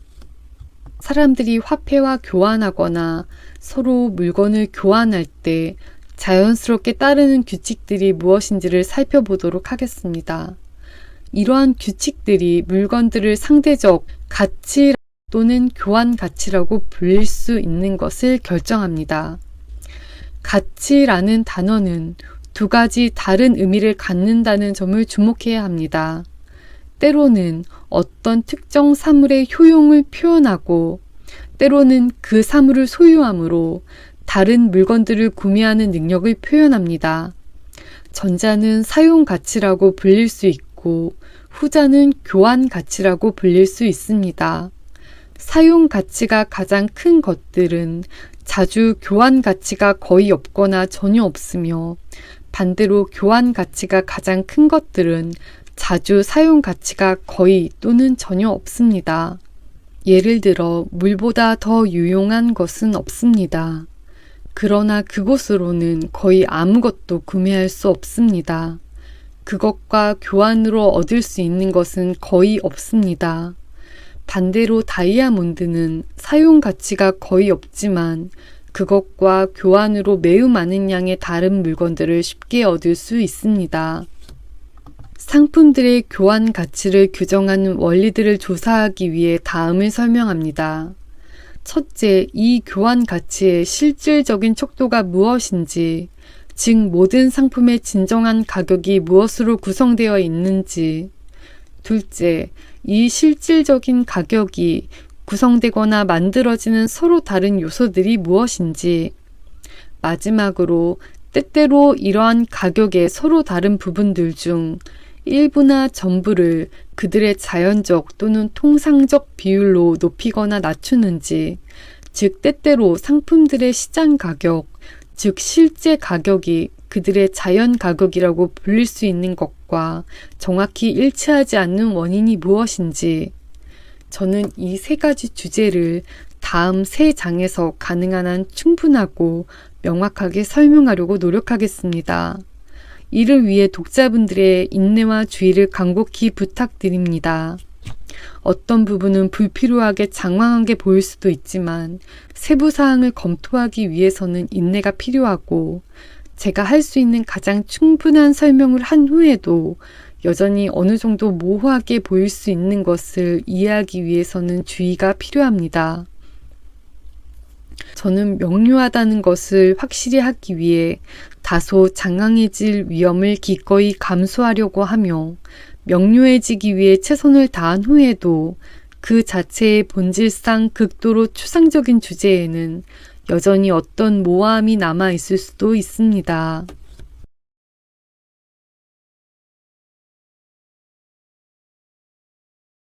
사람들이 화폐와 교환하거나 서로 물건을 교환할 때 자연스럽게 따르는 규칙들이 무엇인지를 살펴보도록 하겠습니다. 이러한 규칙들이 물건들을 상대적 가치 또는 교환 가치라고 불릴 수 있는 것을 결정합니다. 가치라는 단어는 두 가지 다른 의미를 갖는다는 점을 주목해야 합니다. 때로는 어떤 특정 사물의 효용을 표현하고 때로는 그 사물을 소유함으로 다른 물건들을 구매하는 능력을 표현합니다. 전자는 사용 가치라고 불릴 수 있고 후자는 교환 가치라고 불릴 수 있습니다. 사용 가치가 가장 큰 것들은 자주 교환 가치가 거의 없거나 전혀 없으며 반대로 교환 가치가 가장 큰 것들은 자주 사용 가치가 거의 또는 전혀 없습니다. 예를 들어 물보다 더 유용한 것은 없습니다. 그러나 그곳으로는 거의 아무것도 구매할 수 없습니다. 그것과 교환으로 얻을 수 있는 것은 거의 없습니다. 반대로 다이아몬드는 사용 가치가 거의 없지만 그것과 교환으로 매우 많은 양의 다른 물건들을 쉽게 얻을 수 있습니다. 상품들의 교환 가치를 규정하는 원리들을 조사하기 위해 다음을 설명합니다. 첫째, 이 교환 가치의 실질적인 척도가 무엇인지, 즉 모든 상품의 진정한 가격이 무엇으로 구성되어 있는지. 둘째, 이 실질적인 가격이 구성되거나 만들어지는 서로 다른 요소들이 무엇인지. 마지막으로 때때로 이러한 가격의 서로 다른 부분들 중 일부나 전부를 그들의 자연적 또는 통상적 비율로 높이거나 낮추는지, 즉 때때로 상품들의 시장 가격, 즉 실제 가격이 그들의 자연 가격이라고 불릴 수 있는 것과 정확히 일치하지 않는 원인이 무엇인지. 저는 이 세 가지 주제를 다음 세 장에서 가능한 한 충분하고 명확하게 설명하려고 노력하겠습니다. 이를 위해 독자분들의 인내와 주의를 간곡히 부탁드립니다. 어떤 부분은 불필요하게 장황하게 보일 수도 있지만 세부 사항을 검토하기 위해서는 인내가 필요하고 제가 할 수 있는 가장 충분한 설명을 한 후에도 여전히 어느 정도 모호하게 보일 수 있는 것을 이해하기 위해서는 주의가 필요합니다. 저는 명료하다는 것을 확실히 하기 위해 다소 장황해질 위험을 기꺼이 감수하려고 하며 명료해지기 위해 최선을 다한 후에도 그 자체의 본질상 극도로 추상적인 주제에는 여전히 어떤 모호함이 남아 있을 수도 있습니다.